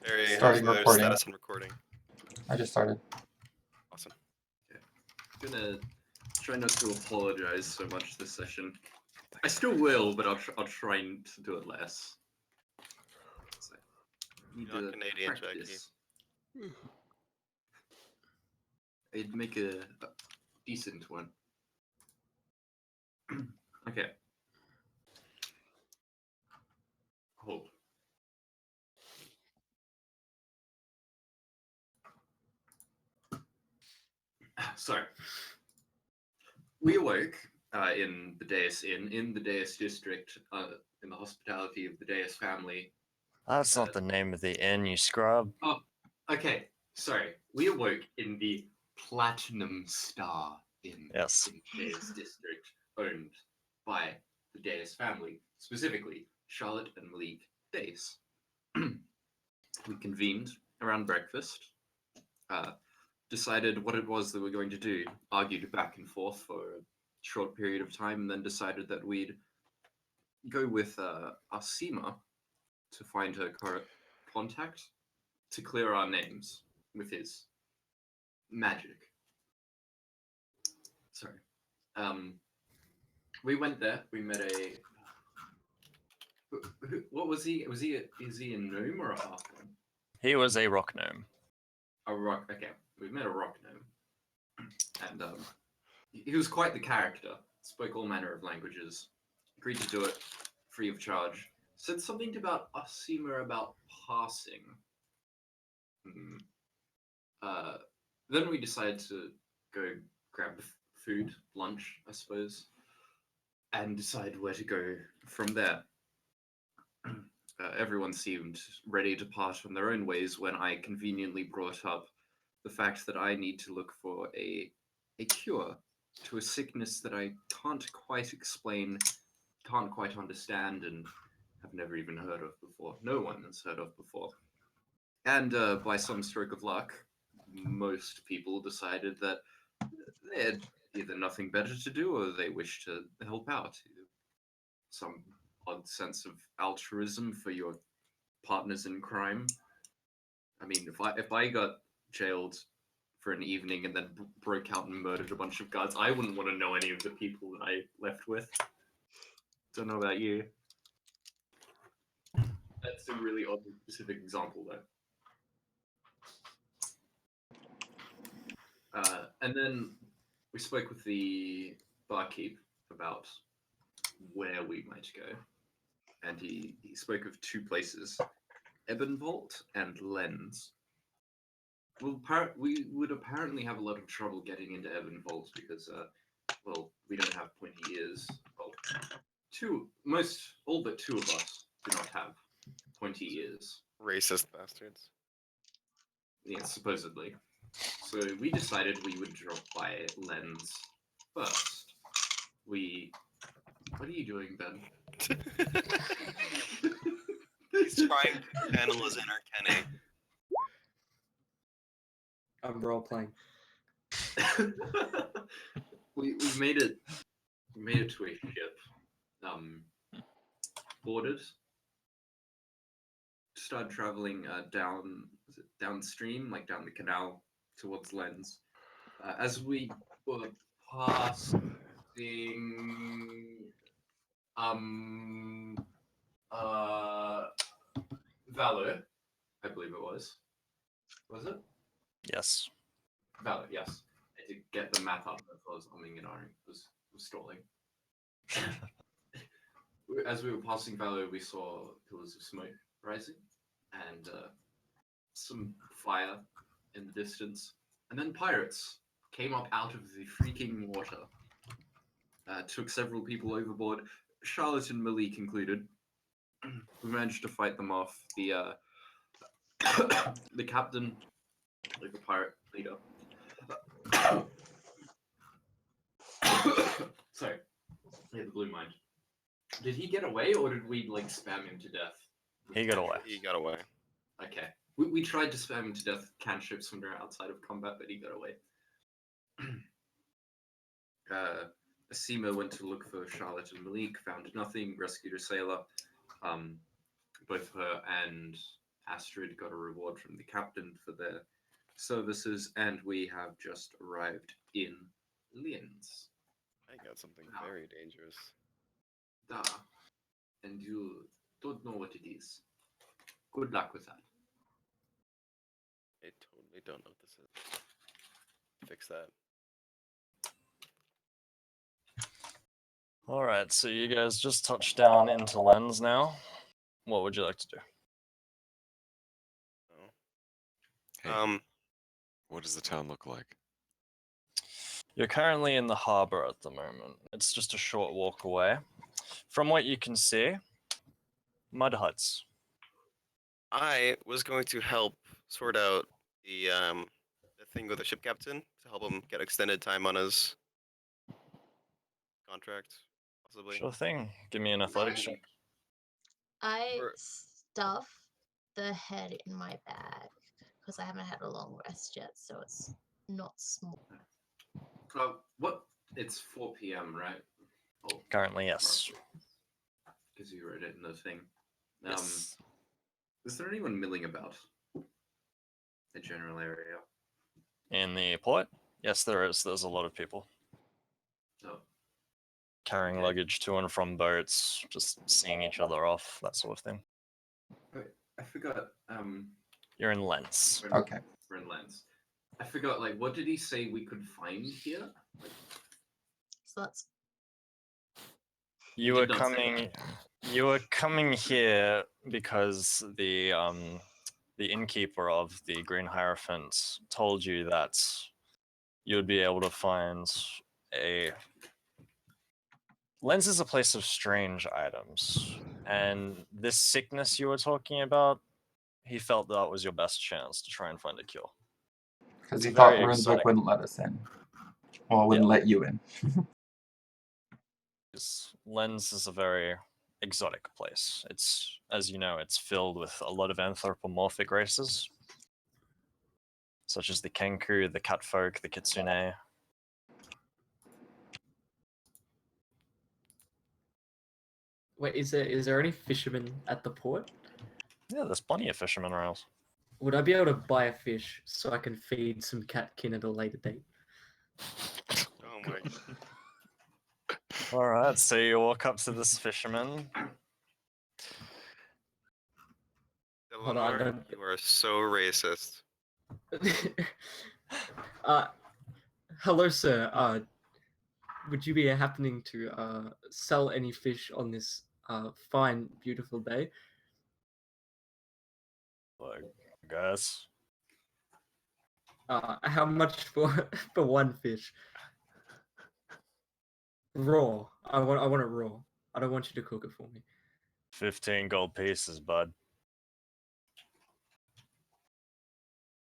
Harry, how's Starting the recording. status on recording? I just started. Awesome. I'm gonna try not to apologize so much this session. I still will, but I'll try to do it less. So, need You're not to Canadian, practice. I'd make a decent one. Okay. Hold. So, we awoke in the Deus Inn, in the Deus district, in the hospitality of the Deus family. That's not the name of the inn, you scrub. Oh, okay. Sorry. We awoke in the Platinum Star Inn Yes. in the Deus district, owned by the Deus family, specifically Charlotte and Malik Deus. We convened around breakfast, decided what it was that we're going to do, argued back and forth for a short period of time, and then decided that we'd go with Arsema to find her contact to clear our names with his magic. Sorry. We went there. We met a. What was he? Is he a gnome or a halfling? He was a rock gnome. A rock. Okay, we met a rock gnome, and he was quite the character. Spoke all manner of languages. Agreed to do it free of charge. Said something about Arsema about passing. Then we decided to go grab food, lunch, I suppose, and decide where to go from there. Everyone seemed ready to part on their own ways when I conveniently brought up the fact that I need to look for a cure to a sickness that I can't quite explain, can't quite understand, and have never even heard of before. No one has heard of before. And by some stroke of luck, most people decided that they had either nothing better to do or they wished to help out. Some odd sense of altruism for your partners in crime. I mean, if I got jailed for an evening and then broke out and murdered a bunch of guards, I wouldn't want to know any of the people that I left with. Don't know about you. That's a really odd specific example, though. And then we spoke with the barkeep about where we might go. And he spoke of two places, Ebon Vault and Lens. We would apparently have a lot of trouble getting into Ebon Vault because, we don't have pointy ears. Well, all but two of us do not have pointy ears. Racist bastards. Yes, supposedly. So we decided we would drop by Lens first. What are you doing, Ben? He's trying to channel his inner Kenny. I'm role playing. we made it. We made it to a ship. Boarded. Started traveling downstream, like down the canal towards Lens. As we were passing, Valor, I believe it was. Was it? Yes. Valor, yes. I had to get the map up as I was umming and ahhing. It was stalling. As we were passing Valor, we saw pillars of smoke rising and some fire in the distance. And then pirates came up out of the freaking water. Took several people overboard, Charlotte and Malik included. We managed to fight them off. The the captain, like the pirate leader. Sorry, I had the blue mind. Did he get away, or did we like spam him to death? He got away. He got away. Okay, we tried to spam him to death with cantrips when we were outside of combat, but he got away. Asima went to look for Charlotte and Malik, found nothing, rescued a sailor. Both her and Astrid got a reward from the captain for their services, and we have just arrived in Linz. I got something Ah. very dangerous. Da. And you don't know what it is. Good luck with that. I totally don't know what this is. Fix that. All right, so you guys just touched down into Lens now. What would you like to do? Oh. Hey, what does the town look like? You're currently in the harbor at the moment. It's just a short walk away. From what you can see, mud huts. I was going to help sort out the thing with the ship captain to help him get extended time on his contract, possibly. Sure thing. Give me an athletics check. I Or- stuff the head in my bag because I haven't had a long rest yet, so it's not small. What? It's 4 p.m., right? Oh, Currently, yes. because you wrote it in the thing. Yes. Is there anyone milling about the general area? In the port? Yes, there is. There's a lot of people Oh, carrying Okay. luggage to and from boats, just seeing each other off, that sort of thing. wait, I forgot. You're in Lens. Okay. We're in Lens. I forgot. Like, what did he say we could find here? Like, So that's You He were did not say coming. You were coming here because the innkeeper of the Green Hierophant told you that you would be able to find a Lens is a place of strange items, and this sickness you were talking about, he felt that was your best chance to try and find a cure. Because he It's thought very Runesbook exotic. wouldn't let us in. Or wouldn't let you in. Lens is a very exotic place. It's, as you know, it's filled with a lot of anthropomorphic races, such as the Kenku, the Catfolk, the Kitsune. Wait, is there any fishermen at the port? Yeah, there's plenty of fishermen around. Would I be able to buy a fish so I can feed some catkin at a later date? Oh my god. All right, so you walk up to this fisherman. Hold on, I Eleanor, don't- you are so racist. Hello, sir. Would you be happening to sell any fish on this fine, beautiful day? Like, I guess. How much for for one fish? Raw. I want it raw. I don't want you to cook it for me. 15 gold pieces, bud.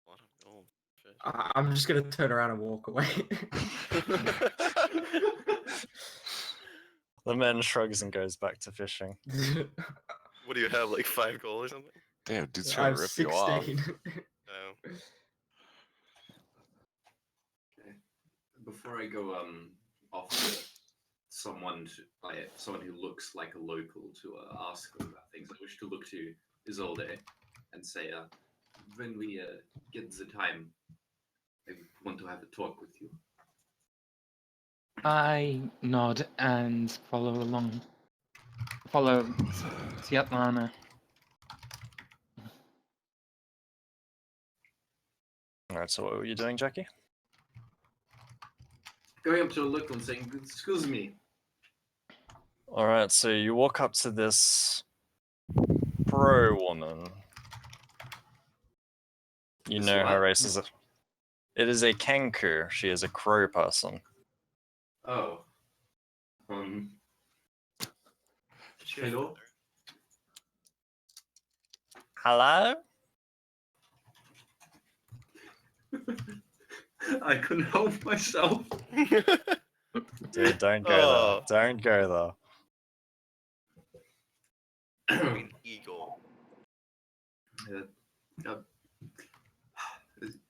A lot of gold fish. I'm just gonna turn around and walk away. The man shrugs and goes back to fishing. What do you have, like 5 gold or something? Damn, dude's trying I'm to rip you off. 16. No. Okay. Before I go off to someone who looks like a local to ask them about things, I wish to look to Isolde and say, when we get the time, I want to have a talk with you. I nod and follow along. Follow Svetlana. All right, so what were you doing, Jackie? Going up to a local and saying, "Excuse me." All right, so you walk up to this pro woman. You This know her what? race is a. It is a Kenku. She is a crow person. Oh. She has Hello? Hello? I couldn't help myself. Dude, don't go Oh. there. Don't go Queen Eagle.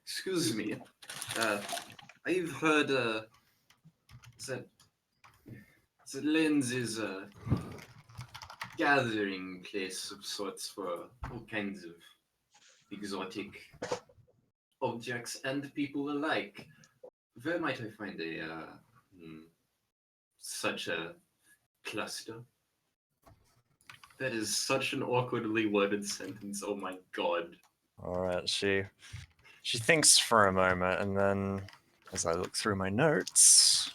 Excuse me. I've heard that the lens is a gathering place of sorts for all kinds of exotic objects and people alike. Where might I find such a cluster? That is such an awkwardly worded sentence. Oh my god. All right, she thinks for a moment, and then, as I look through my notes,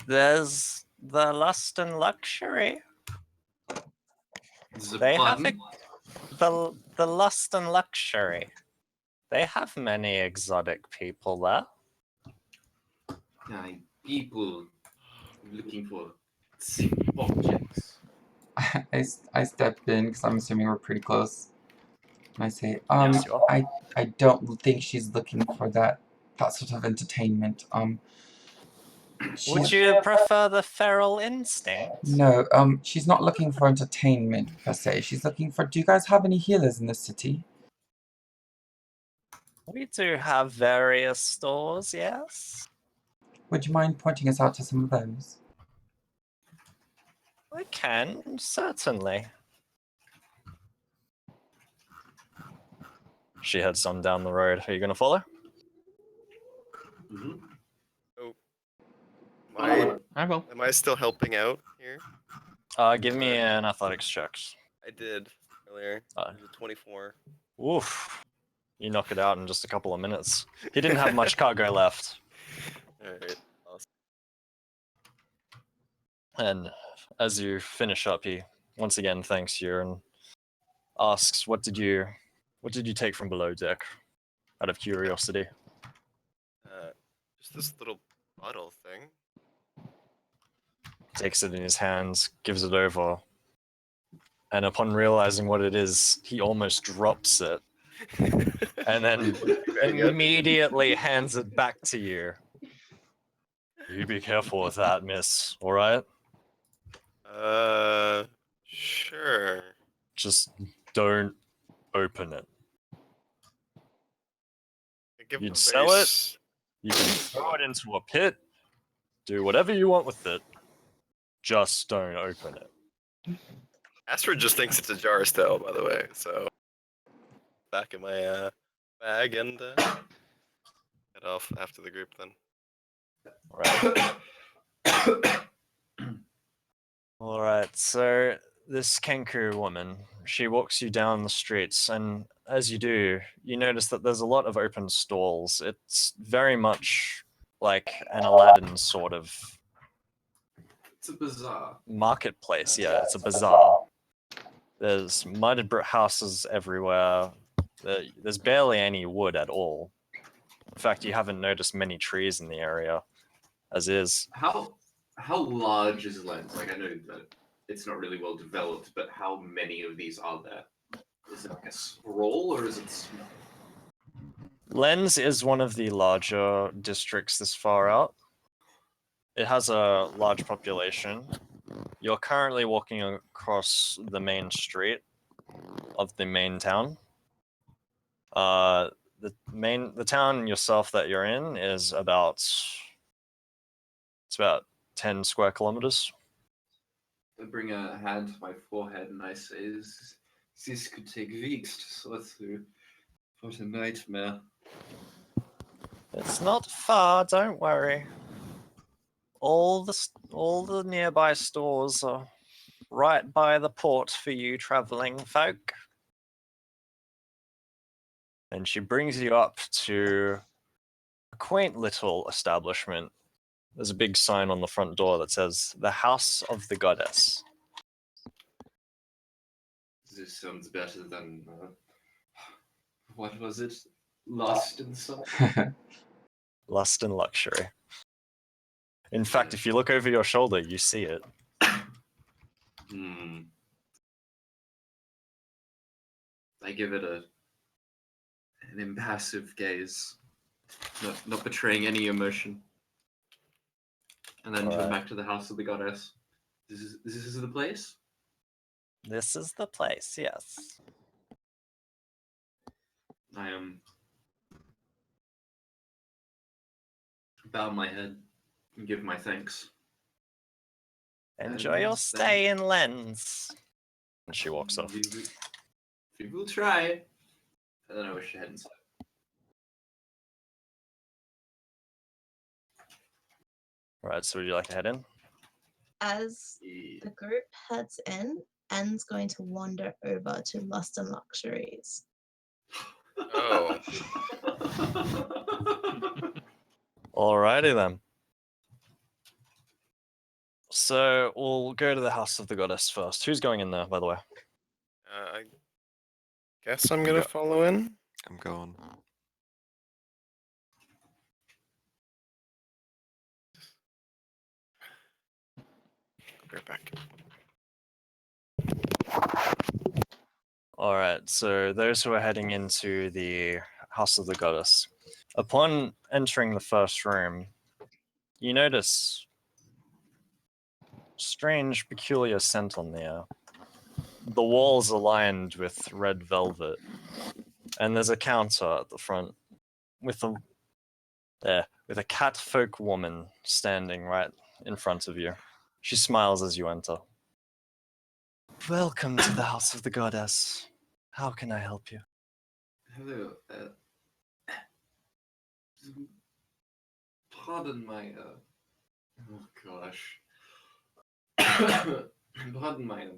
there's the lust and luxury. They have the lust and luxury. They have many exotic people there. People looking for objects. I step in because I'm assuming we're pretty close. And I say, Yes, you are. I don't think she's looking for that sort of entertainment. Would you prefer the feral instinct? No, she's not looking for entertainment per se. She's looking for. Do you guys have any healers in this city? We do have various stores, yes. Would you mind pointing us out to some of those? I can, certainly. She heads on down the road. Are you going to follow? Mm-hmm. I will. Am I still helping out here? Give me an athletics check. I did earlier. It was a 24. Oof. You knock it out in just a couple of minutes. He didn't have much cargo left. Alright. Awesome. And as you finish up, he once again thanks you and asks, what did you take from below deck? Out of curiosity. Just this little bottle thing. Takes it in his hands, gives it over. And upon realizing what it is, he almost drops it. And then immediately hands it back to you. You be careful with that, miss, alright? Sure. Just don't open it. You'd sell it, you can throw it into a pit, do whatever you want with it. Just don't open it. Astrid just thinks it's a jar still, by the way, so back in my bag and head off after the group then. Alright, so this Kenku woman, she walks you down the streets, and as you do, you notice that there's a lot of open stalls. It's very much like an Aladdin sort of It's a bazaar. marketplace. Yeah, it's a bazaar. There's mud brick houses everywhere. There's barely any wood at all. In fact, you haven't noticed many trees in the area, as is. How large is Lens? Like, I know that it's not really well developed, but how many of these are there? Is it like a sprawl or is it small? Lens is one of the larger districts this far out. It has a large population. You're currently walking across the main street of the main town. The town yourself that you're in is about 10 square kilometers. I bring a hand to my forehead and I say, this could take weeks to sort through. What a nightmare. It's not far, don't worry. All the nearby stores are right by the port for you traveling folk. And she brings you up to a quaint little establishment. There's a big sign on the front door that says, "The House of the Goddess." This sounds better than what was it? Lust and something. Lust and luxury. In fact, if you look over your shoulder, you see it. I give it an impassive gaze, not betraying any emotion, and then turn back to the House of the Goddess. This is the place? This is the place, yes. I bow my head and give my thanks. Enjoy your stay in Lens. And she walks off. We will try. And then I wish I hadn't said. Right, so would you like to head in? As the group heads in, N's going to wander over to Lust and Luxuries. Oh. Alrighty then. So we'll go to the House of the Goddess first. Who's going in there, by the way? I guess I'm gonna follow in. I'm going. I'll be right back. Alright, so those who are heading into the House of the Goddess. Upon entering the first room, you notice strange, peculiar scent on the air. The walls are lined with red velvet, and there's a counter at the front with a cat folk woman standing right in front of you. She smiles as you enter. Welcome to the House of the Goddess. How can I help you? Hello. Pardon my. Oh gosh. Pardon my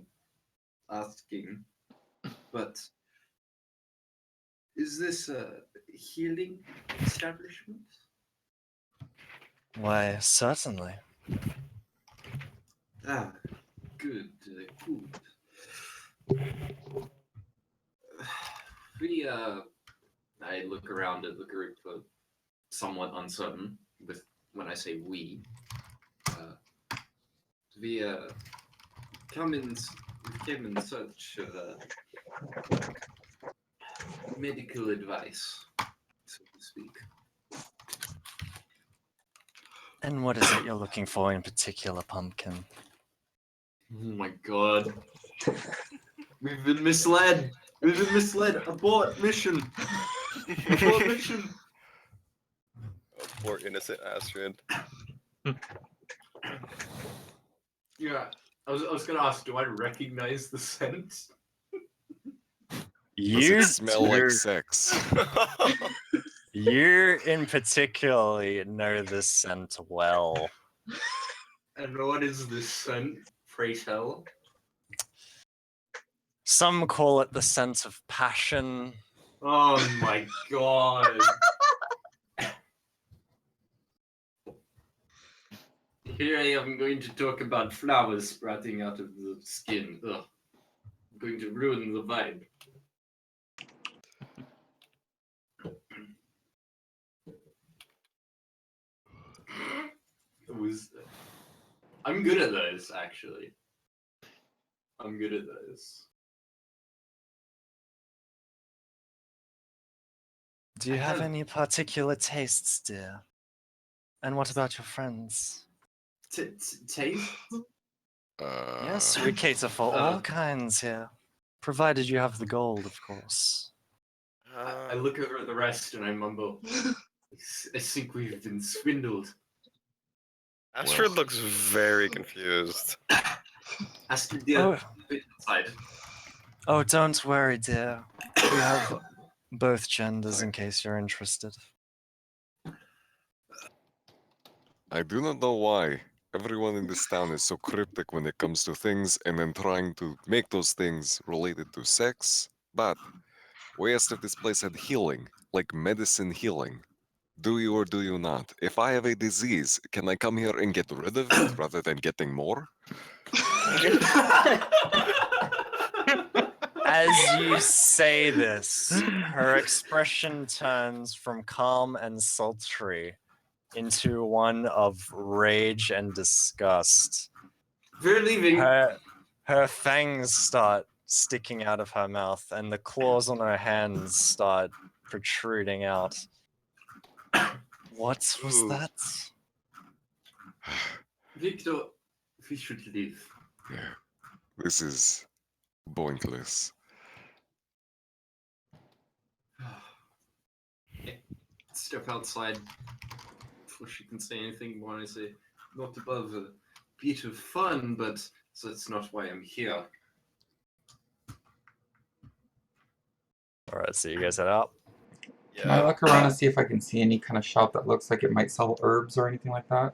asking, but is this a healing establishment? Why, certainly. Ah, good, good. I look around at the group, somewhat uncertain with when I say we. We came in search of medical advice, so to speak. And what is it you're looking for in particular, Pumpkin? Oh my god. We've been misled. We've been misled. Abort mission. Abort mission. Oh, poor innocent Astrid. Yeah. I was gonna ask, do I recognize the scent? Does You it smell like sex? You in particularly know this scent well. And what is this scent? Pray tell. Some call it the scent of passion. Oh my god. Here I am going to talk about flowers sprouting out of the skin. Ugh. I'm going to ruin the vibe. It was. I'm good at those, actually. I'm good at those. Do you I have have- any particular tastes, dear? And what about your friends? Taste? Yes, we cater for all kinds here. Provided you have the gold, of course. I look over at the rest and I mumble. I think we've been swindled. Astrid looks very confused. Astrid, dear, Oh. bit inside. Oh, don't worry, dear. We have both genders in case you're interested. I do not know why everyone in this town is so cryptic when it comes to things and then trying to make those things related to sex. But we asked if this place had healing, like medicine healing. Do you or do you not? If I have a disease, can I come here and get rid of it rather than getting more? As you say this, her expression turns from calm and sultry into one of rage and disgust. We're leaving. Her fangs start sticking out of her mouth, and the claws on her hands start protruding out. What was Ooh. that? Victor, we should leave. Yeah, this is pointless. Step outside before she can say anything more. I say, not above a bit of fun, but that's not why I'm here. All right, so you guys head out. Can I Yeah. look around and see if I can see any kind of shop that looks like it might sell herbs or anything like that?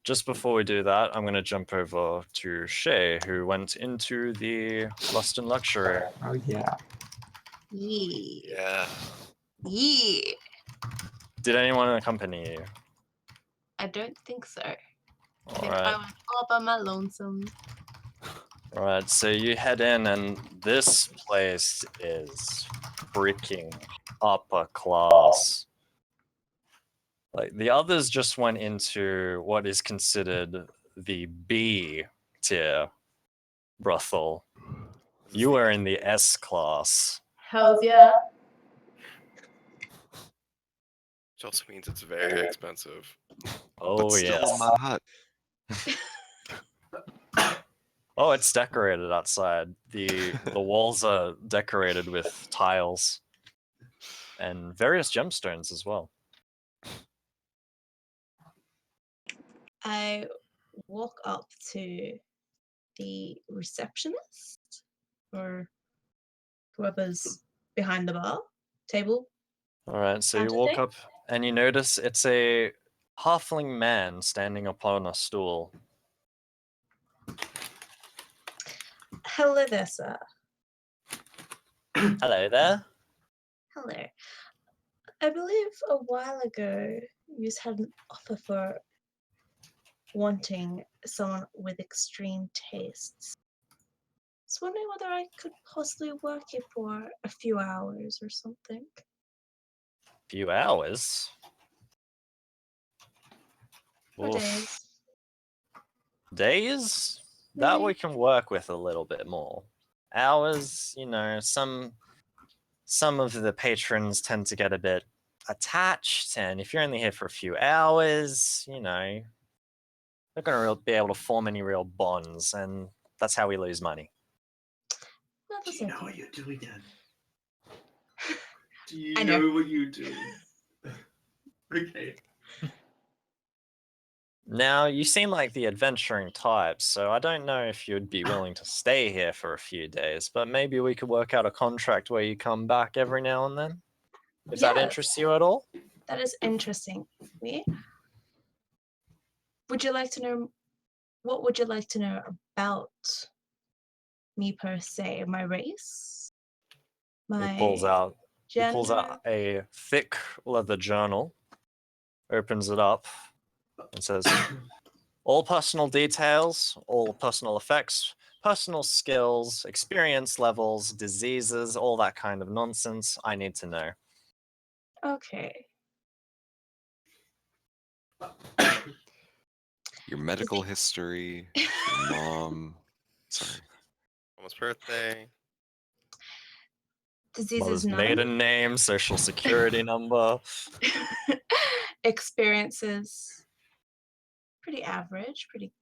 Just before we do that, I'm going to jump over to Shay, who went into the Lust and Luxury. Oh yeah. Yeah. Yeah. Yeah. Did anyone accompany you? I don't think so. I All think right. I went all by my lonesome. All right, so you head in, and this place is freaking upper class. Like the others just went into what is considered the B tier brothel. You are in the S class. Hells yeah. Which also means it's very expensive. Oh but still, yes. my hut. Oh, it's decorated outside. The walls are decorated with tiles and various gemstones as well. I walk up to the receptionist or whoever's behind the bar table. All right, so you Counter walk thing? up and you notice it's a halfling man standing upon a stool. Hello there, sir. Hello there. Hello. I believe a while ago you had an offer for wanting someone with extreme tastes. I was wondering whether I could possibly work here for a few hours or something. Few hours. Or Oof. days. Days? That we Maybe. can work with a little bit more. Hours, some of the patrons tend to get a bit attached, and if you're only here for a few hours, they're going to be able to form any real bonds, and that's how we lose money. No, Do that's you know okay. what you're doing, Dan? Do I you know. know what you're doing? Okay. Now, you seem like the adventuring type, so I don't know if you'd be willing to stay here for a few days, but maybe we could work out a contract where you come back every now and then, if that Yes. interests you at all. That is interesting. Me? Would you like to know what would you like to know about me per se? My race? He pulls My out gender? a thick leather journal, opens it up, and says, all personal details, all personal effects, personal skills, experience levels, diseases, all that kind of nonsense I need to know. Okay. Your medical history, your mom. Sorry. Mama's birthday. Disease Mother's is none. maiden name, social security number. Experiences pretty average, pretty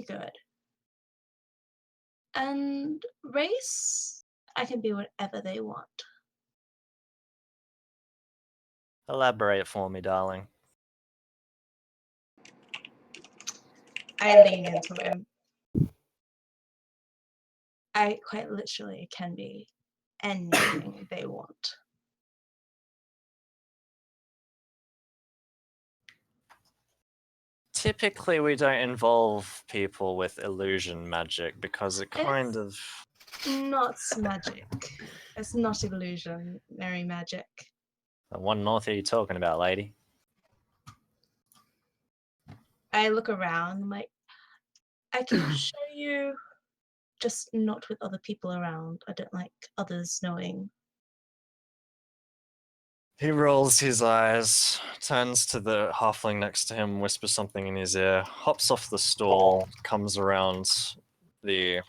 good. And race, I can be whatever they want. Elaborate for me, darling. I lean into him. I quite literally can be anything they want. Typically, we don't involve people with illusion magic because it kind of... Not magic. It's not illusionary magic. What on earth are you talking about, lady? I look around, I'm like, I can show you, just not with other people around. I don't like others knowing. He rolls his eyes, turns to the halfling next to him, whispers something in his ear, hops off the stool, comes around the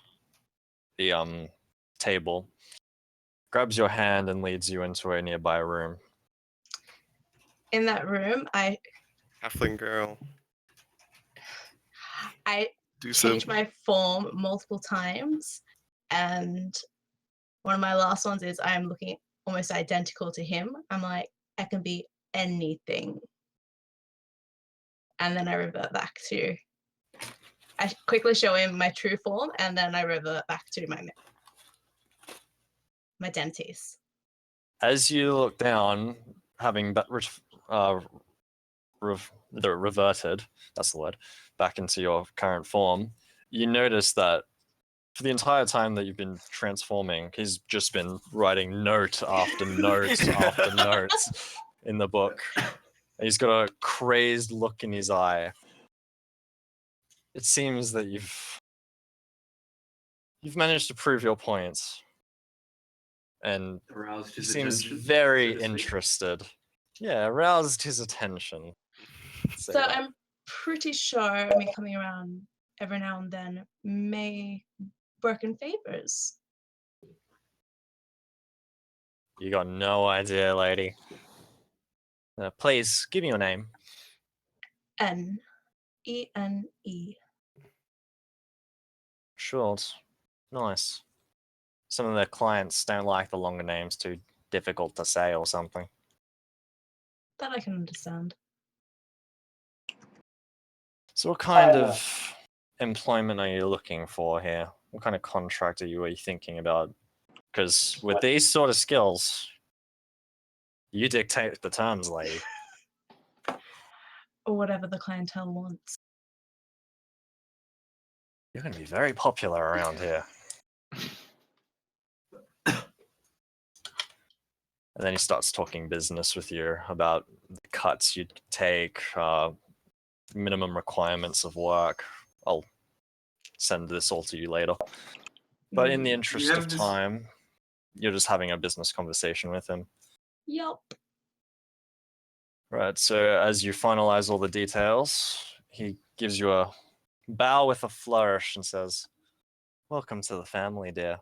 table, grabs your hand and leads you into a nearby room. In that room, I Halfling girl. Do changed some. my form multiple times, and one of my last ones is I'm looking almost identical to him. I'm like, I can be anything. And then I revert back to, I quickly show him my true form, and then I revert back to my my dentist. As you look down, having reverted, that's the word, back into your current form, you notice that for the entire time that you've been transforming, he's just been writing note after note after note in the book. And he's got a crazed look in his eye. It seems that you've managed to prove your points. And Aroused he his seems attention, very so to speak. interested. Yeah, aroused his attention. Say So that. I'm pretty sure me coming around every now and then may work in favors. You got no idea, lady. Please, give me your name. N-E-N-E. Short. Nice. Some of their clients don't like the longer names, too difficult to say or something. That I can understand. So what kind of employment are you looking for here? What kind of contract are you thinking about? Because with these sort of skills, you dictate the terms, lady. Or whatever the clientele wants. You're going to be very popular around here. And then he starts talking business with you about the cuts you'd take, minimum requirements of work. I'll send this all to you later. But in the You interest have of this- time, you're just having a business conversation with him. Yup. Right, so as you finalize all the details, he gives you a bow with a flourish and says, "Welcome to the family, dear."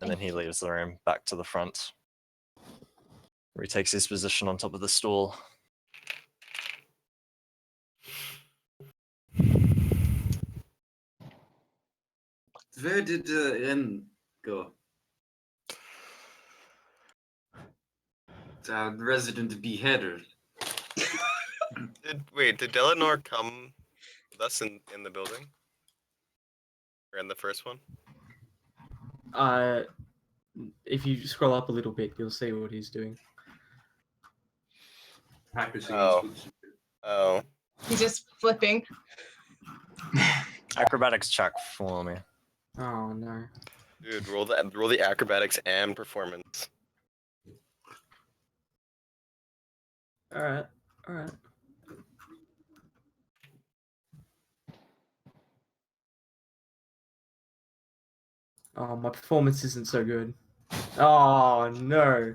And then he leaves the room back to the front, where he takes his position on top of the stool. Where did N go? Resident beheader. Did Delanor come with us in the building? Or in the first one? If you scroll up a little bit, you'll see what he's doing. Practicing Oh. his footstep. Oh. He's just flipping. Acrobatics check for me. Oh no. Dude, roll the acrobatics and performance. Alright, alright. Oh, my performance isn't so good. Oh no.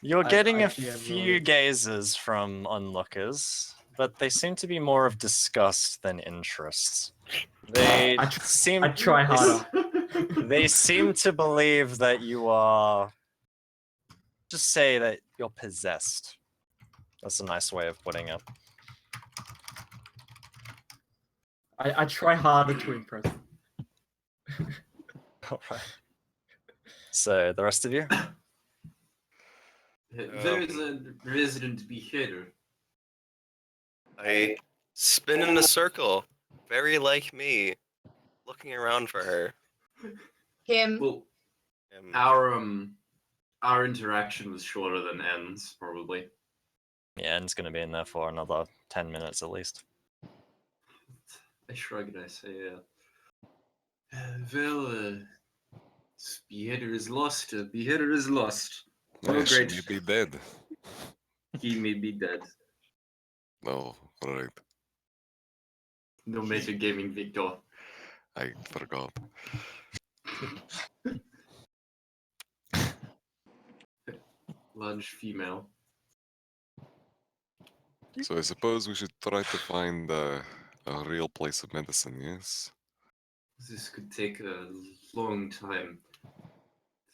You're I- getting I a GM few wrong. gazes from onlookers, but they seem to be more of disgust than interest. They I try harder. They seem to believe that you are. Just say that you're possessed. That's a nice way of putting it. I try harder to impress them. All right. So the rest of you. There is a resident beheader. I spin in a circle, very like me, looking around for her. Him. Well, Um, our interaction was shorter than N's, probably. Yeah, N's gonna be in there for another 10 minutes at least. I shrug and I say, well, beheader is lost. Beheader is lost. Yeah, Oh, she great. may be dead. He may be dead. No, alright. No metagaming, Victor. I forgot. Large female. So I suppose we should try to find a real place of medicine, yes? This could take a long time.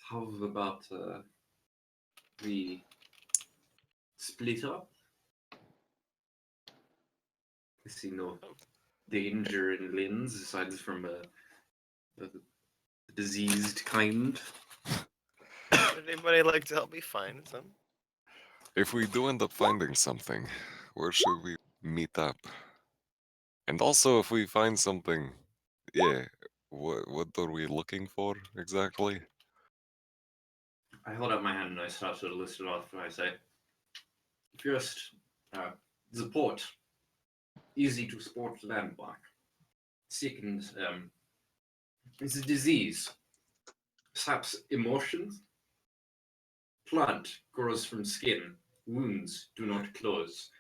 How about we split up? I see no danger in Lynn's aside from a diseased kind. would anybody like to help me find some? If we do end up finding something, where should we meet up? And also, if we find something, yeah, what are we looking for exactly? I hold out my hand and I start to list it off. And I say, first, the port. Easy to spot landmark. Second, it's a disease. Saps emotions. Plant grows from skin. Wounds do not close.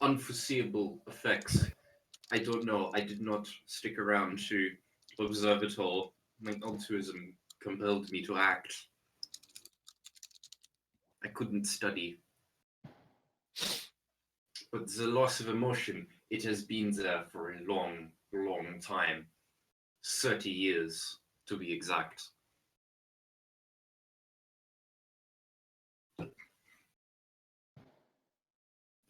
Unforeseeable effects. I don't know. I did not stick around to observe it all. My altruism compelled me to act. I couldn't study. But the loss of emotion, it has been there for a long, long time. 30 years, to be exact.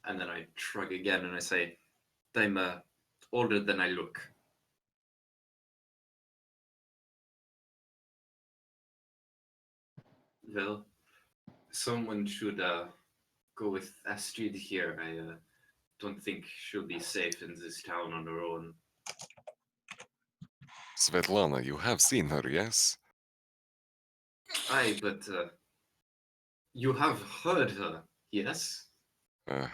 And then I shrug again and I say, I'm older than I look. Well, someone should go with Astrid here. I don't think she'll be safe in this town on her own. Svetlana, you have seen her, yes? Aye, but you have heard her, yes? Uh,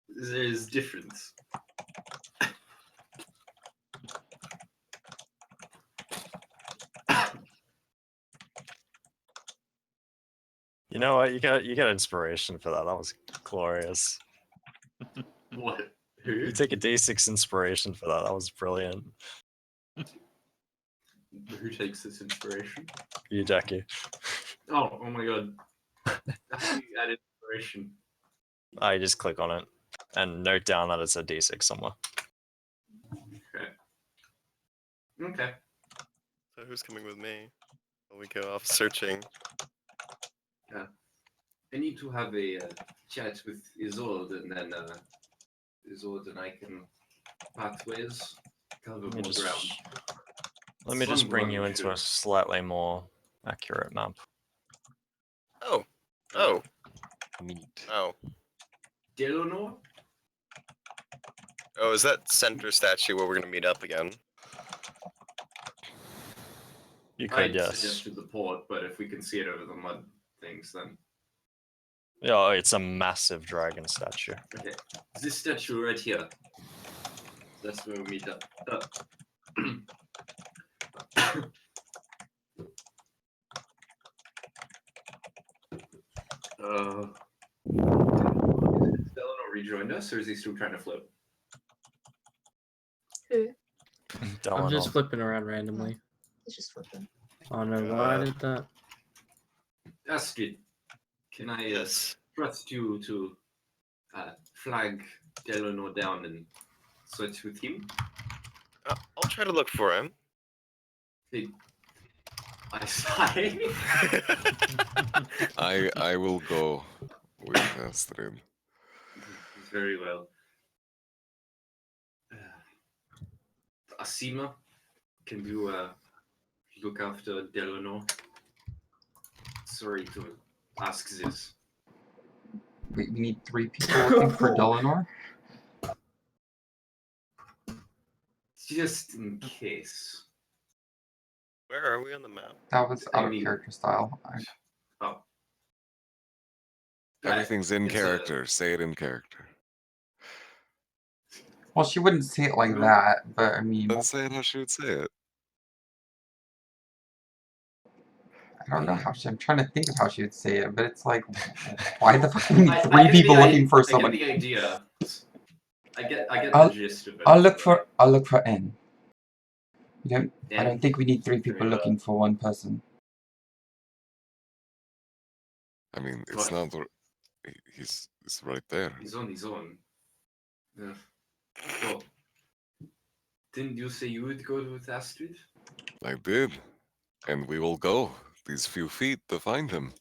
There is difference. You know what? You get inspiration for that. That was glorious. What? Who? You take a D6 inspiration for that. That was brilliant. Who takes this inspiration? You, Jackie. Oh my god. How do you add inspiration? I just click on it and note down that it's a D6 somewhere. Okay. So who's coming with me? While we go off searching. I need to have a chat with Isolde, and then Isolde and I can pathways cover Let me more just, ground. let me just bring Someone you into should- a slightly more accurate map. Oh. Oh. Neat. Oh. Delonor? Oh, is that center statue where we're gonna meet up again? You could, I'd yes. suggested the port, but if we can see it over the mud things, then Yeah, it's a massive dragon statue. okay. This statue right here. That's where we meet up. Has Delano rejoined us, or is he still trying to float? Who? I'm just Delano. flipping around randomly. It's just flipping. Oh no, why I did that? Astrid, can I Yes. trust you to flag Delano down and search with him? I'll try to look for him. I sigh. I will go with Astrid. Very well. Asima, can you look after Delano? Sorry to ask this. We need 3 people looking for Delanor. Just in case. Where are we on the map? That was out of mean- character style. Oh. Everything's in It's a- character. Say it in character. Well, she wouldn't say it like No. that, but I mean, Then say it how she would say it. I don't know how she. I'm trying to think of how she would say it, but it's like, why the fuck do we need I 3 get people the looking for I someone? get the idea. I get I'll- the gist of it. I'll look for N. You don't. I N. don't think we need 3 people Very well. looking for 1 person. I mean, it's What? not. He's right there. He's on his own. Yeah. Well, didn't you say you would go with Astrid? I did, and we will go these few feet to find him.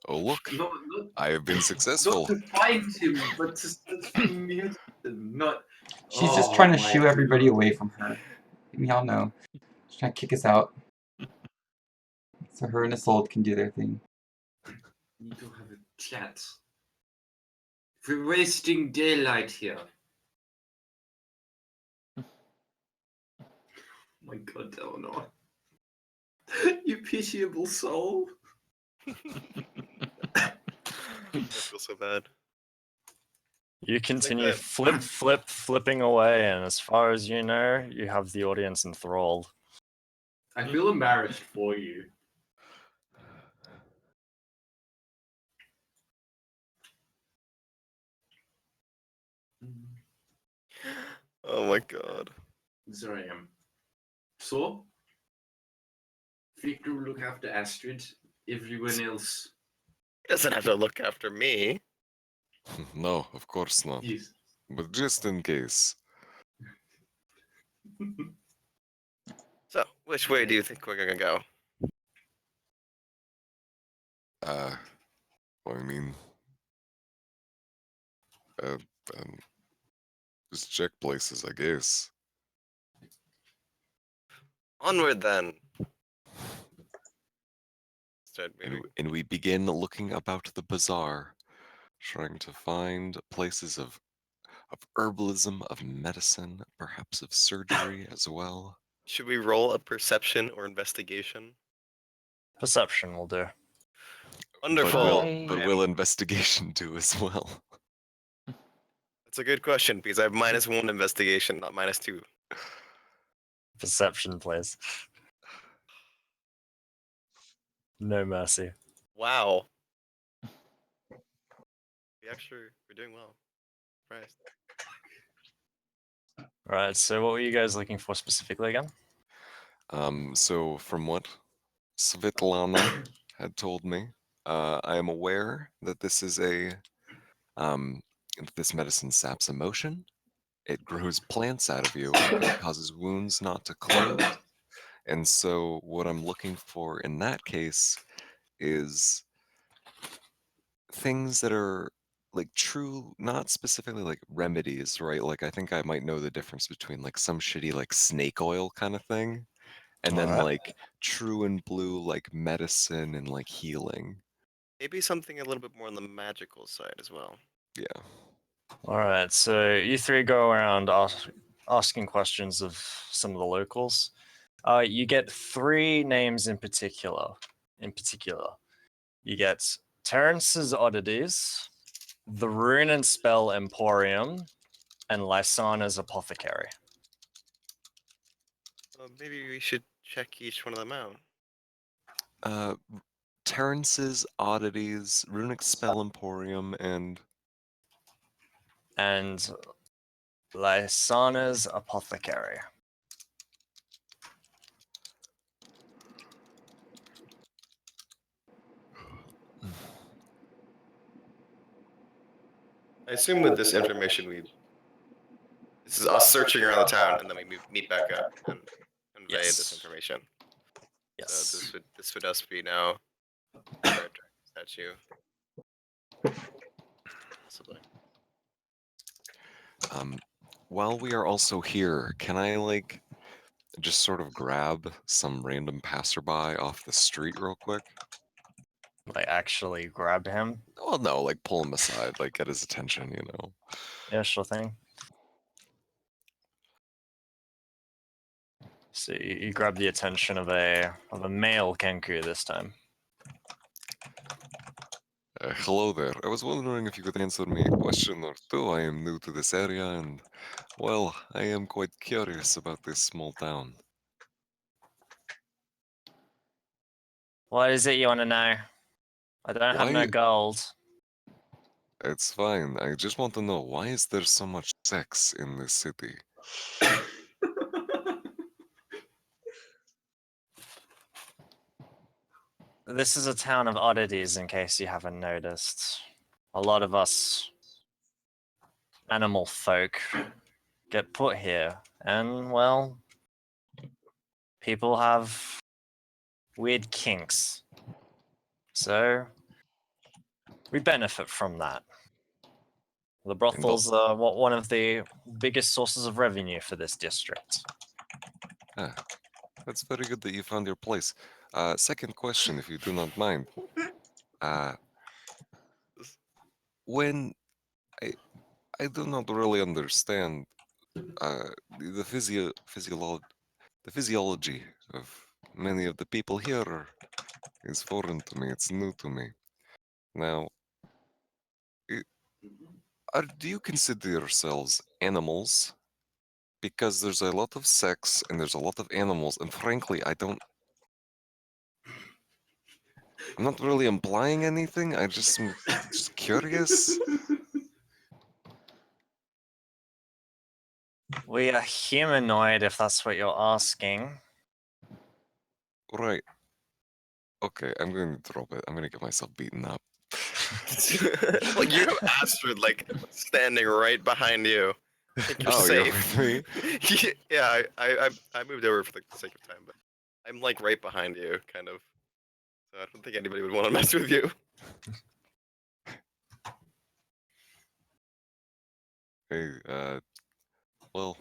Oh look, No, I have been not successful. to find him, but to search for him. Not. She's just Oh trying to my shoo everybody God. away from her. We all know. She's trying to kick us out. So her and Isolde can do their thing. Need to have a chat. We're wasting daylight here. my god, Eleanor. You pitiable soul. I feel so bad. You continue that- flipping away, and as far as you know, you have the audience enthralled. I feel embarrassed for you. Oh my god. There I am. So, Victor will look after Astrid. Everyone else. He doesn't have to look after me. No, of course not. Yes. But just in case. So, which way do you think we're gonna go? Well, I mean, uh, um, just check places, I guess. Onward then. Start And, moving. and we begin looking about the bazaar, trying to find places of herbalism, of medicine, perhaps of surgery as well. Should we roll a perception or investigation? Perception will do. Wonderful. But will investigation do as well? That's a good question because I have -1 investigation, not -2. Perception, please. No mercy. Wow. We're doing well. Surprised. Right. So, what were you guys looking for specifically again? So from what Svetlana had told me, I am aware that this is that this medicine saps emotion. It grows plants out of you. It causes wounds not to close. And so what I'm looking for in that case is things that are like true, not specifically like remedies, right? Like I think I might know the difference between like some shitty like snake oil kind of thing and then Alright. like true and blue like medicine and like healing. Maybe something a little bit more on the magical side as well. Yeah. All right. So, you three go around asking questions of some of the locals. You get 3 names in particular. You get Terrence's Oddities, the Rune and Spell Emporium, and Lysana's Apothecary. Maybe we should check each one of them out. Terrence's Oddities, Runic Spell Emporium, and Lysana's Apothecary. I assume with this information, this is us searching around the town, and then we meet back up and convey this Yes. information. Yes. So this would us be now our statue. Possibly. while we are also here, can I like just sort of grab some random passerby off the street real quick? Like actually grab him. Well, no, like pull him aside, like get his attention, you know. Yeah, sure thing. So you grab the attention of a male Kenku this time. Hello there. I was wondering if you could answer me a question or two. I am new to this area and, well, I am quite curious about this small town. What is it you want to know? I don't have no Why- gold. It's fine. I just want to know, why is there so much sex in this city? This is a town of oddities, in case you haven't noticed. A lot of us animal folk get put here, and well, people have weird kinks. So we benefit from that. The brothels are one of the biggest sources of revenue for this district. Ah, that's very good that you found your place. Second question, if you do not mind. When I do not really understand the the physiology of many of the people here is foreign to me. It's new to me. Now, do you consider yourselves animals? Because there's a lot of sex and there's a lot of animals, and frankly, I'm not really implying anything. I'm just curious. We are humanoid, if that's what you're asking. Right. Okay, I'm going to drop it. I'm going to get myself beaten up. Like you have Astrid like standing right behind you. I think you're Oh, you're safe. with me? Yeah, I moved over for the sake of time, but I'm like right behind you, kind of. So I don't think anybody would want to mess with you. Hey, well,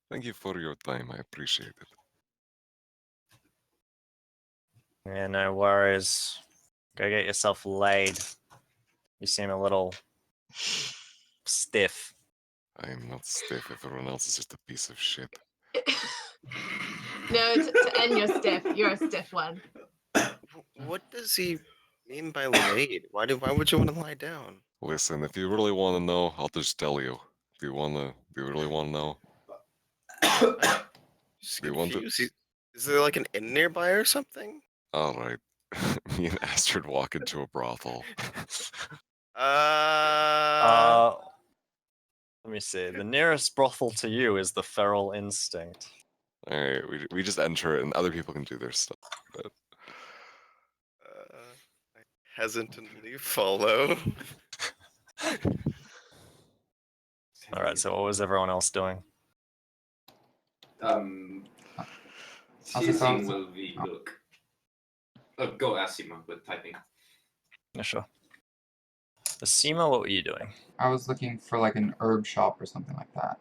thank you for your time. I appreciate it. Yeah, no worries. Go get yourself laid. You seem a little stiff. I am not stiff. Everyone else is just a piece of shit. No, to end your stiff, you're a stiff one. What does he mean by laid? Why would you want to lie down? Listen, if you really want to know, I'll just tell you. Do you really want to know? Just Do you want to? confused. Is there like an inn nearby or something? Alright. Me and Astrid walk into a brothel. Let me see. The nearest brothel to you is the Feral Instinct. Alright, we just enter it and other people can do their stuff. But I hesitantly follow. All right. So what was everyone else doing? Teasing will we look. Oh, go Asima with typing. Yeah, sure. Asima, what were you doing? I was looking for like an herb shop or something like that.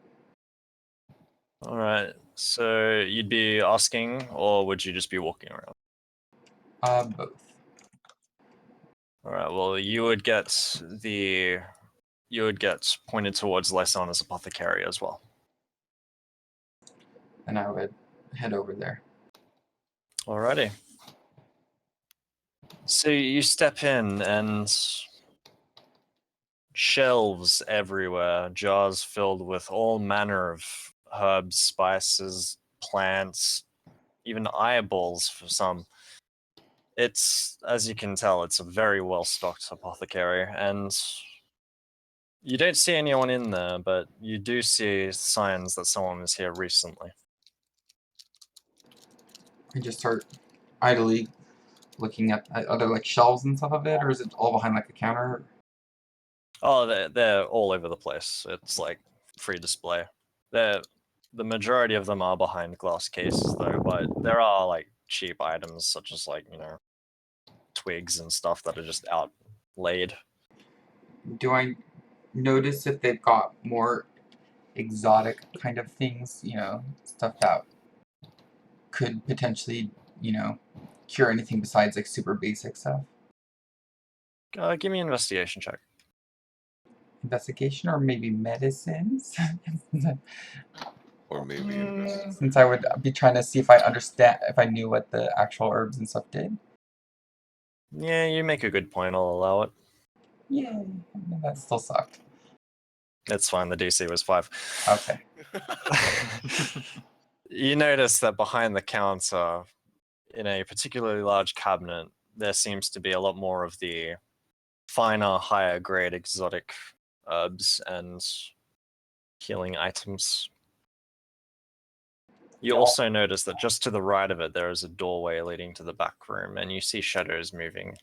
All right. So you'd be asking, or would you just be walking around? Both. All right. Well, you would get pointed towards Lysana's apothecary as well. And I would head over there. Alrighty. So you step in and shelves everywhere, jars filled with all manner of herbs, spices, plants, even eyeballs for some. It's, as you can tell, it's a very well-stocked apothecary, and you don't see anyone in there, but you do see signs that someone was here recently. I just start idly looking at other like shelves and stuff of it, or is it all behind like a counter? Oh, they're all over the place. It's like free display. The majority of them are behind glass cases though, but there are like cheap items such as like, twigs and stuff that are just outlaid. Do I notice if they've got more exotic kind of things, stuff that could potentially, cure anything besides like super basic stuff? Give me an investigation check. Investigation or maybe medicines? or maybe Since I would be trying to see if I knew what the actual herbs and stuff did. Yeah, you make a good point. I'll allow it. Yeah, that still sucked. It's fine. The DC was 5. Okay. You notice that behind the counter, in a particularly large cabinet, there seems to be a lot more of the finer, higher grade exotic herbs and healing items. You also notice that just to the right of it, there is a doorway leading to the back room, and you see shadows moving.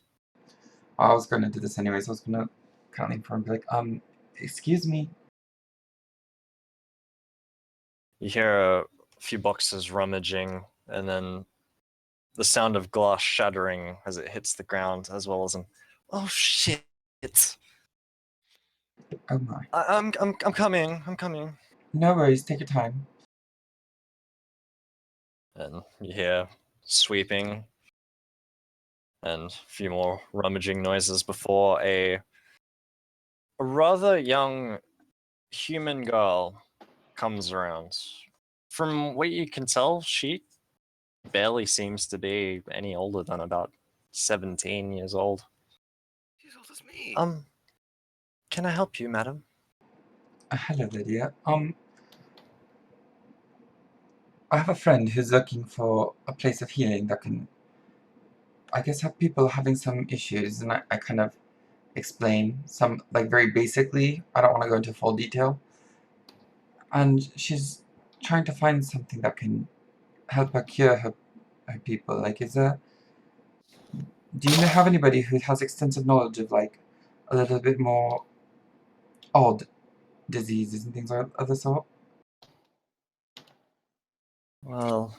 I was going to do this anyways. I was going to kind of lean forward and be like, excuse me. You hear a few boxes rummaging, and then the sound of glass shattering as it hits the ground, as well as oh shit! Oh my. I'm coming. No worries, take your time. And you hear sweeping and a few more rummaging noises before a rather young human girl comes around. From what you can tell, she barely seems to be any older than about 17 years old. She's old as me. Can I help you, madam? Hello, Lydia. I have a friend who's looking for a place of healing that can, I guess, have people having some issues, and I kind of explain some, like, very basically. I don't want to go into full detail. And she's trying to find something that can help her cure her people. Like, do you have anybody who has extensive knowledge of, like, a little bit more odd diseases and things of the sort? Well,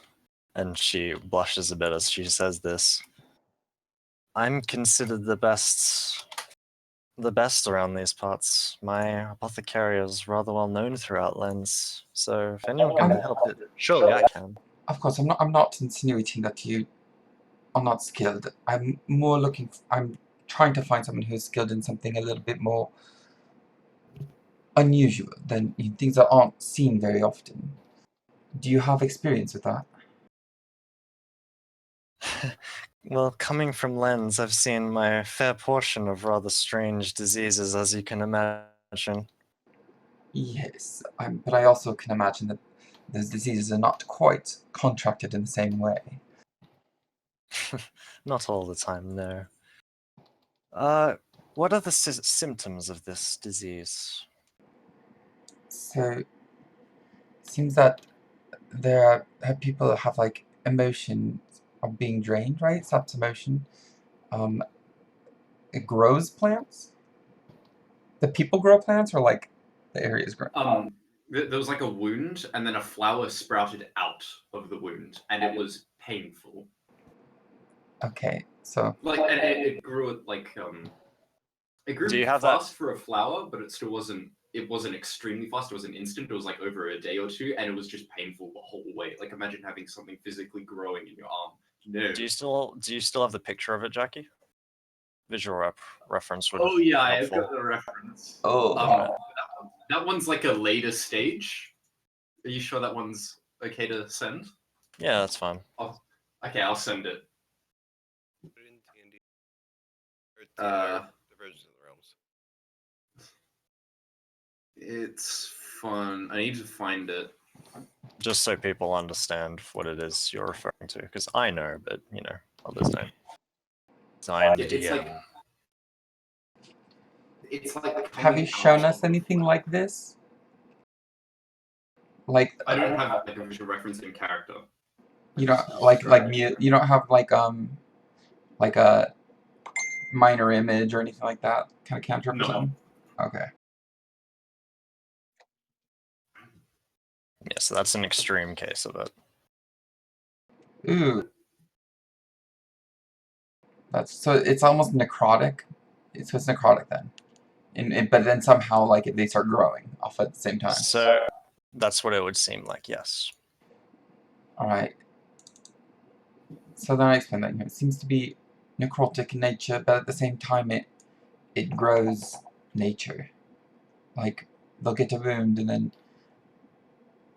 and she blushes a bit as she says this. I'm considered the best around these parts. My apothecary is rather well known throughout Lens, so if anyone can help it, surely I can. Of course, I'm not insinuating that you are not skilled. I'm trying to find someone who's skilled in something a little bit more unusual than things that aren't seen very often. Do you have experience with that? Well, coming from Lens, I've seen my fair portion of rather strange diseases, as you can imagine. Yes, but I also can imagine that those diseases are not quite contracted in the same way. Not all the time, no. What are the symptoms of this disease? So, it seems that people have, like, emotions of being drained, right? Sept's emotion. It grows plants? The people grow plants, or, like, the areas grow? There was like a wound, and then a flower sprouted out of the wound, and it was painful. Okay, so Like, and it grew like it grew Do you have fast for a flower, but it still wasn't. It wasn't extremely fast. It was an instant. It was like over a day or two, and it was just painful the whole way. Like, imagine having something physically growing in your arm. No. Do you still have the picture of it, Jackie? Visual reference would. Oh yeah, I've helpful. got the reference. oh, That one's like a later stage. Are you sure that one's okay to send? Yeah, that's fine. Okay, I'll send it. Put it in D&D. Or Divergence of the Realms. It's fun. I need to find it. Just so people understand what it is you're referring to, because I know, but others don't. So I am the It's DM. like have you shown us anything like this? Like, I don't have like a visual reference in character. you don't you don't have like a minor image or anything like that kind of counter representing? Okay. Yeah, so that's an extreme case of it. Ooh. So it's almost necrotic. So it's necrotic then. But then somehow, like, they start growing off at the same time. So that's what it would seem like, yes. Alright. So then I explain that, it seems to be necrotic in nature, but at the same time it grows nature. Like, they'll get a wound and then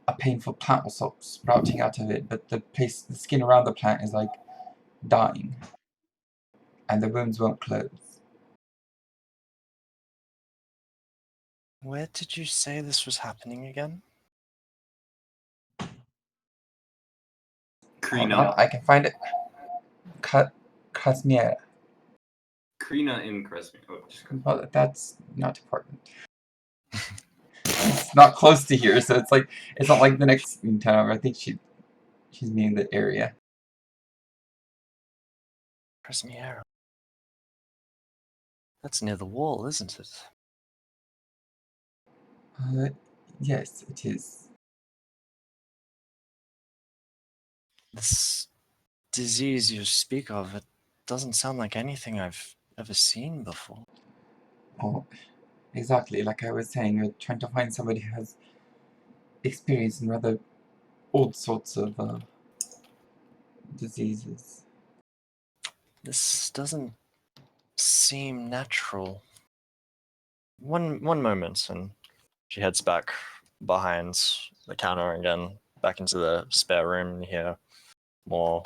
a painful plant will start sprouting out of it, but the skin around the plant is, like, dying. And the wounds won't close. Where did you say this was happening again? Krina. I can find it. Krasmier. Krina in Krasmir. Oh, Well, that's not important. It's not close to here, so it's not like the next town over. I think she's meaning the area. Krasmier. That's near the wall, isn't it? Yes, it is. This disease you speak of, it doesn't sound like anything I've ever seen before. Oh, exactly. Like I was saying, we're trying to find somebody who has experience in rather old sorts of diseases. This doesn't seem natural. One moment, and she heads back behind the counter again, back into the spare room. You hear more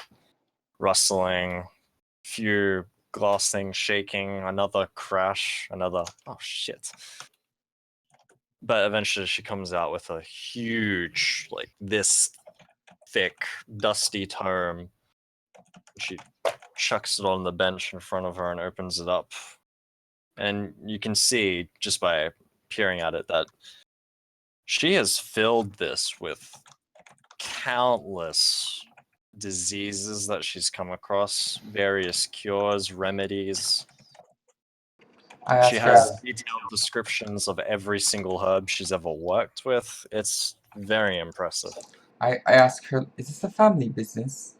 rustling, few glass things shaking, another crash, another oh shit. But eventually she comes out with a huge, like this thick, dusty tome. She chucks it on the bench in front of her and opens it up. And you can see just by peering at it that she has filled this with countless diseases that she's come across, various cures, remedies. I She ask her, has detailed descriptions of every single herb she's ever worked with. It's very impressive. I ask her, is this a family business?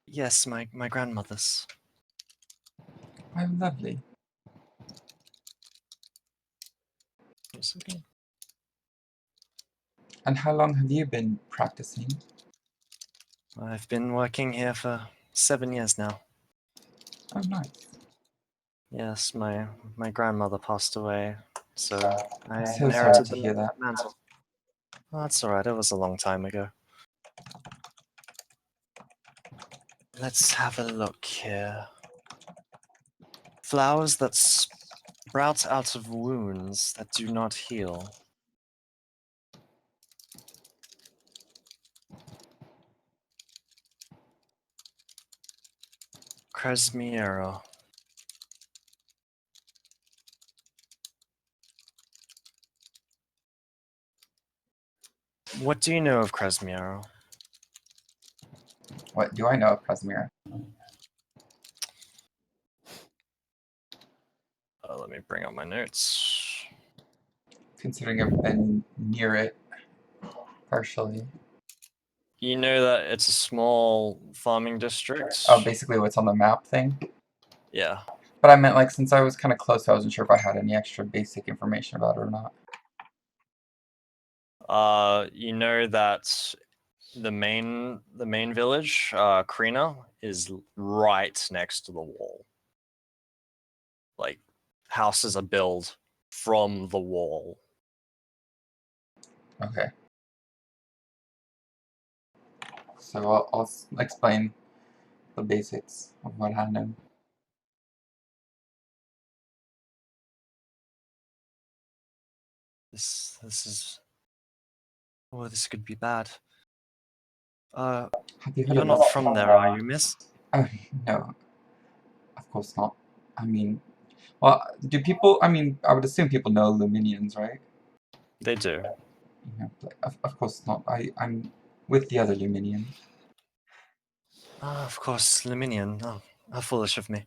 Yes, my grandmother's. Oh, lovely. Yes, okay. And how long have you been practicing? I've been working here for 7 years now. Oh, nice. Yes, my grandmother passed away, so I So inherited sorry to the hear that. mantle. Oh, that's alright, it was a long time ago. Let's have a look here. Flowers that sprout out of wounds that do not heal. Cresmiero. What do you know of Cresmiero? What do I know of Casimir? Let me bring up my notes. Considering I've been near it partially. You know that it's a small farming district? Oh, basically what's on the map thing? Yeah. But I meant, like, since I was kind of close, I wasn't sure if I had any extra basic information about it or not. You know that the main village, Krina, is right next to the wall. Like, houses are built from the wall. Okay. So I'll explain the basics of what I know. This is... Oh, this could be bad. Have you heard You're of not this? from there, are you, miss? Oh, no. Of course not. I mean, well, do people, I mean, I would assume people know Luminians, right? They do. Yeah, but of course not. I'm with the other Luminians. Ah, of course, Luminian. Oh, how foolish of me.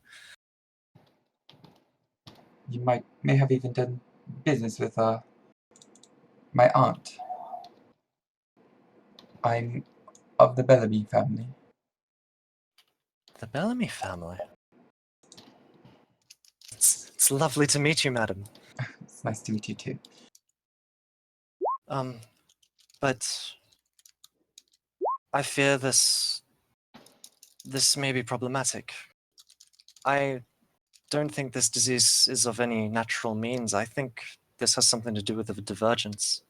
You may have even done business with my aunt. I'm of the Bellamy family. The Bellamy family. It's lovely to meet you, madam. It's nice to meet you too. But I fear this may be problematic. I don't think this disease is of any natural means. I think this has something to do with the divergence.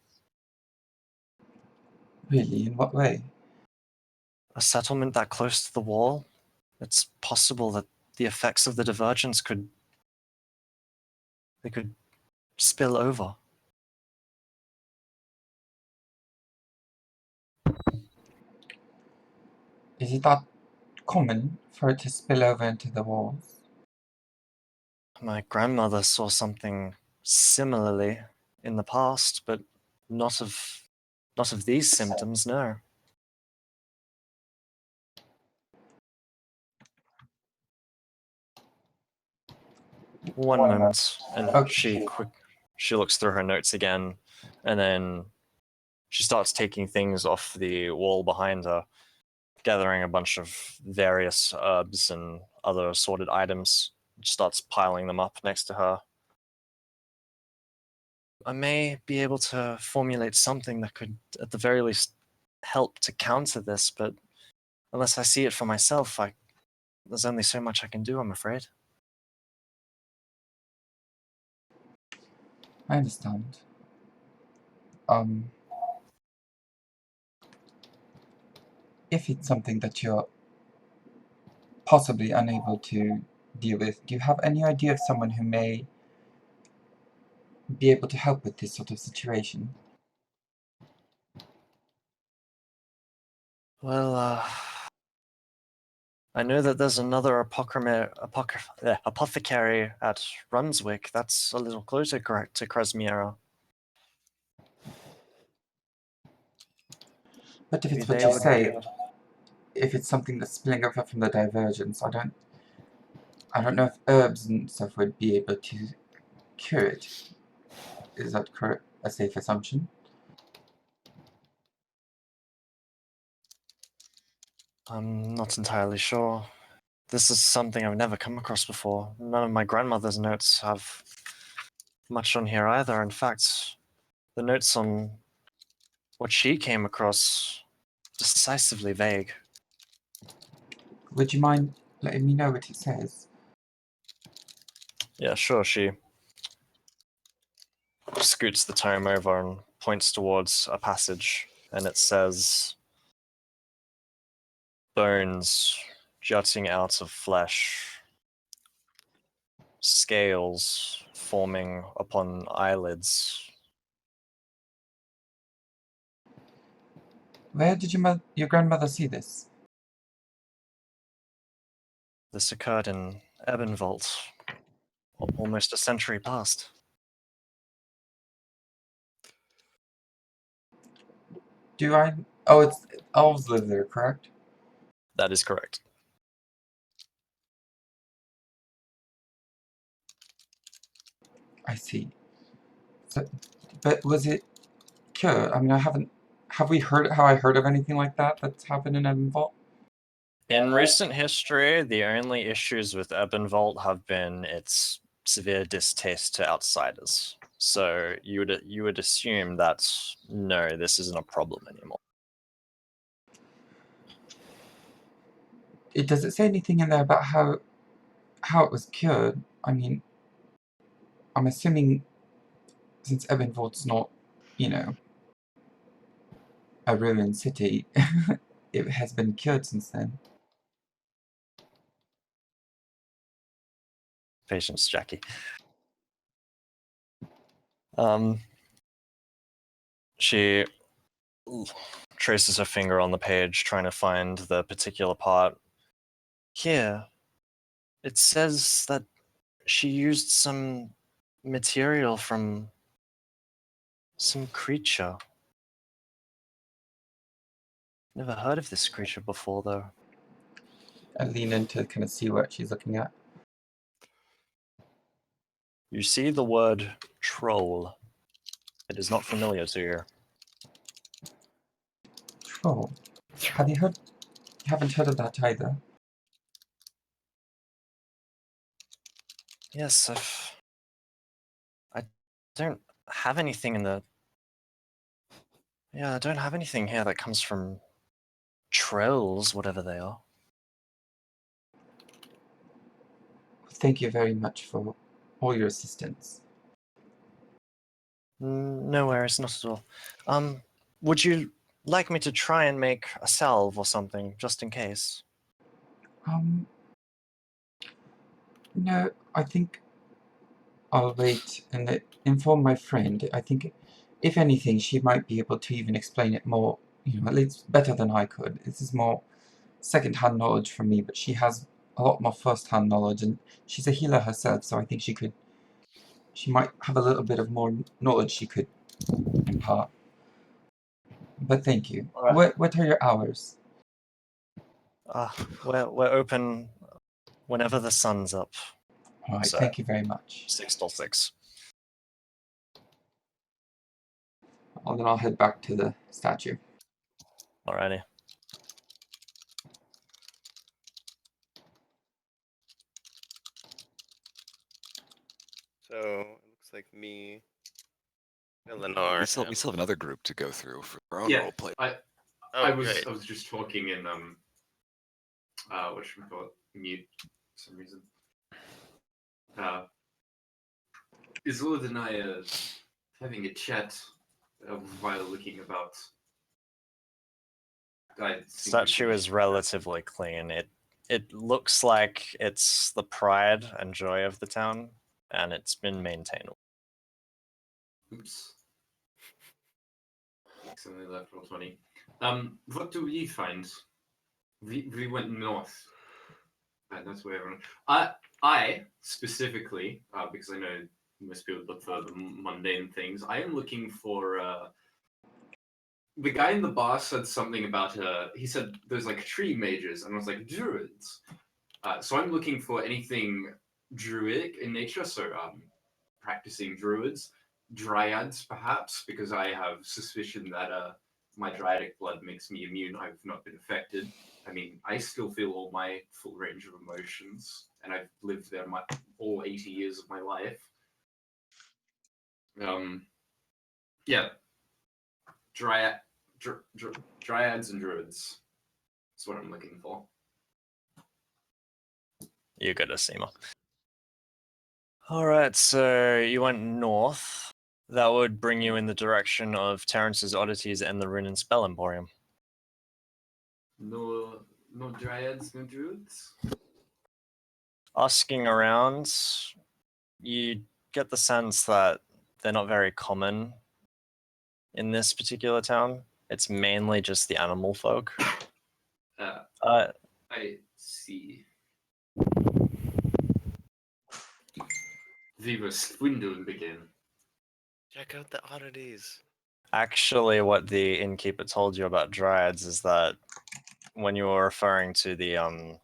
Really? In what way? A settlement that close to the wall? It's possible that the effects of the divergence could spill over. Is it that common for it to spill over into the walls? My grandmother saw something similarly in the past, but not of these symptoms, no. One moment, and Okay. she looks through her notes again, and then she starts taking things off the wall behind her, gathering a bunch of various herbs and other assorted items, starts piling them up next to her. I may be able to formulate something that could, at the very least, help to counter this, but unless I see it for myself, there's only so much I can do, I'm afraid. I understand. if it's something that you're possibly unable to deal with, do you have any idea of someone who may be able to help with this sort of situation? Well, I know that there's another apothecary at Runswick. That's a little closer, correct, to Krasmiera. But if Maybe it's what they you would be say, able to- if it's something that's spilling over from the Divergence, I don't know if herbs and stuff would be able to cure it. Is that correct? A safe assumption? I'm not entirely sure. This is something I've never come across before. None of my grandmother's notes have much on here either. In fact, the notes on what she came across decisively vague. Would you mind letting me know what it says? Yeah, sure. She scoots the tome over and points towards a passage, and it says, "Bones jutting out of flesh, scales forming upon eyelids." Where did your grandmother see this? This occurred in Ebenvolt almost a century past. Do I? Oh, it's elves live there, correct? That is correct. I see. So, but was it cured? I mean, I haven't. Have we heard? Have I heard of anything like that that's happened in Ebenvolt? In recent history, the only issues with Ebenvolt have been its severe distaste to outsiders. So you would assume that no, this isn't a problem anymore. Does it say anything in there about how it was cured? I mean, I'm assuming since Ebenvolt's not, you know, a ruined city, it has been cured since then. Patience, Jackie. She traces her finger on the page, trying to find the particular part. Here, it says that she used some material from some creature. Never heard of this creature before, though. I lean in to kind of see what she's looking at. You see the word troll. It is not familiar to you. Troll. Have you heard? Haven't heard of that either. Yes, I don't have anything in the... Yeah, I don't have anything here that comes from trolls, whatever they are. Thank you very much for all your assistance. No worries, not at all. Would you like me to try and make a salve or something, just in case? No, I think I'll wait and inform my friend. I think, if anything, she might be able to even explain it more, at least better than I could. This is more second-hand knowledge from me, but she has a lot more first-hand knowledge, and she's a healer herself, so I think she might have a little bit of more knowledge she could impart. But thank you. Alright. What are your hours? We're open whenever the sun's up. Alright, So, thank you very much. 6 till 6. Well, then I'll head back to the statue. Alrighty. So it looks like me, Eleanor. We still have another group to go through for our own Yeah, roleplay. Oh, I was great. just talking in what should we call it? Mute for some reason. Isolde and I are having a chat while looking about. I think Statue is relatively clean. It looks like it's the pride and joy of the town, and it's been maintained. Oops. Accidentally left roll 20. What do we find? We went north. That's where everyone. I specifically, because I know most people look for the mundane things. I am looking for. The guy in the bar said something about. He said there's like tree mages, and I was like druids. So I'm looking for anything druidic in nature. So practicing druids, dryads perhaps, because I have suspicion that my dryadic blood makes me immune. I've not been affected. I mean, I still feel all my full range of emotions, and I've lived there all 80 years of my life. Yeah, dryads and druids. That's what I'm looking for. You go to Seema. All right, so you went north. That would bring you in the direction of Terrence's Oddities and the Rune and Spell Emporium. No dryads, no druids. Asking around, you get the sense that they're not very common in this particular town. It's mainly just the animal folk. I see. We were swindled again. Check out the oddities. Actually, what the innkeeper told you about dryads is that when you were referring to the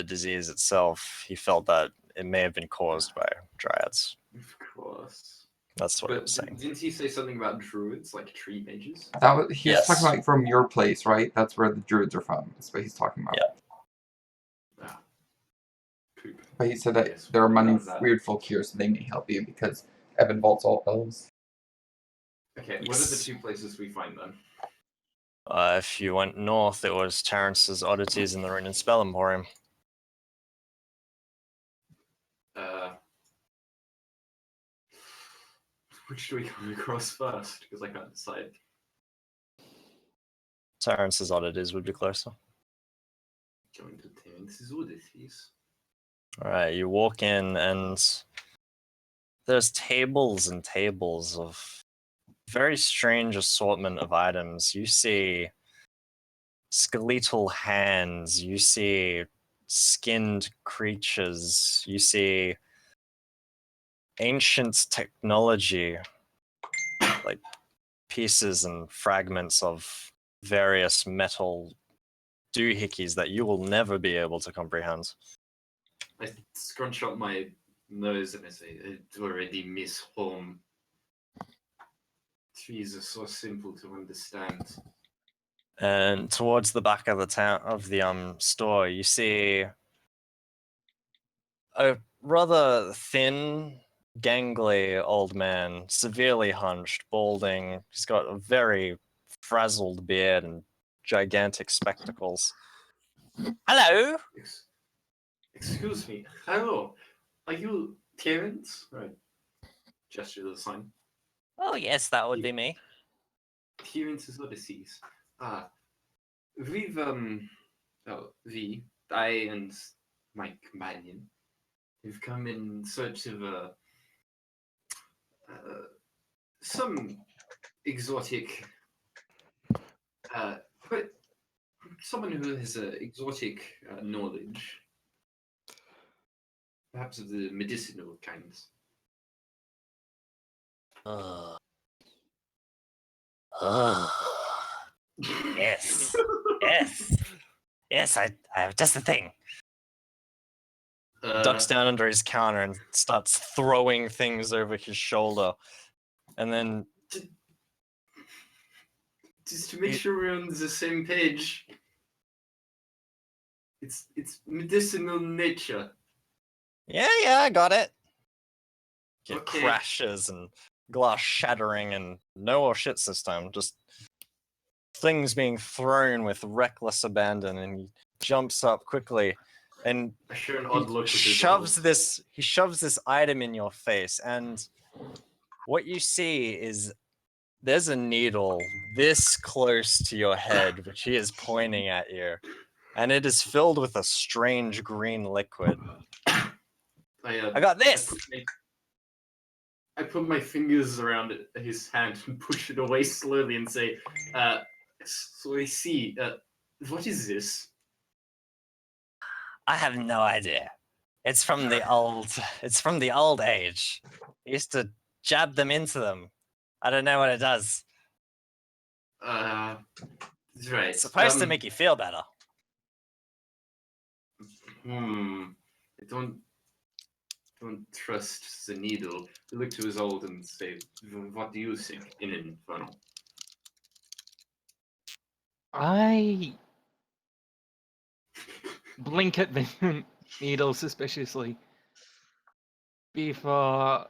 disease itself, he felt that it may have been caused by dryads. Of course. That's what he But was saying. didn't he say something about druids, like tree mages? That was he was talking Yes. about from your place, right? That's where the druids are from. That's what he's talking about. Yeah. Ah. Poop. But he said that Yes, there are we many love that. weird folk here, so they may help you because Evan vaults all elves. Okay, what are the Yes. two places we find then? If you went north, it was Terrence's Oddities and the Rune and Spell Emporium. Which do we come across first? Because I can't decide. Terrence's Oddities would be closer. Going to Terrence's Oddities. All right, you walk in and there's tables and tables of very strange assortment of items. You see skeletal hands, you see skinned creatures, you see ancient technology, like pieces and fragments of various metal doohickeys that you will never be able to comprehend. I scrunch up my nose and I say, I already miss home. Trees are so simple to understand. And towards the back of the store, you see a rather thin, gangly old man, severely hunched, balding. He's got a very frazzled beard and gigantic spectacles. Hello. Excuse me. Hello. Are you Terrence? Right. Gesture to the sign. Oh yes, that would be me. Terrence's Odysseys. We've I and my companion, we've come in search of some exotic, but someone who has exotic knowledge, perhaps of the medicinal kinds. Yes. Yes, I have just the thing. Ducks down under his counter and starts throwing things over his shoulder. And then Just to make sure we're on the same page. It's medicinal nature. yeah, I got it. It Okay. crashes and glass shattering and no more shits this time. Just things being thrown with reckless abandon, and he jumps up quickly and I share an odd look with his shoves elves. this item in your face, and what you see is there's a needle this close to your head, which he is pointing at you, and it is filled with a strange green liquid. I got this. I put my fingers around his hand and push it away slowly and say, so I see, what is this? I have no idea. It's from the old age. I used to jab them into them. I don't know what it does. Right. It's supposed to make you feel better. I don't trust the needle. I look to his old and say, what do you think in an infernal? I blink at the needle suspiciously before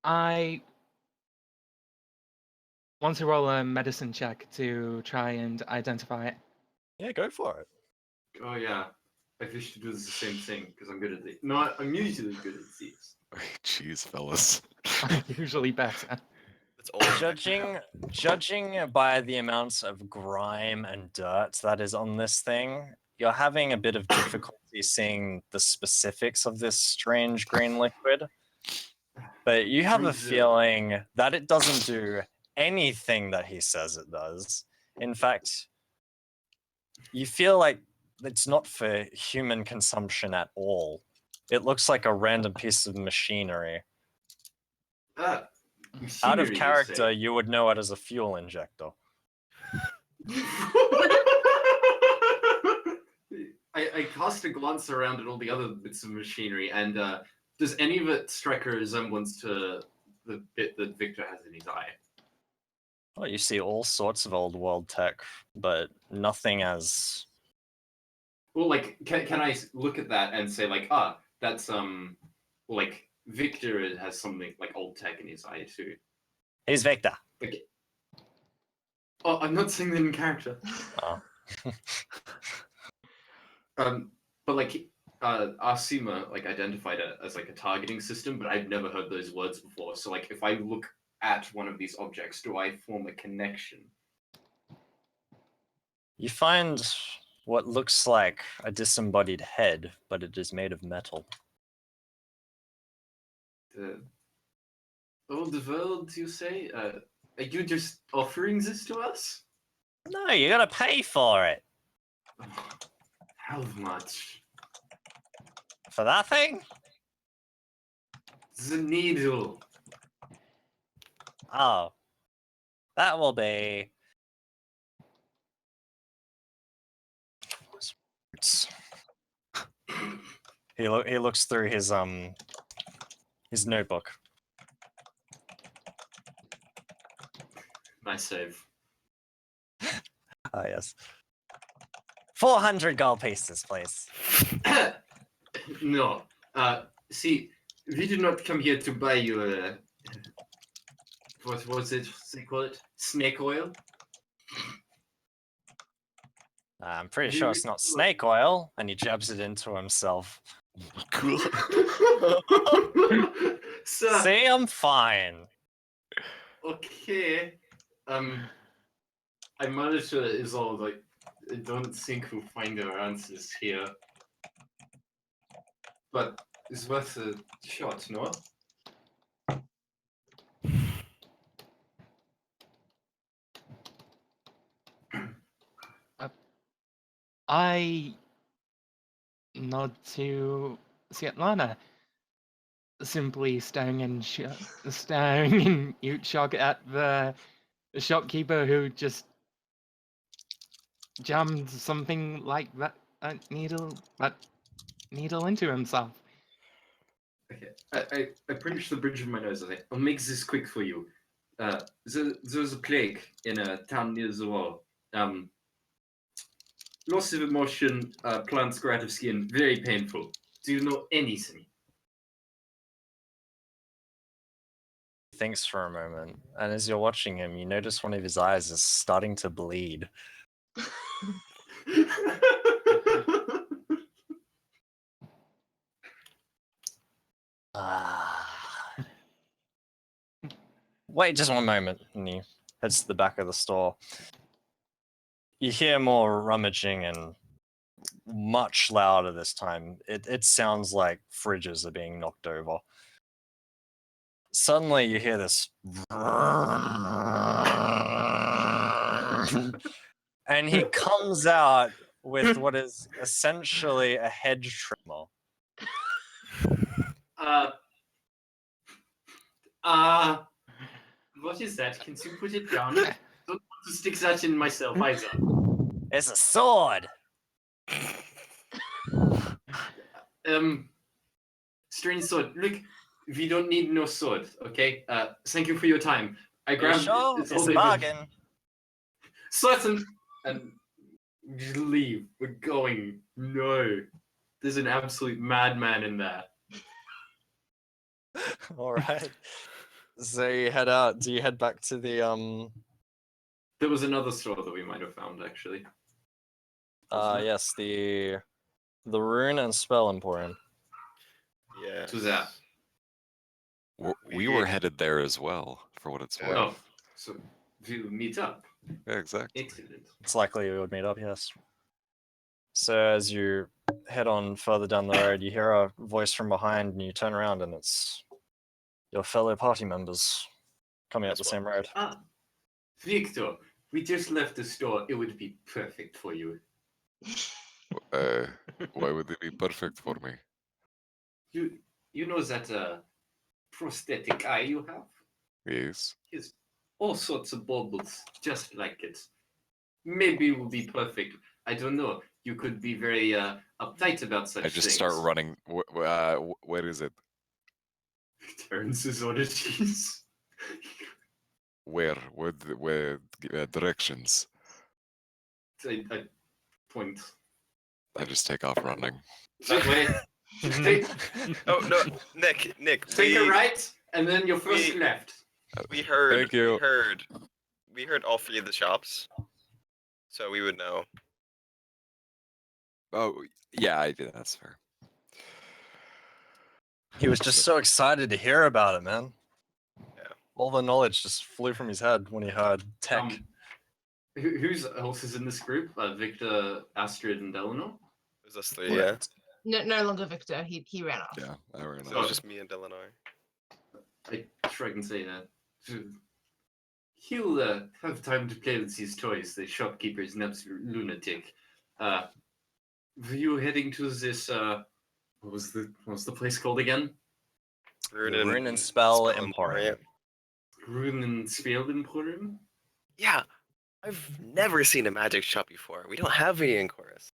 I want to roll a medicine check to try and identify it. Yeah, go for it. Oh yeah, I wish to do the same thing because I'm good at it. No, I'm usually good at these. Jeez, fellas. I'm usually better. It's all Judging by the amounts of grime and dirt that is on this thing, you're having a bit of difficulty seeing the specifics of this strange green liquid. But you have a feeling that it doesn't do anything that he says it does. In fact, you feel like it's not for human consumption at all. It looks like a random piece of machinery. Out of character, you would know it as a fuel injector. I cast a glance around at all the other bits of machinery, and does any of it strike a resemblance to the bit that Victor has in his eye? Well, you see all sorts of old world tech, but nothing as... Well, like, can I look at that and say, like, that's, like, Victor has something, like, old tech in his eye, too. He's Victor. Like, oh, I'm not saying that in character. Oh. But, like, Arsima, like, identified it as, like, a targeting system, but I've never heard those words before. So, like, if I look at one of these objects, do I form a connection? You find what looks like a disembodied head, but it is made of metal. The old world, you say? Are you just offering this to us? No, you gotta pay for it. How much? For that thing? The needle. Oh. That will be... He looks through his notebook. Nice save. Ah, yes. 400 gold pieces, please. No. See, we did not come here to buy you what was it they call it? Snake oil? I'm pretty sure it's not snake oil, and he jabs it into himself. Sir, See, I'm fine. okay. I monitor is all like, I don't think we'll find our answers here. But it's worth a shot, no? I nod to Svetlana, simply staring in mute shock at the shopkeeper who just jammed something like that needle into himself. Okay, I pinch the bridge of my nose. I say, I'll make this quick for you. There's a plague in a town near the wall. Loss of emotion, plants go out of skin, very painful. Do you know anything? Thinks for a moment, and as you're watching him, you notice one of his eyes is starting to bleed. wait just one moment. And he heads to the back of the store. You hear more rummaging and much louder this time. It sounds like fridges are being knocked over. Suddenly you hear this and he comes out with what is essentially a hedge trimmer. What is that? Can you put it down? Don't want to stick that in myself either. It's a sword. Strange sword. Look, we don't need no sword, okay? Thank you for your time. I You grabbed sure? it's It's all a they would- bargain. Certain and just leave. We're going. No. There's an absolute madman in there. All right. So you head out. Do you head back to the There was another store that we might have found actually. Wasn't it? yes, the Rune and Spell Emporium. Yeah. To that. We were headed there as well, for what it's worth. Oh, so we'll meet up. Yeah, exactly. Excellent. It's likely we would meet up, yes. So as you head on further down the road, you hear a voice from behind and you turn around and it's your fellow party members coming up Guess the what? same road. Ah, Victor, we just left the store. It would be perfect for you. Why would it be perfect for me? You know that prosthetic eye you have? Yes. Yes. All sorts of baubles, just like it. Maybe it will be perfect. I don't know. You could be very uptight about such I just things. start running. Where is it? Turns his oddities. Where? Where directions? I point. I just take off running. That way. Take, Oh no, Nick, take a right, and then your first we- left. we heard. Thank you. We heard all three of the shops, so we would know. Oh, yeah, I did. That's fair. He was just so excited to hear about it, man. Yeah. All the knowledge just flew from his head when he heard tech. Who's else is in this group? Victor, Astrid, and Eleanor? It was us three, yeah. No longer Victor. He ran off. Yeah, I ran So it out. was just me and Eleanor. I sure I can say that. He'll have time to play with these toys. The shopkeeper's an absolute lunatic. Were you heading to this? What was the place called again? Rune and Spell Emporium. Rune and Spell Emporium. Yeah, I've never seen a magic shop before. We don't have any in Chorus.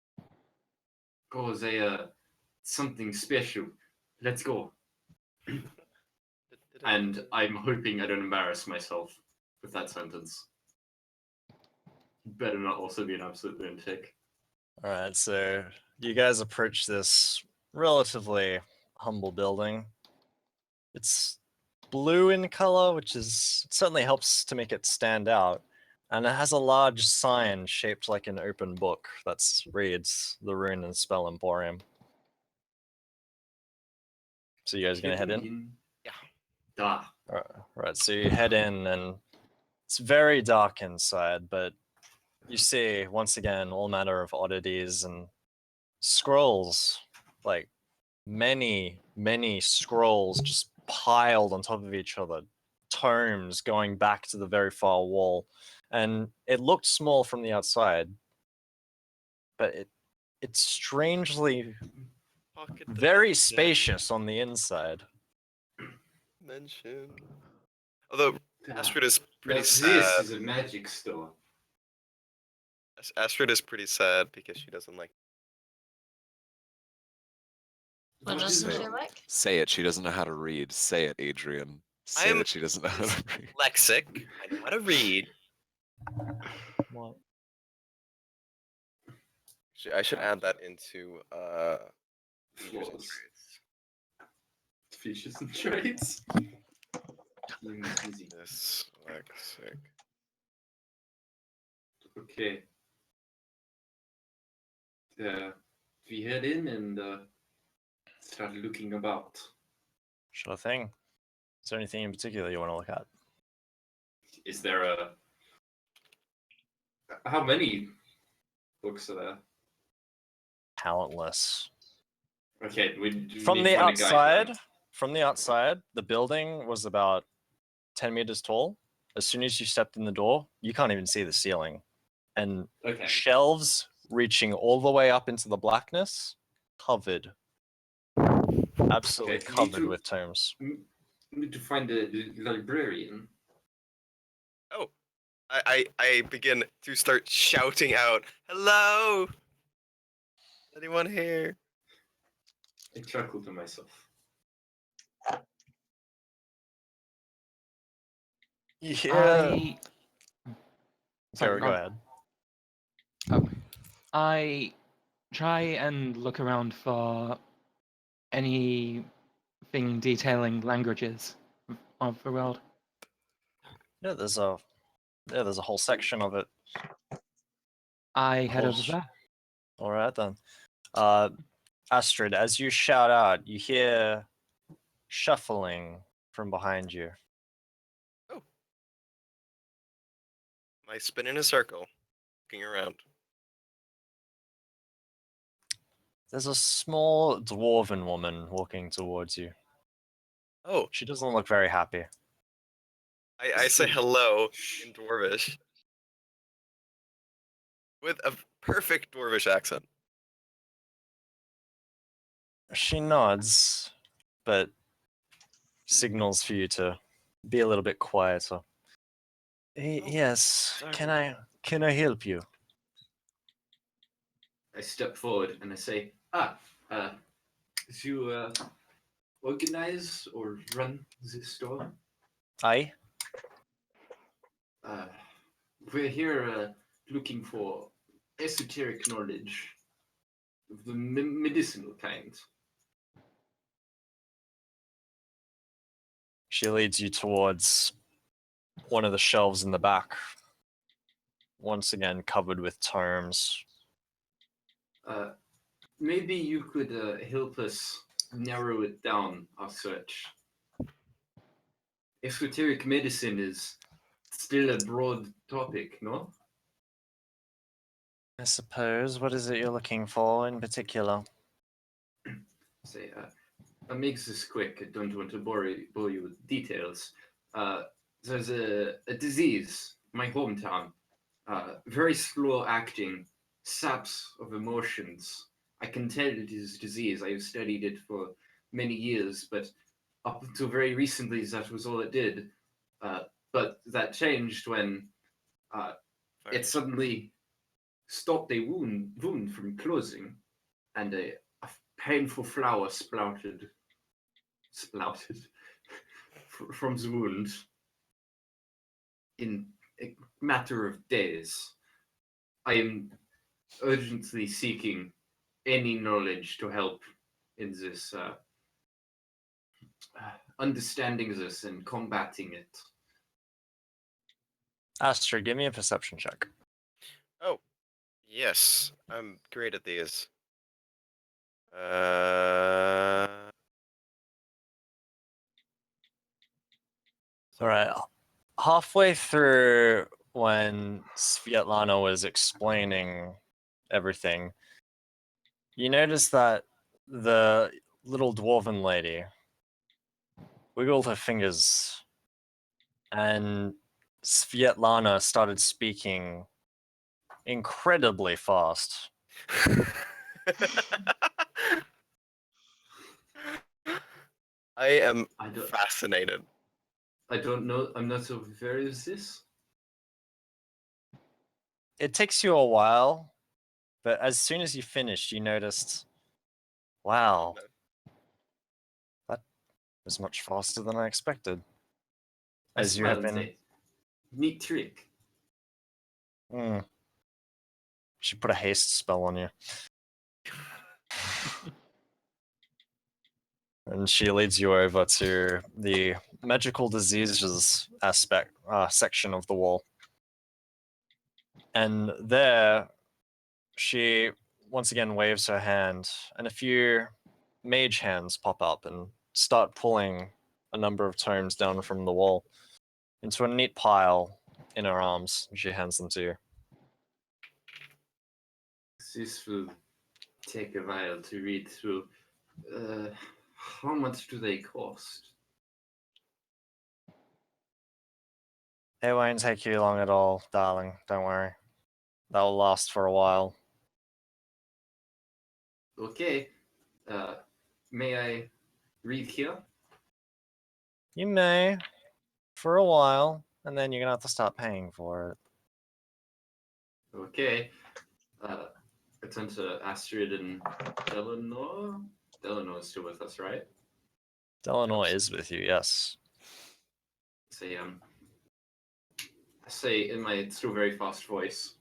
Oh, they something special. Let's go. And I'm hoping I don't embarrass myself with that sentence. Better not also be an absolute lunatic. All right, so you guys approach this relatively humble building. It's blue in color, which certainly helps to make it stand out. And it has a large sign shaped like an open book that reads the Rune and Spell Emporium. So you guys gonna head in? Yeah. Duh. Right, so you head in and it's very dark inside, but you see once again all manner of oddities and scrolls, like many scrolls just piled on top of each other, tomes going back to the very far wall, and it looked small from the outside, but it's strangely Pocket very dimension. spacious on the inside. Mention. Although Astrid is pretty Now, sad. this is a magic store. Astrid is pretty sad because she doesn't like. What What else is does it? she like? Say it. She doesn't know how to read. Say it, Adrian. Say I'm that she doesn't know how to read. Lexic. I know how to read. What? I should add that into features and Flaws. traits. Features and traits. Easy. This Lexic. Okay. We head in and start looking about. Sure thing. Is there anything in particular you want to look at? Is there a... How many books are there? Countless. Okay, we From need the to find a guide outside, then. from the outside, the building was about 10 meters tall. As soon as you stepped in the door, you can't even see the ceiling. And Okay. shelves reaching all the way up into the blackness, covered. Absolutely Okay, covered with tomes. Need to find a librarian. Oh, I begin to start shouting out, "Hello! Anyone here?" I chuckle to myself. Yeah. I Sorry, Go ahead. I try and look around for anything detailing languages of the world. Yeah, there's a whole section of it. I head Whole over sh- there. All right then. Astrid, as you shout out, you hear shuffling from behind you. I spin in a circle, looking around. There's a small dwarven woman walking towards you. Oh, She doesn't look very happy. I say hello in Dwarvish with a perfect Dwarvish accent. She nods, but signals for you to be a little bit quieter. Yes, sorry. can I help you? I step forward and I say, do you organize or run this store? Aye? We're here looking for esoteric knowledge of the medicinal kind. She leads you towards one of the shelves in the back. Once again, covered with tomes. Maybe you could help us narrow it down, our search. Esoteric medicine is still a broad topic, no? I suppose. What is it you're looking for in particular? Say, I'll make this quick. I don't want to bore you with details. There's a disease, my hometown, very slow acting, saps of emotions. I can tell it is disease. I've studied it for many years, but up until very recently, that was all it did. But that changed when it suddenly stopped a wound from closing, and a painful flower sprouted from the wound in a matter of days. I am urgently seeking any knowledge to help in this understanding this and combating it. Astrid, give me a perception check. Oh, yes, I'm great at these. Uh, All right. Halfway through, when Svetlana was explaining everything, you notice that the little dwarven lady wiggled her fingers, and Svetlana started speaking incredibly fast. I am I don't, fascinated. I don't know. I'm not so aware of this. It takes you a while, but as soon as you finished, you noticed, wow, that was much faster than I expected. I As you smile have and been. say, neat trick. She put a haste spell on you. And she leads you over to the magical diseases section of the wall. And there, she once again waves her hand, and a few mage hands pop up and start pulling a number of tomes down from the wall. into a neat pile in her arms. She hands them to you. This will take a while to read through. How much do they cost? It won't take you long at all, darling. Don't worry. That will last for a while. Okay. May I read here? You may, for a while, and then you're gonna have to start paying for it. Okay. I turn to Astrid and Eleanor. Eleanor is still with us, right? Eleanor is with you, yes. Say, I say in my still very fast voice.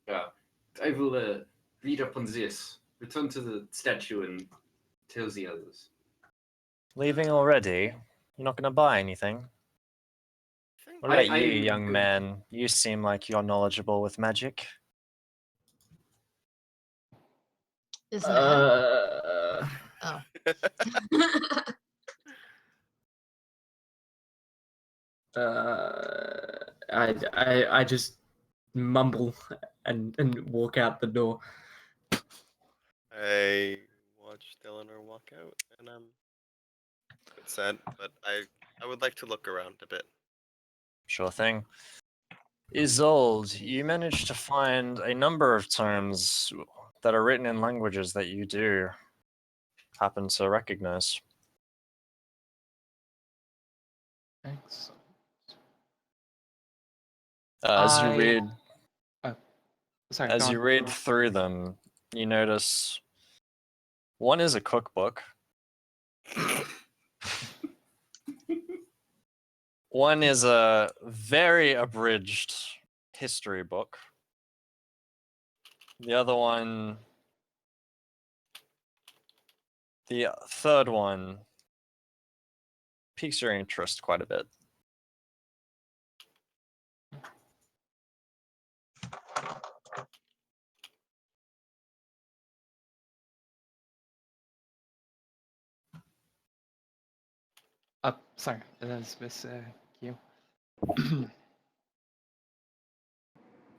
I will read up on this. Return to the statue and tell the others. Leaving already? You're not gonna buy anything? What about you, I'm young good. man? You seem like you're knowledgeable with magic. Isn't it him? Oh. I just mumble and walk out the door. I watched Eleanor walk out, and I'm a bit sad, but I would like to look around a bit. Sure thing. Isolde, you managed to find a number of terms that are written in languages that you do happen to recognize. Thanks. As you I- read, Sorry, as go you on. read through them, you notice one is a cookbook. One is a very abridged history book. The other one, the third one, piques your interest quite a bit. Sorry, that's this you.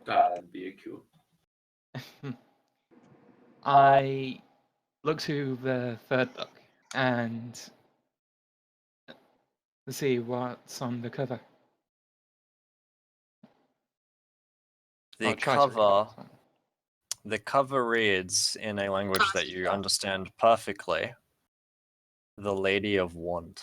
That'd be a cool. I look to the third book and see what's on the cover. The Or try to read cover, what's on. the cover reads in a language that you understand perfectly. The Lady of Want.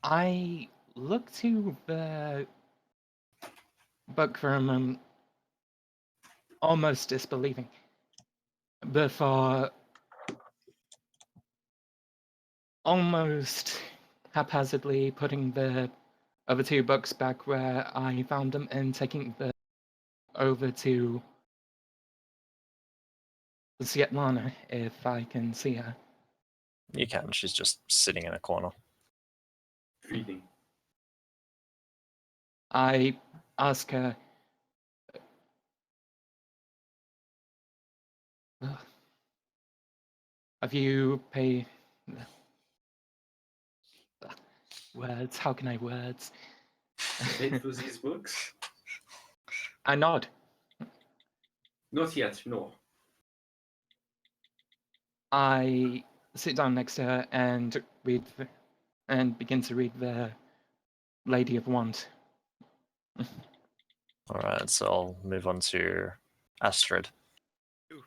I look to the book for a moment, almost disbelieving, before almost haphazardly putting the other two books back where I found them and taking the over to Svetlana if I can see her. You can, she's just sitting in a corner. Reading. I ask her, have you paid words? How can I words? Paid for these books? I nod. Not yet, no. I sit down next to her and read and begin to read the Lady of Want. All right, so I'll move on to Astrid. Ooh.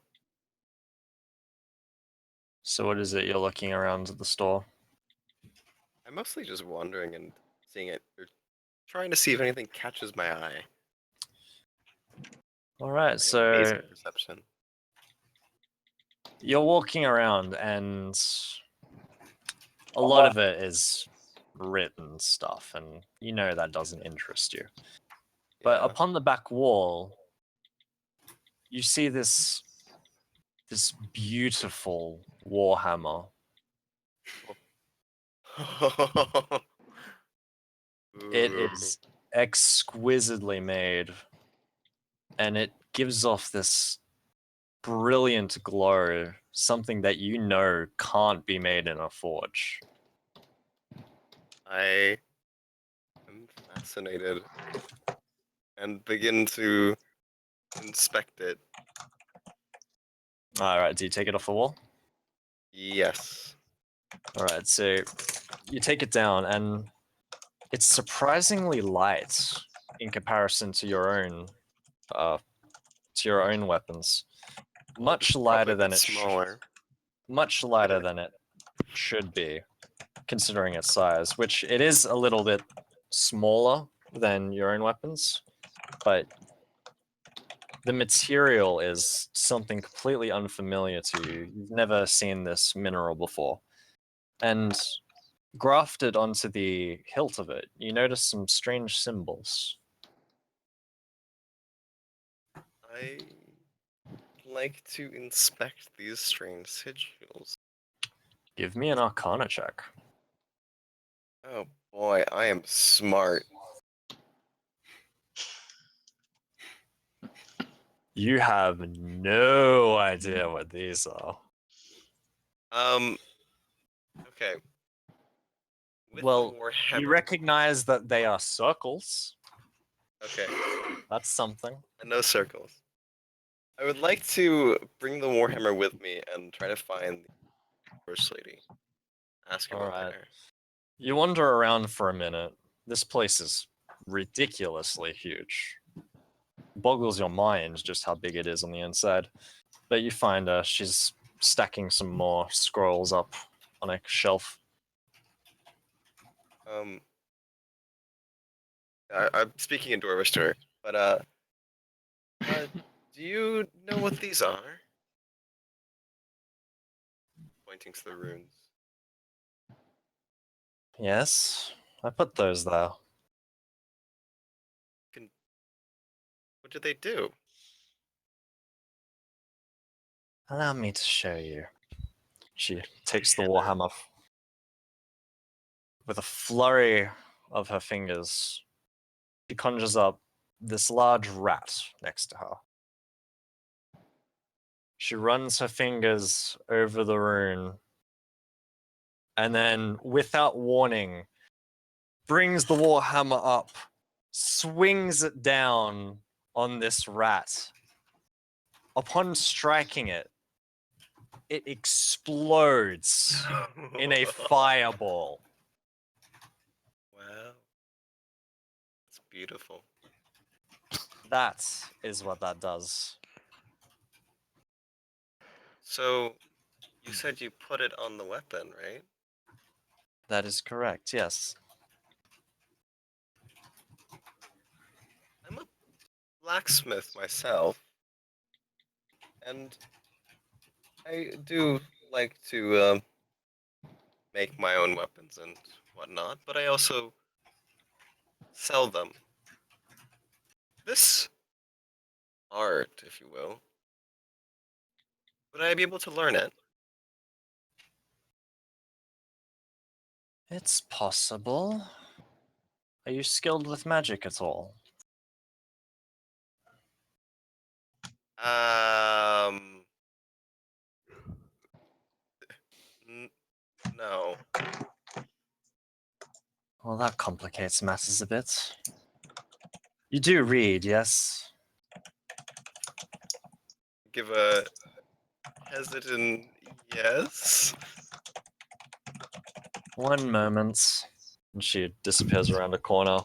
So what is it you're looking around at the store? I'm mostly just wandering and seeing it, or trying to see if anything catches my eye. All right, My so amazing perception. you're walking around and a lot of it is written stuff, and you know that doesn't interest you. But Yeah. upon the back wall, you see this beautiful warhammer. It Ooh. is exquisitely made, and it gives off this brilliant glow, something that you know can't be made in a forge. I am fascinated and begin to inspect it. All right, do you take it off the wall? Yes. All right, so you take it down, and it's surprisingly light in comparison to your own weapons. Much Probably lighter a than bit it smaller. much lighter than it should be, considering its size. Which it is a little bit smaller than your own weapons, but the material is something completely unfamiliar to you. You've never seen this mineral before, and grafted onto the hilt of it, you notice some strange symbols. I like to inspect these strange sigils. Give me an Arcana check. Oh boy, I am smart. You have no idea what these are. Okay. With Well, the Warhammer. you recognize that they are circles. Okay, That's something. I know circles. I would like to bring the Warhammer with me and try to find the First Lady. Ask her All about right. there. You wander around for a minute. This place is ridiculously huge. Boggles your mind just how big it is on the inside. But you find her. She's stacking some more scrolls up on a shelf. I'm speaking in Dwarvish to her, but do you know what these are? Pointing to the runes. Yes, I put those there. What do they do? Allow me to show you. She takes the Hammer. warhammer with a flurry of her fingers. She conjures up this large rat next to her. She runs her fingers over the rune and then, without warning, brings the warhammer up, swings it down on this rat. Upon striking it, it explodes in a fireball. Wow. It's beautiful. That is what that does. So, you said you put it on the weapon, right? That is correct, yes. I'm a blacksmith myself, and I do like to make my own weapons and whatnot, but I also sell them. This art, if you will, would I be able to learn it? It's possible. Are you skilled with magic at all? Um, no. Well, that complicates matters a bit. You do read, yes? Give a hesitant yes. One moment. And she disappears around a corner.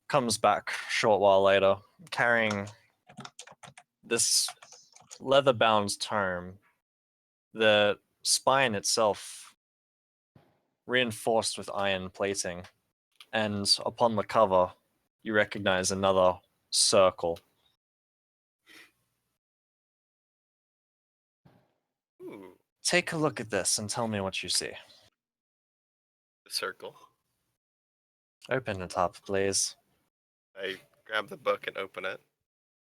Comes back a short while later, carrying this leather-bound tome. The spine itself reinforced with iron plating. And upon the cover, you recognize another circle. Ooh, Take a look at this and tell me what you see. the circle. Open it up, please. I grab the book and open it.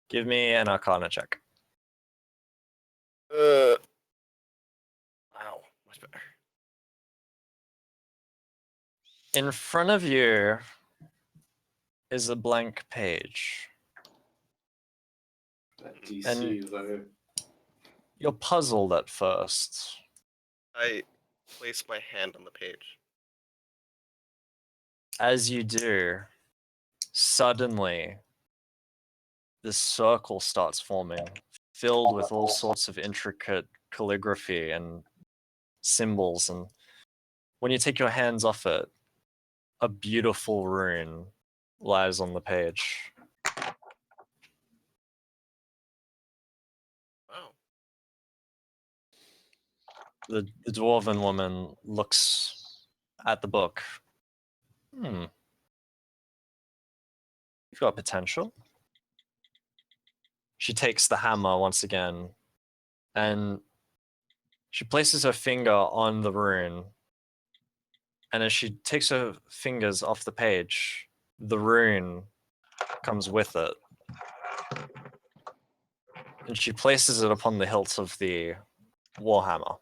Give me an Arcana check. Wow, much better. In front of you is a blank page. That And- DC though. You're puzzled at first. I place my hand on the page. As you do, suddenly this circle starts forming, filled with all sorts of intricate calligraphy and symbols. And when you take your hands off it, a beautiful rune lies on the page. Wow. The dwarven woman looks at the book. You've got potential. She takes the hammer once again and she places her finger on the rune. And as she takes her fingers off the page, the rune comes with it. And she places it upon the hilt of the warhammer.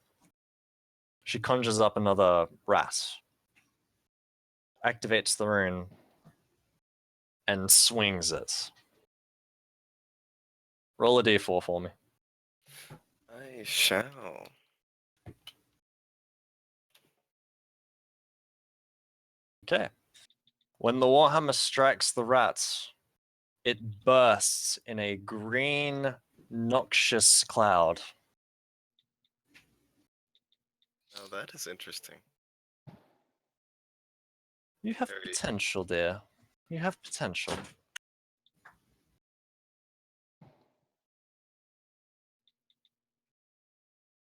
She conjures up another rat, activates the rune, and swings it. Roll a d4 for me. I shall. Okay. When the warhammer strikes the rat, it bursts in a green, noxious cloud. Oh, that is interesting. You have Very- potential, dear. You have potential.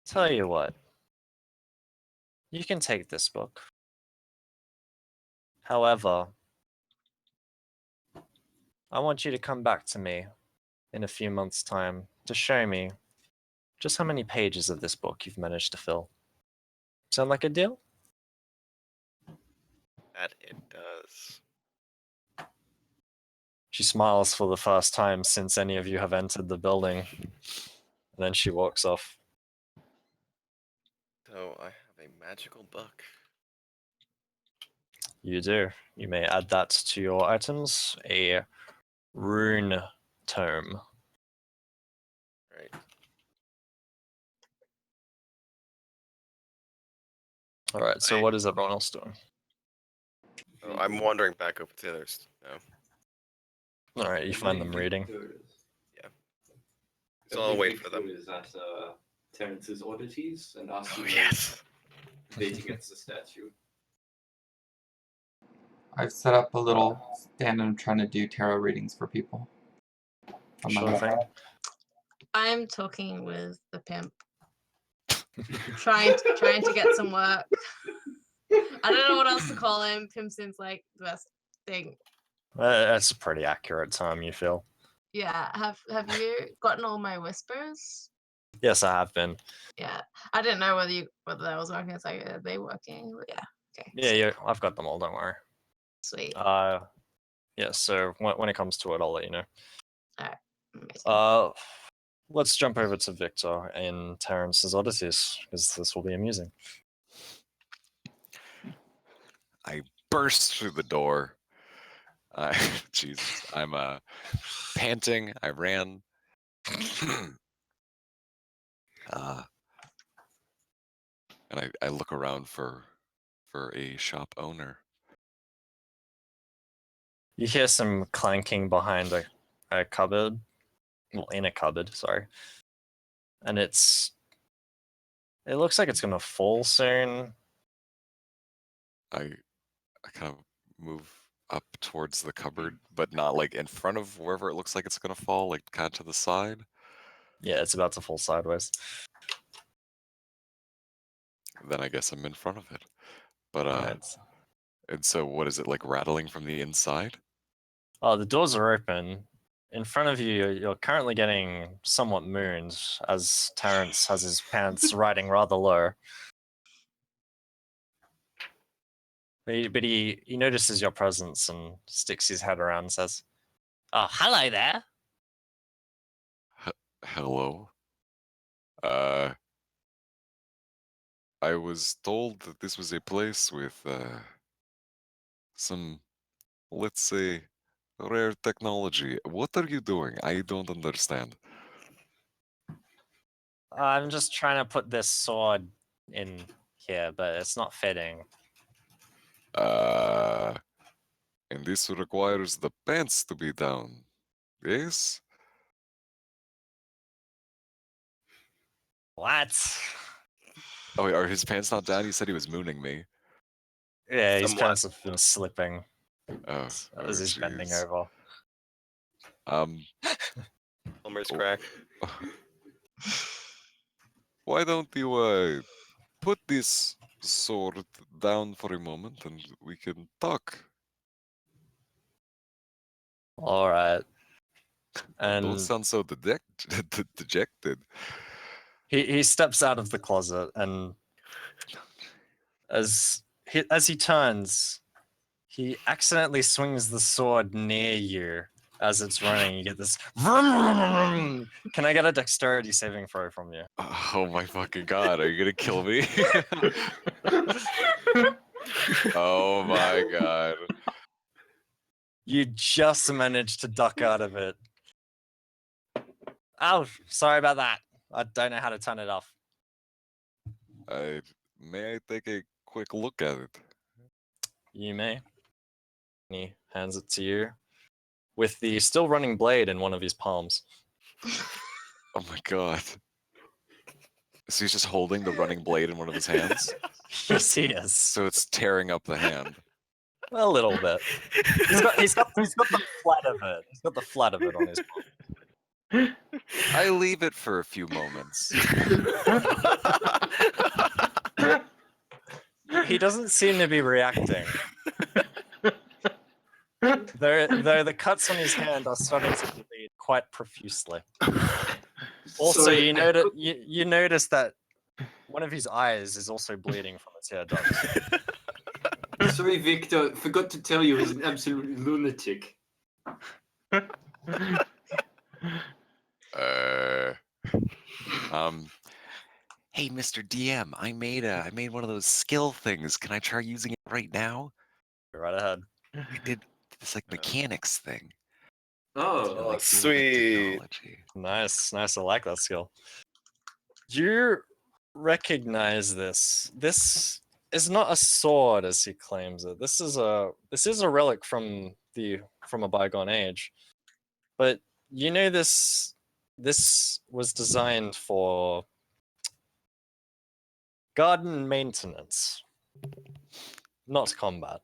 Tell you what. You can take this book. However, I want you to come back to me in a few months' time to show me just how many pages of this book you've managed to fill. Sound like a deal? That it does. She smiles for the first time since any of you have entered the building. And then she walks off. So I have a magical book. You do. You may add that to your items. A rune tome. Right. All right, so I- what is everyone else doing? Oh, I'm wandering back over to the others. No. All right, you find them reading. So I'll wait for them. Is at Terrence's oddities and ask Oh, him yes. if he gets the statue. I've set up a little stand and I'm trying to do tarot readings for people. On my Sure thing. I'm talking with the pimp, trying to get some work. I don't know what else to call him. Pimp seems like the best thing. That's a pretty accurate term, you feel. Yeah. Have you gotten all my whispers? Yes, I have been. Yeah. I didn't know whether that was working. It's like, are they working? But yeah. Okay. Yeah, I've got them all, don't worry. Sweet. Yeah, so when it comes to it, I'll let you know. Amazing. Let's jump over to Victor in Terrence's Odysseys, because this will be amusing. I burst through the door. Jesus, I'm panting. I ran. And I look around for a shop owner. You hear some clanking behind a cupboard. Well, in a cupboard, sorry. And it looks like it's gonna fall soon. I kind of move up towards the cupboard, but not like in front of wherever it looks like it's gonna fall, like kind of to the side. Yeah, it's about to fall sideways. Then I guess I'm in front of it. But Right. and so what is it, like rattling from the inside? Oh, the doors are open. In front of you, you're currently getting somewhat mooned as Terrence has his pants riding rather low. But he notices your presence and sticks his head around and says, "Oh, hello there." Hello. I was told that this was a place with some, let's say, rare technology. What are you doing? I don't understand. I'm just trying to put this sword in here, but it's not fitting. And this requires the pants to be down. Yes? What? Oh, wait, are his pants not down? He said he was mooning me. Yeah, his Somewhat. pants have been slipping Oh, as he's bending jeez. over. Plumber's Oh. crack. Why don't you put this sword down for a moment and we can talk? All right. Don't And sound so dejected. he steps out of the closet, and as he turns, he accidentally swings the sword near you as it's running. You get this. Vroom. Can I get a dexterity saving throw from you? Oh my fucking god, are you gonna kill me? Oh my god. You just managed to duck out of it. Oh, sorry about that. I don't know how to turn it off. May I take a quick look at it? You may. And he hands it to you with the still running blade in one of his palms. Oh my god. So he's just holding the running blade in one of his hands? Yes, he is. So it's tearing up the hand. A little bit. He's got the flat of it. He's got the flat of it on his palm. I leave it for a few moments. He doesn't seem to be reacting. Though the cuts on his hand are starting to bleed quite profusely. Also, Sorry, you notice that one of his eyes is also bleeding from its tear ducts. Sorry, Victor. Forgot to tell you, he's an absolute lunatic. Hey, Mr. DM, I made one of those skill things. Can I try using it right now? Go right ahead. I did this like mechanics thing. I Oh, like the sweet. technology. Nice. I like that skill. You recognize this. This is not a sword as he claims it. This is a relic from a bygone age. But you know this was designed for garden maintenance, not combat.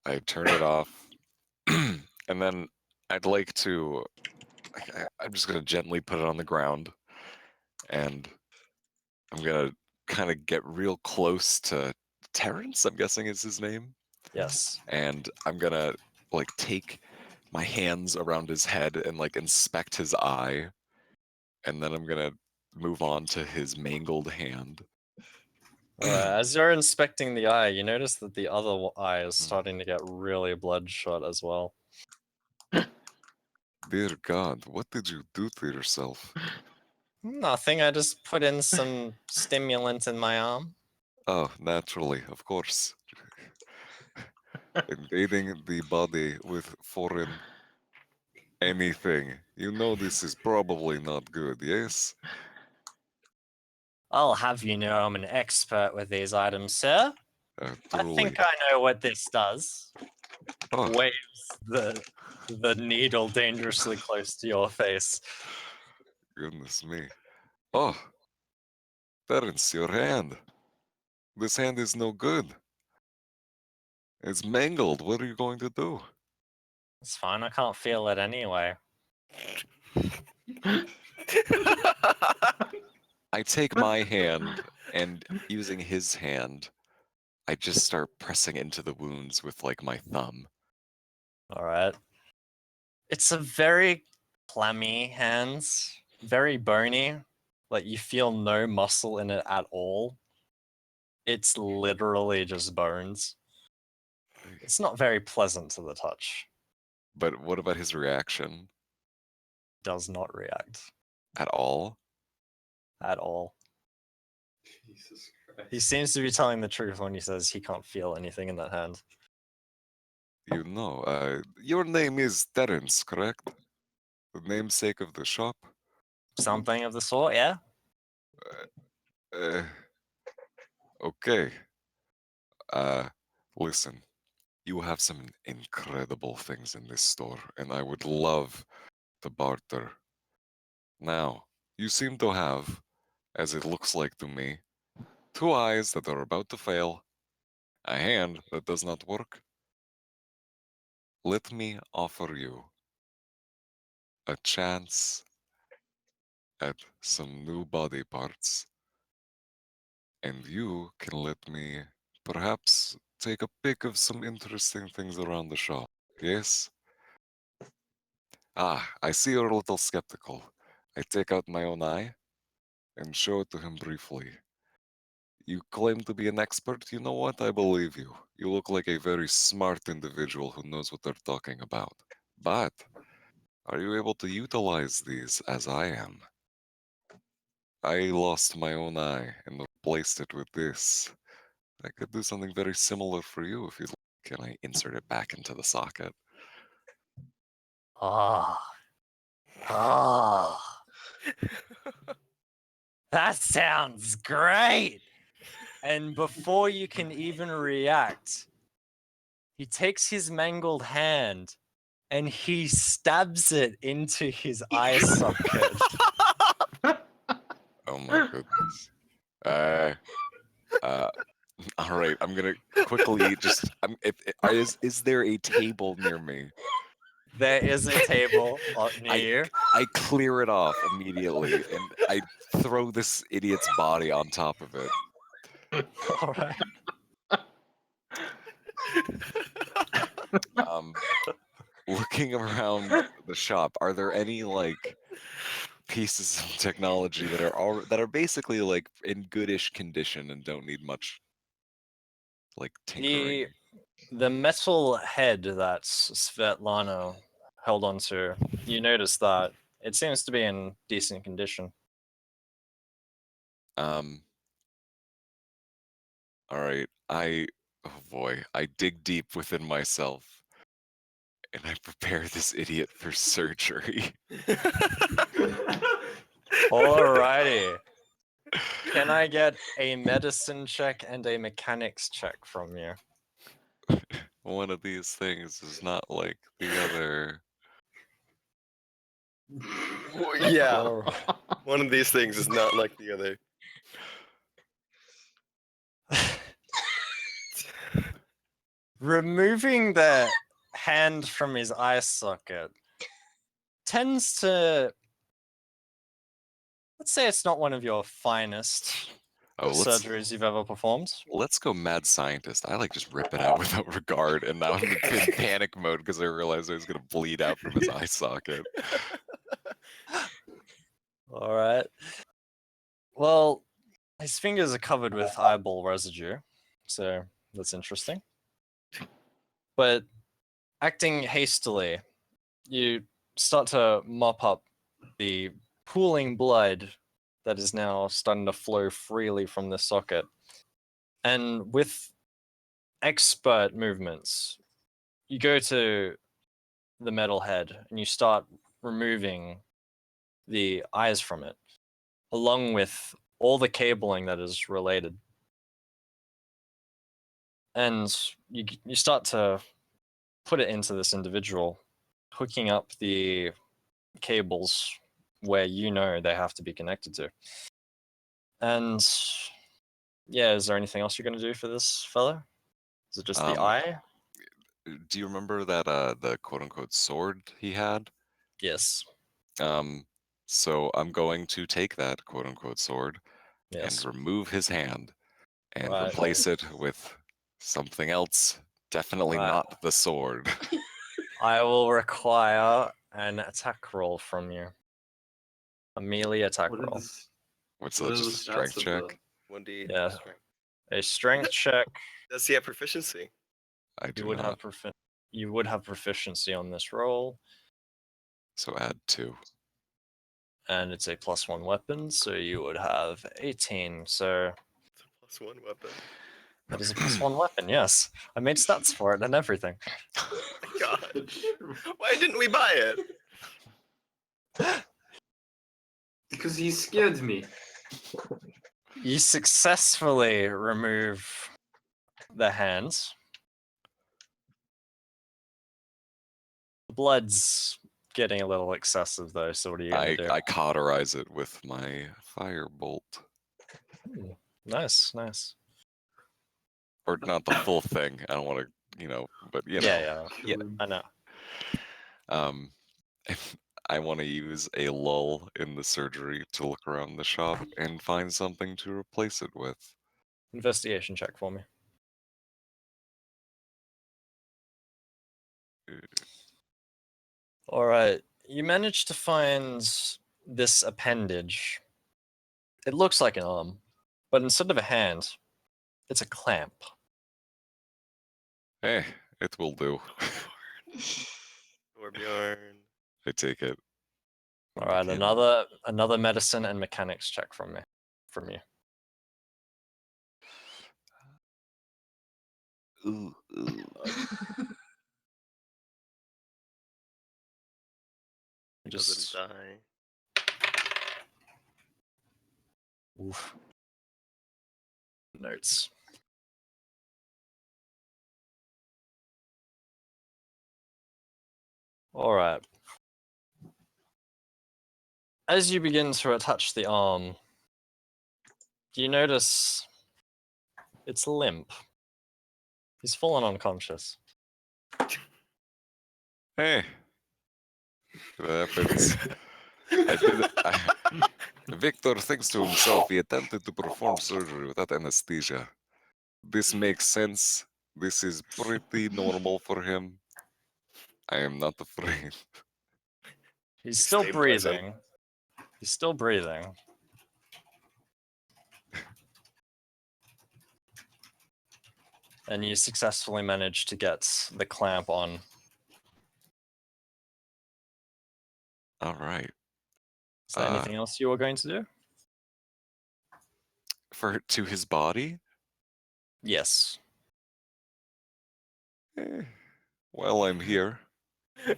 I turn it off, and then I'd like to. I'm just gonna gently put it on the ground, and I'm gonna kind of get real close to Terrence. I'm guessing is his name, Yes. and I'm gonna like take my hands around his head and like inspect his eye, and then I'm gonna move on to his mangled hand. As you're inspecting the eye, you notice that the other eye is starting to get really bloodshot as well. Dear God, what did you do to yourself? Nothing. I just put in some stimulant in my arm. Oh, naturally, of course. Invading the body with foreign anything. You know this is probably not good, yes? I'll have you know I'm an expert with these items, sir. I Truly. think I know what this does. Oh, Waves the needle dangerously close to your face. goodness me. Oh, Terence, your hand. This hand is no good. It's mangled. What are you going to do? It's fine. I can't feel it anyway. I take my hand and using his hand, I just start pressing into the wounds with like my thumb. All right. It's a very clammy hands, very bony. Like you feel no muscle in it at all. It's literally just bones. It's not very pleasant to the touch. But what about his reaction? Does not react At all? at all. Jesus Christ. He seems to be telling the truth when he says he can't feel anything in that hand. You know, your name is Terence, correct? The namesake of the shop? Something of the sort, yeah? Uh, okay. Uh, listen. You have some incredible things in this store, and I would love to barter. Now, you seem to have, as it looks like to me, 2 eyes that are about to fail, a hand that does not work. Let me offer you a chance at some new body parts, and you can let me perhaps take a pic of some interesting things around the shop. Yes? Ah, I see you're a little skeptical. I take out my own eye and show it to him briefly. You claim to be an expert. You know what? I believe you. You look like a very smart individual who knows what they're talking about. But are you able to utilize these as I am? I lost my own eye and replaced it with this. I could do something very similar for you if you'd like. Can I insert it back into the socket? Ah. Ah. That sounds great. And before you can even react, he takes his mangled hand and he stabs it into his eye socket. Oh my goodness. All right. I'm gonna quickly just. Is there a table near me? There is a table near you. I clear it off immediately, and I throw this idiot's body on top of it. All right. Looking around the shop, are there any like pieces of technology that are basically like in goodish condition and don't need much like tinkering? The metal head that Svetlana held onto, you notice that it seems to be in decent condition. All right. Oh boy, I dig deep within myself and I prepare this idiot for surgery. Alrighty. Can I get a medicine check and a mechanics check from you? One of these things is not like the other. Yeah, Alright. one of these things is not like the other. Removing the hand from his eye socket tends to, let's say it's not one of your finest Oh, surgeries you've ever performed. let's go mad scientist. I like just rip it out without regard, and now I'm in panic mode because I realized I was gonna bleed out from his eye socket. All right. Well, his fingers are covered with eyeball residue, so that's interesting. But acting hastily, you start to mop up the pooling blood that is now starting to flow freely from the socket. And with expert movements, you go to the metal head and you start removing the eyes from it, along with all the cabling that is related. And you start to put it into this individual, hooking up the cables where you know they have to be connected to. And yeah, is there anything else you're going to do for this fella? Is it just the eye? Do you remember that the quote unquote sword he had? Yes. So I'm going to take that quote unquote sword Yes. and remove his hand and Right. replace it with something else. Definitely Right. not the sword. I will require an attack roll from you. A melee attack What are roll. the, s- What's what that? are the Just a strength stats of check? 1d Yeah. strength. A strength check. Does he have proficiency? I do You would not. have proficiency on this roll, So add 2. and it's a +1 weapon, so you would have 18. So It's a +1 weapon. that is a +1 weapon. Yes, I made stats for it and everything. Oh my god. Why didn't we buy it? because he scared me. You successfully remove the hands. The blood's getting a little excessive though, so what are you gonna do? I cauterize it with my firebolt. Nice, nice. Or not the full thing. I don't want to, but Yeah, yeah. I know. I want to use a lull in the surgery to look around the shop and find something to replace it with. Investigation check for me. All right, you managed to find this appendage. It looks like an arm, but instead of a hand, it's a clamp. Hey, it will do. Torbjorn. I take it. All right, McKin- another medicine and mechanics check from you. Ooh, ooh. He doesn't Just die. oof. Notes. All right. As you begin to touch the arm, you notice it's limp. He's fallen unconscious. Hey, it happens. I did it. Victor thinks to himself he attempted to perform surgery without anesthesia. This makes sense. This is pretty normal for him. I am not afraid. He's still Stay present. breathing. He's still breathing. And you successfully managed to get the clamp on. All right. Is there anything else you were going to do? To his body? Yes. Well, I'm here. Oh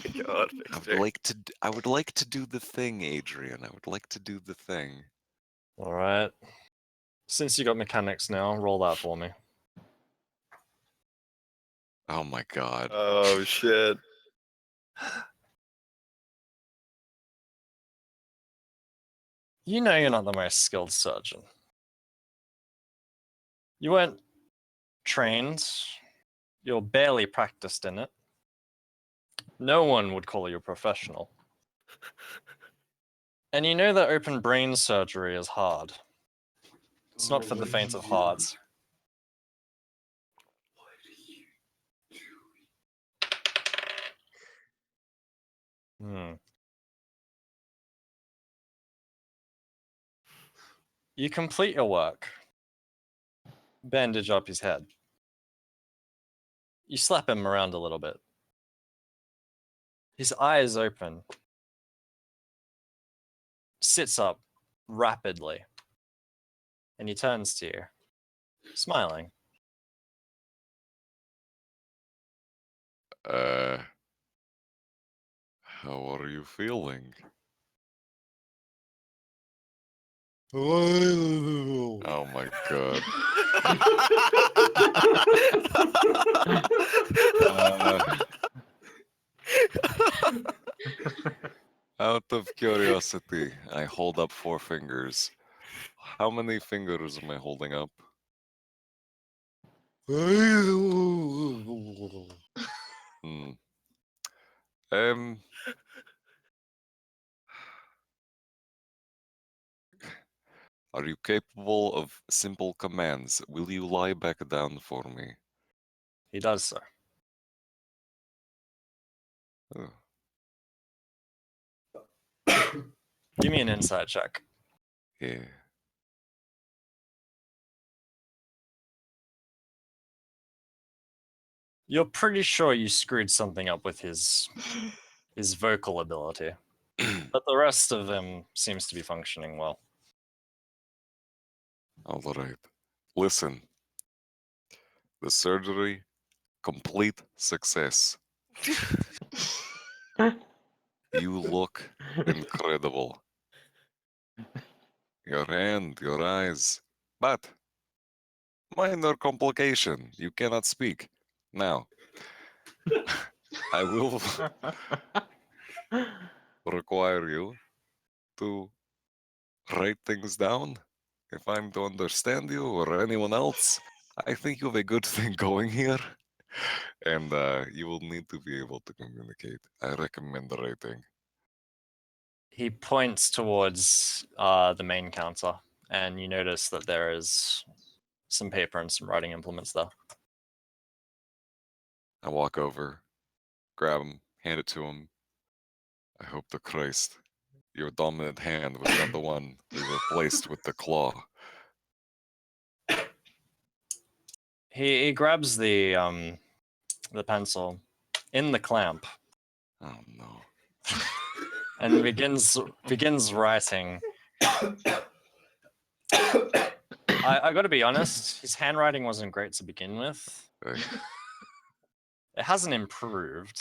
my god, Victor. I would like to do the thing, Adrian. I would like to do the thing. All right. Since you got mechanics now, roll that for me. Oh my god. Oh shit. You know you're not the most skilled surgeon. You weren't trained. You're barely practiced in it. No one would call you a professional. And you know that open brain surgery is hard. It's not for the faint of heart. You complete your work. Bandage up his head. You slap him around a little bit. His eyes open. Sits up rapidly. And he turns to you, smiling. How are you feeling? Oh my god. Out of curiosity, I hold up 4 fingers. How many fingers am I holding up? Hmm. Are you capable of simple commands? Will you lie back down for me? He does so. Oh. Give me an insight check. Yeah. You're pretty sure you screwed something up with his vocal ability. But the rest of him seems to be functioning well. All right. Listen. The surgery, complete success. You look incredible. Your hand, your eyes. But minor complication. You cannot speak. Now, I will require you to write things down. If I'm to understand you or anyone else, I think you have a good thing going here. And you will need to be able to communicate. I recommend writing. He points towards the main counter, and you notice that there is some paper and some writing implements there. I walk over, grab him, hand it to him. I hope to Christ your dominant hand was not the one we replaced with the claw. He grabs the pencil in the clamp Oh no. and begins writing. I got to be honest, his handwriting wasn't great to begin with. Hey, It hasn't improved,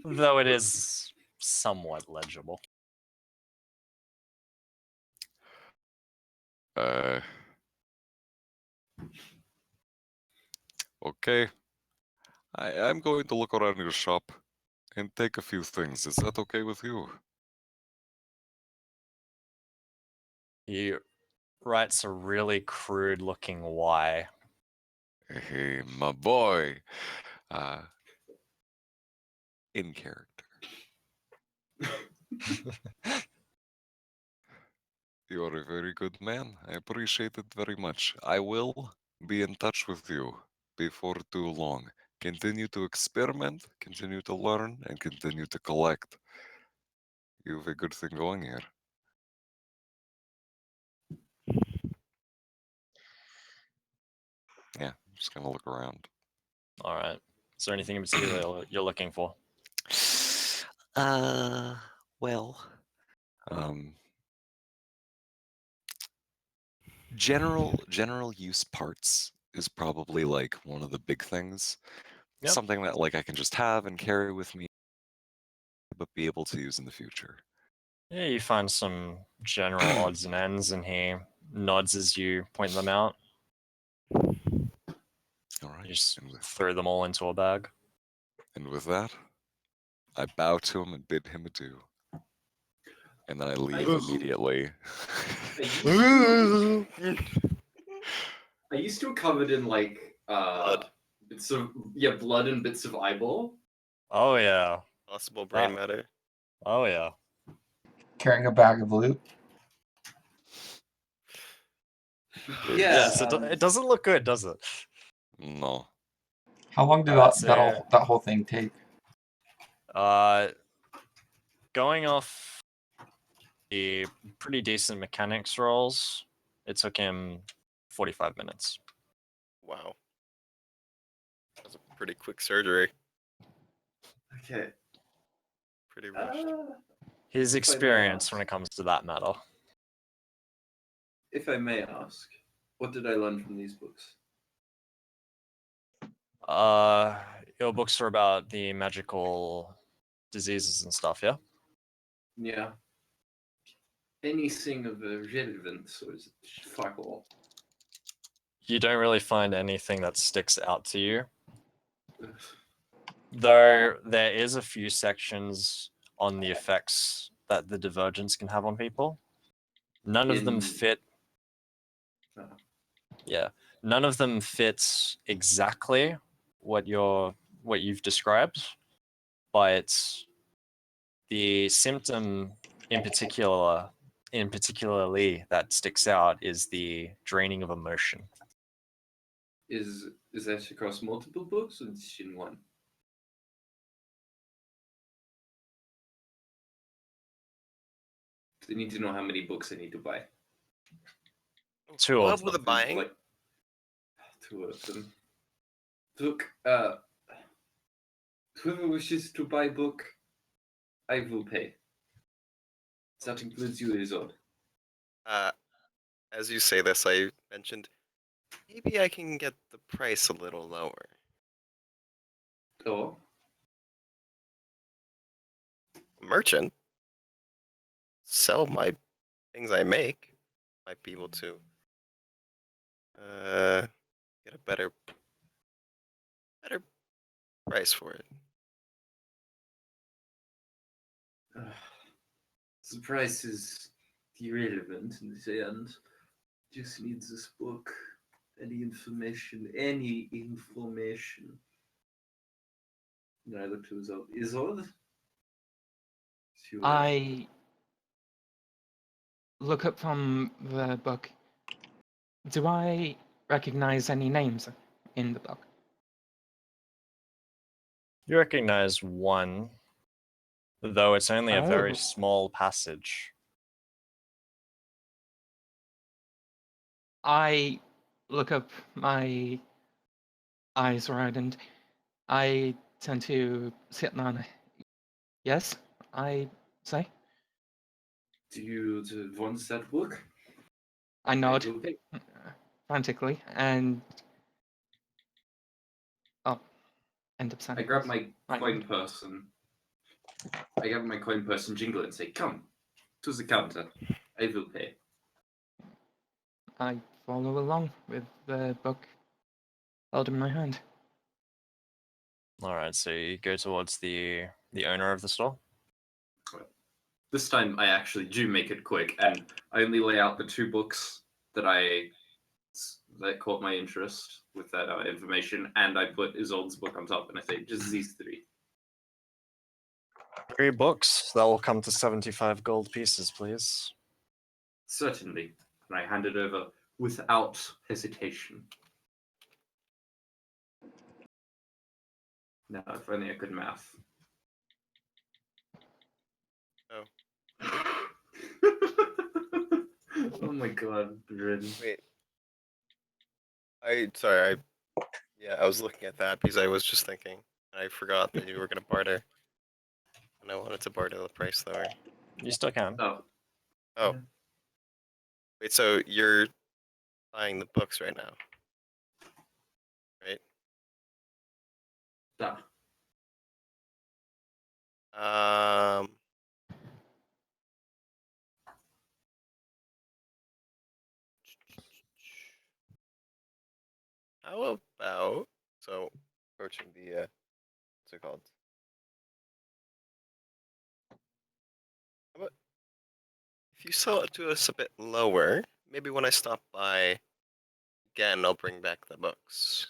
though it is somewhat legible. uh, okay. I'm going to look around your shop and take a few things. Is that okay with you? He writes a really crude looking Y. Hey, my boy. In character. You are a very good man. I appreciate it very much. I will be in touch with you before too long. Continue to experiment, continue to learn, and continue to collect. You have a good thing going here. Yeah, I'm just gonna look around. All right. Is there anything in particular you're looking for? Well, um, general use parts is probably like one of the big things. Yep. Something that like I can just have and carry with me, but be able to use in the future. Yeah, you find some general odds and ends, and he nods as you point them out. All right. You just throw them all into a bag. And with that, I bow to him and bid him adieu. And then I leave immediately. Are you still covered in like Blood. bits of blood and bits of eyeball? Oh yeah. Possible brain That- matter. Oh yeah. Carrying a bag of loot. Yes, it doesn't look good, does it? No. How long did Alright, that whole thing take? Going off the pretty decent mechanics rolls, it took him 45 minutes. Wow. That was a pretty quick surgery. Okay. Pretty rushed. His If I may experience ask. when it comes to that matter. If I may ask, what did I learn from these books? Your books are about the magical diseases and stuff, yeah? Yeah. Anything of relevance, or is it fuck all? You don't really find anything that sticks out to you. Though there is a few sections on the effects that the divergence can have on people. None of them In- fit. Oh. Yeah, none of them fits exactly what you've described, but the symptom in particularly that sticks out is the draining of emotion. Is that across multiple books or just in one? I need to know how many books I need to buy. Two We'll of help with the them. buying. Like, two of them. Look, whoever wishes to buy book, I will pay. That includes you, Izod. As you say this, I mentioned maybe I can get the price a little lower. Oh, Merchant, sell my things I make, might be able to get a better price for it. The price is irrelevant in the end. Just needs this book. Any information. And I look to Isolde. Isolde? I look up from the book. Do I recognize any names in the book? You recognize one, though it's only a very Oh. small passage. I look up, my eyes widened. I tend to sit down. Yes, I say. Do you want that book? I nod will pay. frantically and end up I sending. grab my I coin nod. purse and jingle it and say, "Come to the counter. I will pay." I follow along with the book held in my hand. All right, so you go towards the owner of the store. This time I actually do make it quick, and I only lay out the 2 books that caught my interest with that information, and I put Isolde's book on top, and I say, "Just these 3." 3 books. That will come to 75 gold pieces, please. Certainly, and I hand it over without hesitation. Now, if only I could math. Oh. Oh my god, Bryn. Wait. Sorry, I was looking at that because I was just thinking. I forgot that you were gonna barter. And I wanted to barter the price lower. You still can. Oh. Oh. Yeah. Wait, so you're buying the books right now? Right? Da. How about approaching the what's it called? How about if you sell it to us a bit lower, maybe when I stop by again, I'll bring back the books.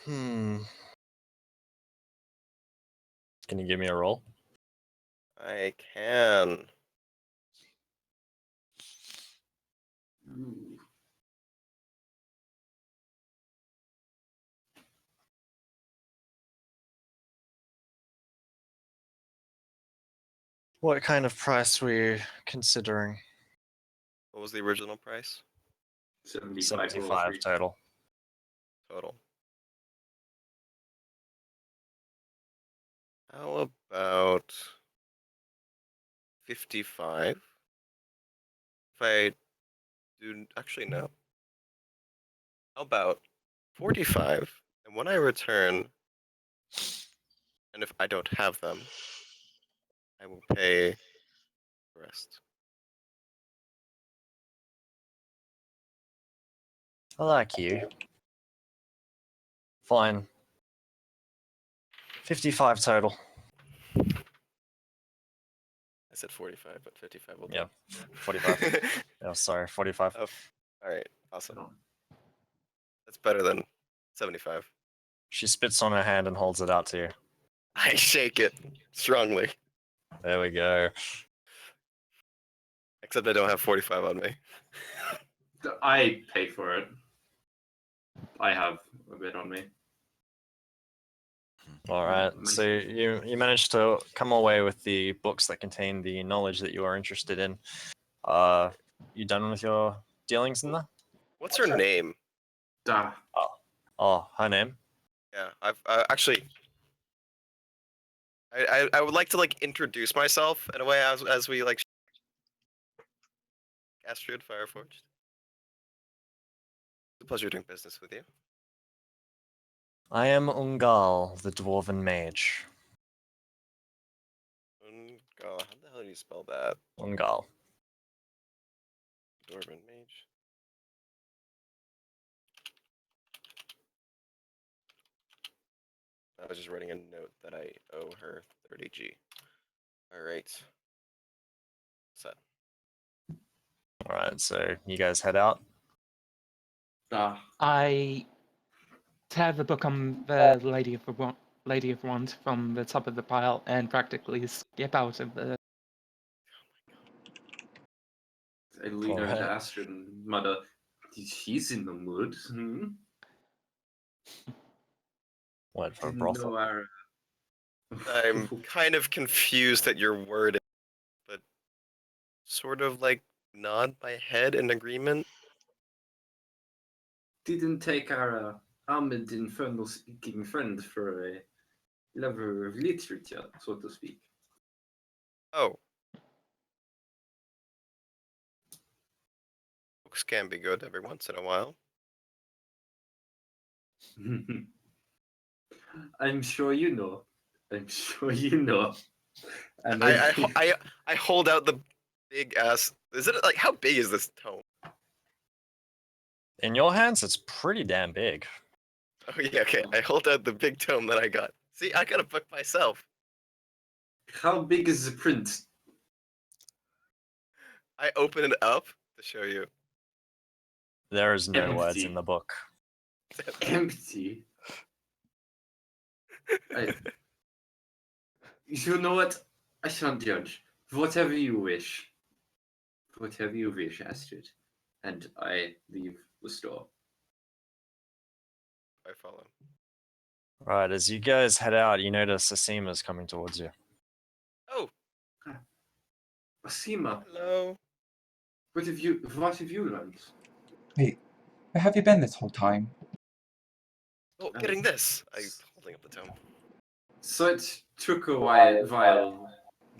Can you give me a roll? I can. Ooh. What kind of price were you considering? What was the original price 75 for all 75 3. total. total? How about 55? If I do actually no. How about 45? And when I return, and if I don't have them, I will pay the rest. I like you. Fine. 55 total. I said 45, but 55 will do. Yeah, 45. Oh, sorry, 45. Oh, all right, awesome. That's better than 75. She spits on her hand and holds it out to you. I shake it strongly, There we go. except I don't have 45 on me. I pay for it. I have a bit on me. All right. So you managed to come away with the books that contain the knowledge that you are interested in. You done with your dealings in there? What's her name? Da. Oh, her name? Yeah, I've actually. I would like to like introduce myself in a way as we like. Astrid Fireforged. It's a pleasure doing business with you. I am Ungal, the dwarven mage. God, how the hell do you spell that? Ungal. Dwarven mage. I was just writing a note that I owe her 30G. Alright. Set. Alright, so you guys head out. Ah, I tear the book on the Lady of Wands from the top of the pile and practically skip out of the. I lean over to Alright. Astrid and mutter, "He's in the mood." Hmm? What, for a Didn't brothel? know our. I'm kind of confused at your word, but sort of like nod my head in agreement. Didn't take our armored infernal speaking friend for a lover of literature, so to speak. Oh. Books can be good every once in a while. I'm sure you know. I'm sure you know. And I hold out the big ass. Is it like how big is this tome? In your hands, it's pretty damn big. Oh yeah, okay. I hold out the big tome that I got. See, I got a book myself. How big is the print? I open it up to show you. There is no words Empty. in the book. Empty. You know what? I shan't judge. Whatever you wish. Whatever you wish, Astrid. And I leave the store. I follow. Right, as you guys head out, you notice Asima's coming towards you. Oh, Asima, hello. what have you learned? Wait, where have you been this whole time? Oh, getting this. I'm holding up the tome. So it took a while.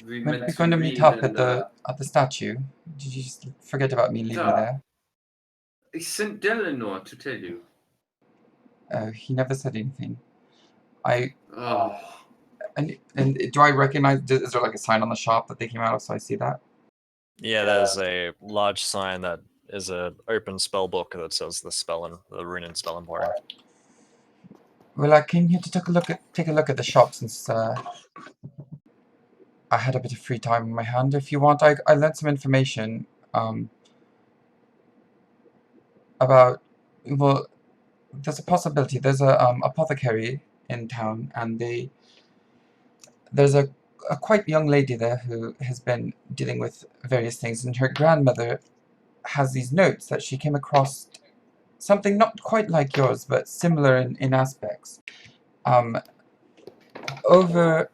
We Weren't meant we to going to meet read up and at the statue? Did you just forget about me and leave me Duh. there? I sent Delanor to tell you. Oh, he never said anything. I Oh, and do I recognize? Is there like a sign on the shop that they came out of so I see that? Yeah, there's a large sign that is a open spell book that says the spell and the rune and spell emporium. Well, I came here to take a look at the shop since I had a bit of free time on my hand. If you want, I learned some information about. Well, there's a possibility. There's a apothecary in town, and there's a quite young lady there who has been dealing with various things, and her grandmother has these notes that she came across something not quite like yours, but similar in aspects. Over,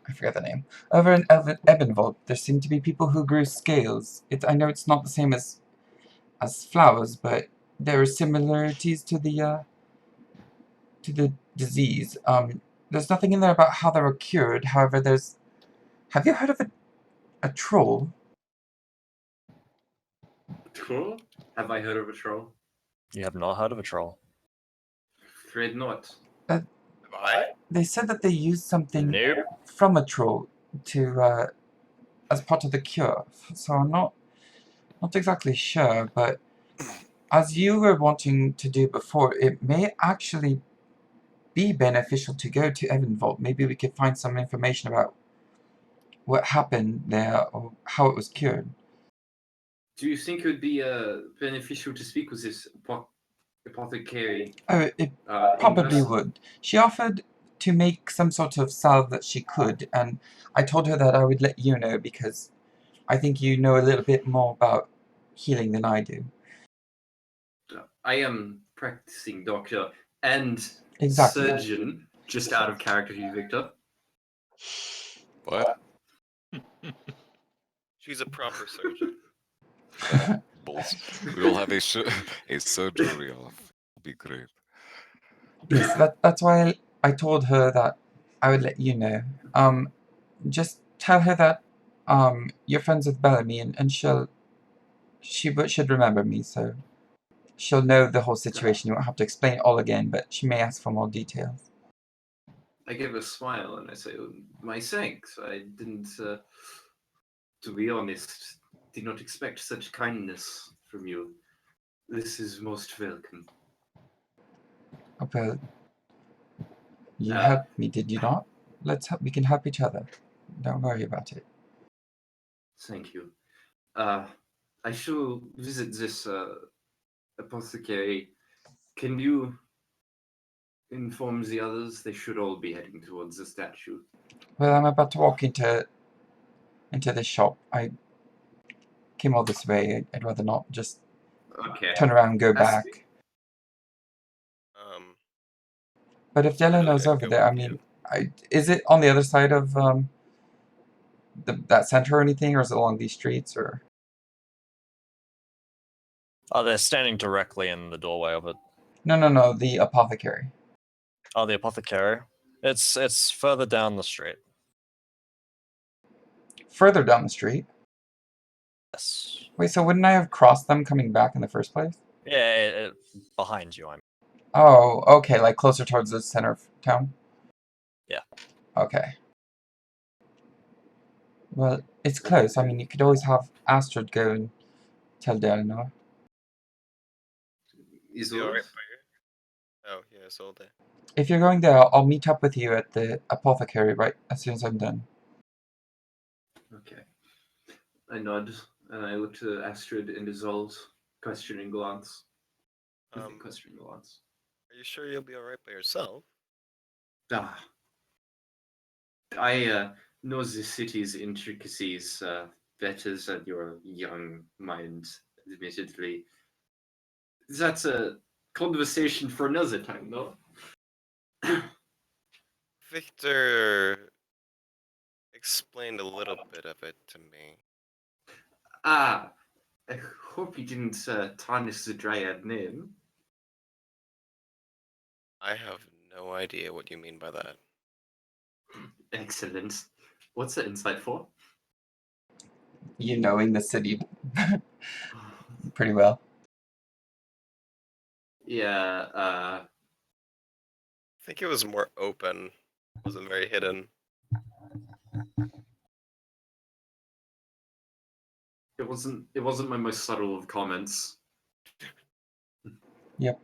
I forget the name. Over in Ebenvold, there seem to be people who grew scales. I know it's not the same as flowers, but there are similarities to the disease. There's nothing in there about how they were cured. However, there's. Have you heard of a troll? troll? Have I heard of a troll? You have not heard of a troll? Afraid not. Have I? They said that they used something Nope. from a troll to as part of the cure. So I'm not exactly sure, but as you were wanting to do before, it may actually be beneficial to go to Evanvolt. Maybe we could find some information about what happened there or how it was cured. Do you think it would be beneficial to speak with this apothecary? Oh, it in probably person? would. She offered to make some sort of salve that she could, and I told her that I would let you know because I think you know a little bit more about healing than I do. I am practicing doctor and Exactly. surgeon, just out of character here, Victor. What? She's a proper surgeon. Bulls. We will have a surgery off. It'll be great. Yes, that's why I told her that I would let you know. Just tell her that you're friends with Bellamy, and she should remember me. So she'll know the whole situation. You won't have to explain it all again, but she may ask for more details. I give a smile and I say, "Oh, my thanks. I didn't, to be honest, did not expect such kindness from you. This is most welcome." Oh, well, you Uh, helped me, did you not? We can help each other. Don't worry about it. Thank you. I shall visit this apothecary. Can you inform the others? They should all be heading towards the statue. Well, I'm about to walk into the shop. I came all this way. I'd rather not just Okay. turn around and go Astrid, back. Um, But if I'd Delano's over go there, I with you. mean, is it on the other side of that center or anything, or is it along these streets, or? Oh, they're standing directly in the doorway of it. No, the apothecary. Oh, the apothecary. It's further down the street. Further down the street? Yes. Wait, so wouldn't I have crossed them coming back in the first place? Yeah, behind you. I mean. Oh, okay, like closer towards the center of town? Yeah. Okay. Well, it's close. I mean, you could always have Astrid go and tell Delano. is Be all all right by you? Oh, yeah, it's all day. If you're going there, I'll meet up with you at the apothecary right as soon as I'm done. Okay. I nod and I look to Astrid and Isolde, questioning glance. With a questioning glance. Are you sure you'll be all right by yourself? Ah. I know the city's intricacies better than your young mind, admittedly. That's a conversation for another time, though. Victor explained a little bit of it to me. Ah, I hope you didn't tarnish the Dryad name. I have no idea what you mean by that. Excellent. What's the insight for? You knowing the city pretty well. Yeah, I think it was more open. It wasn't very hidden. it wasn't my most subtle of comments. Yep.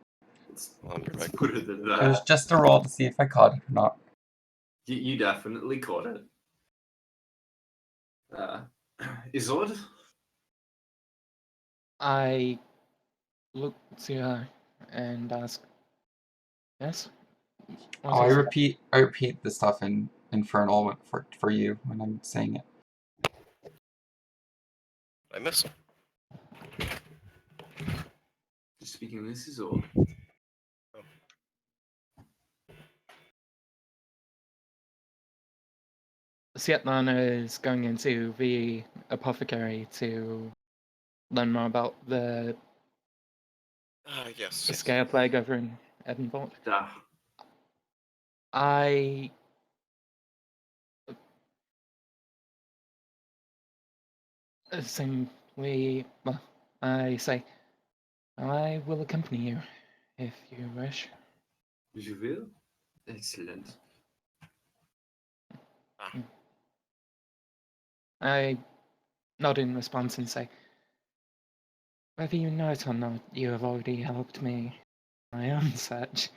Let's put it at It was that. just a roll to see if I caught it or not. You definitely caught it. Isolde? I look to her and ask, yes? What Oh, I is it? repeat the stuff in Infernal for you when I'm saying it. I miss him. Speaking this is all. Svetlana is going into the apothecary to learn more about the Yes. scare plague over in Edinburgh. Ah, I simply, well, I say, I will accompany you if you wish. je will? Excellent. I nod in response and say, whether you know it or not, you have already helped me in my own search.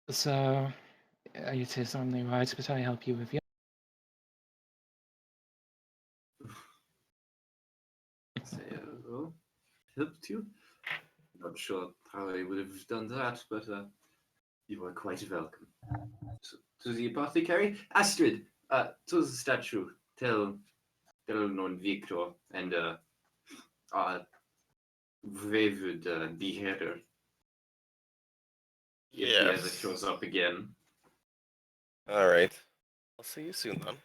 So, it is only right that I help you with yours. Say, well, helped you? Not sure how I would have done that, but you are quite welcome. So, to the apothecary? Astrid, to the statue. Tell non Victor and Wayward beheader if he ever Yes. shows up again. All right. I'll see you soon then.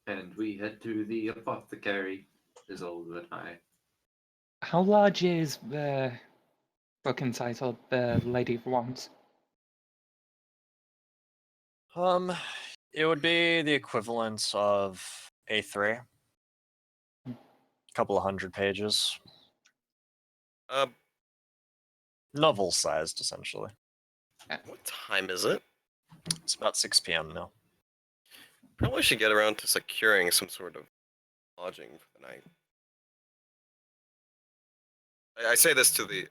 And we head to the apothecary, is all that I. How large is the book entitled The Lady of Wands? It would be the equivalent of A3. A couple of 100 pages. Novel sized, essentially. What time is it? It's about 6 p.m. now. Probably should get around to securing some sort of lodging for the night. I say this to the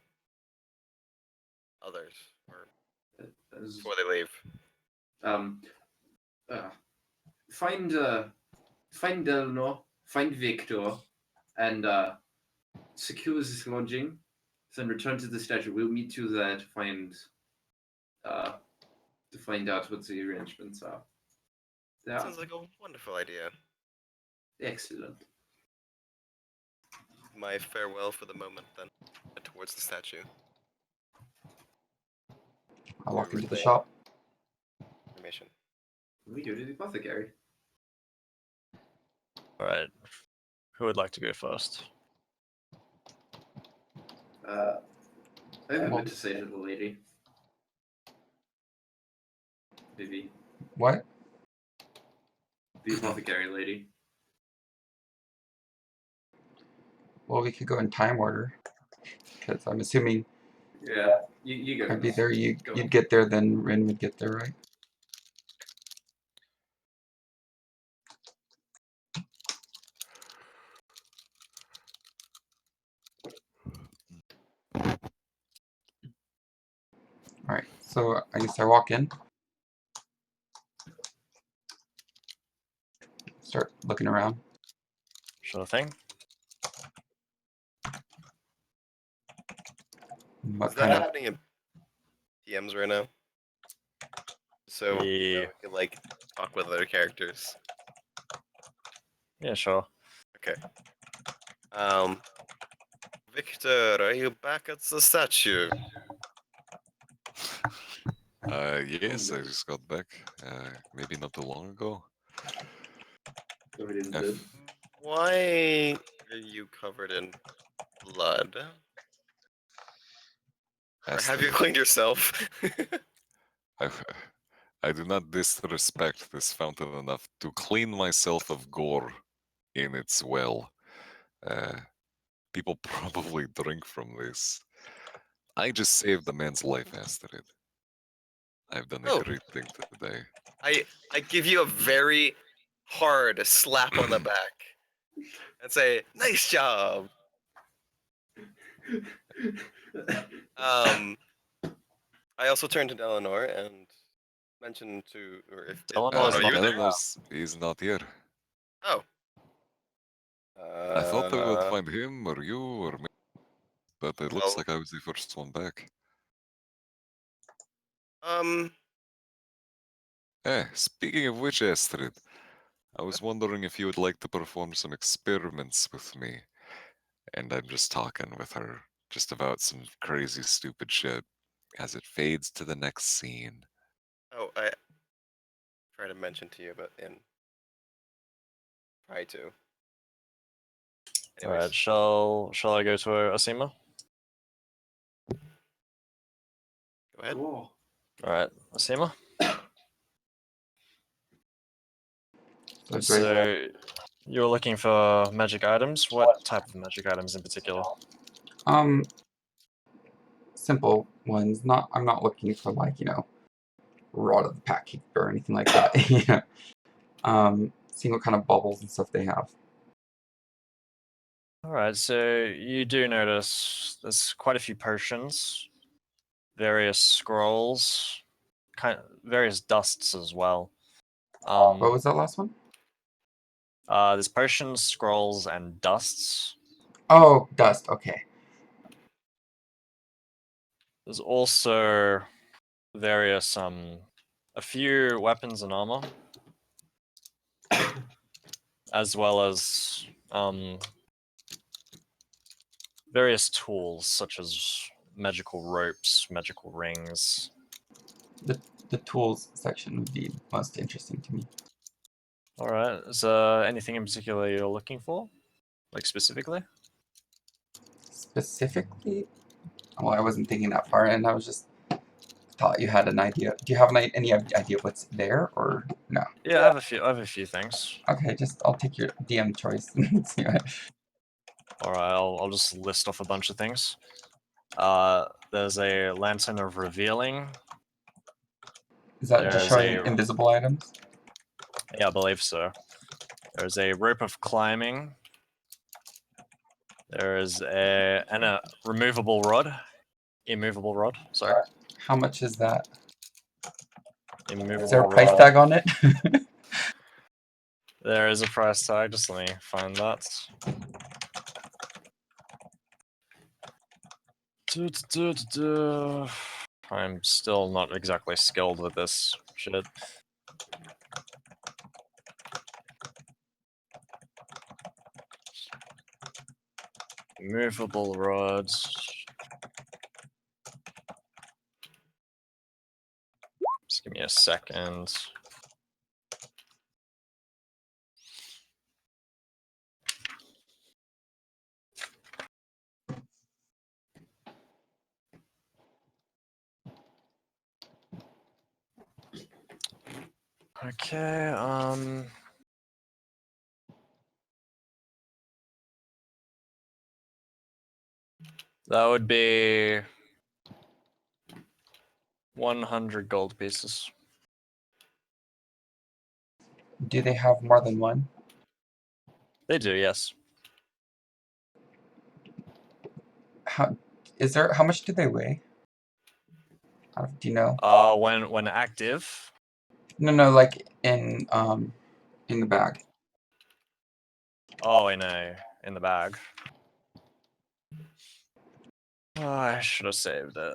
others, or As, before they leave. Find Delno, find Victor, and secure this lodging. Then return to the statue. We'll meet you there to find out what the arrangements are. Yeah. Sounds like a wonderful idea. Excellent. My farewell for the moment, then, towards the statue. I walk into the relay shop. Information. We go to the apothecary. All right. Who would like to go first? I have a Well- bit to say to the lady. Vivi. What? The apothecary lady. Well, we could go in time order. Because I'm assuming Yeah, you go. I'd be there. Go You'd on. get there, then Rin would get there, right? All right. So I guess I walk in. Start looking around. Sure thing. What Is that kind of? happening in PMs right now? So Yeah. we could like talk with other characters. Yeah, sure. Okay. Victor, are you back at the statue? Yes, I just got back. Maybe not too long ago. Covered in F- blood. Why are you covered in blood? Or Ask have them. you cleaned yourself? I, I do not disrespect this fountain enough to clean myself of gore in its well. People probably drink from this. I just saved a man's life, Astrid. I've done a Oh. great thing today. I give you a very hard slap on the back and say, "Nice job." I also turned to Eleanor and mentioned to, or if Eleanor's are you there? Eleanor's is not here. Oh. I thought I would find him or you or me, but it looks well- like I was the first one back. Speaking of which, Astrid, I was wondering if you would like to perform some experiments with me. And I'm just talking with her just about some crazy, stupid shit as it fades to the next scene. Oh, I tried to mention to you, but in try to. All right. Anyways, Shall I go to Asima? go ahead. Whoa. All right, Asima. So do I, So you're looking for magic items. What type of magic items in particular? simple ones. Not. I'm not looking for like rod of the pack or anything like that. Seeing what kind of bubbles and stuff they have. All right. So you do notice there's quite a few potions, various scrolls, various dusts as well. What was that last one? There's potions, scrolls, and dusts. Oh, dust. Okay. There's also various a few weapons and armor, as well as various tools such as magical ropes, magical rings. The tools section would be most interesting to me. All right. Is there anything in particular you're looking for, like specifically? Specifically, well, I wasn't thinking that far, and I was just thought you had an idea. Do you have any idea what's there, or no? Yeah, I have a few things. Okay, I'll take your DM choice. See what- All right. I'll just list off a bunch of things. There's a Lantern of Revealing. Is that just There's showing a- invisible items? Yeah, I believe so. There's a Rope of Climbing. There's a removable rod. Immovable rod, sorry. How much is that? Immovable Is there a price rod. tag on it? There is a price tag, just let me find that. I'm still not exactly skilled with this shit. Movable rods. Just give me a second. Okay, that would be 100 gold pieces. Do they have more than one? They do, yes. How much do they weigh? Do you know? When active. No, like in the bag. Oh, in the bag. Oh, I should have saved it.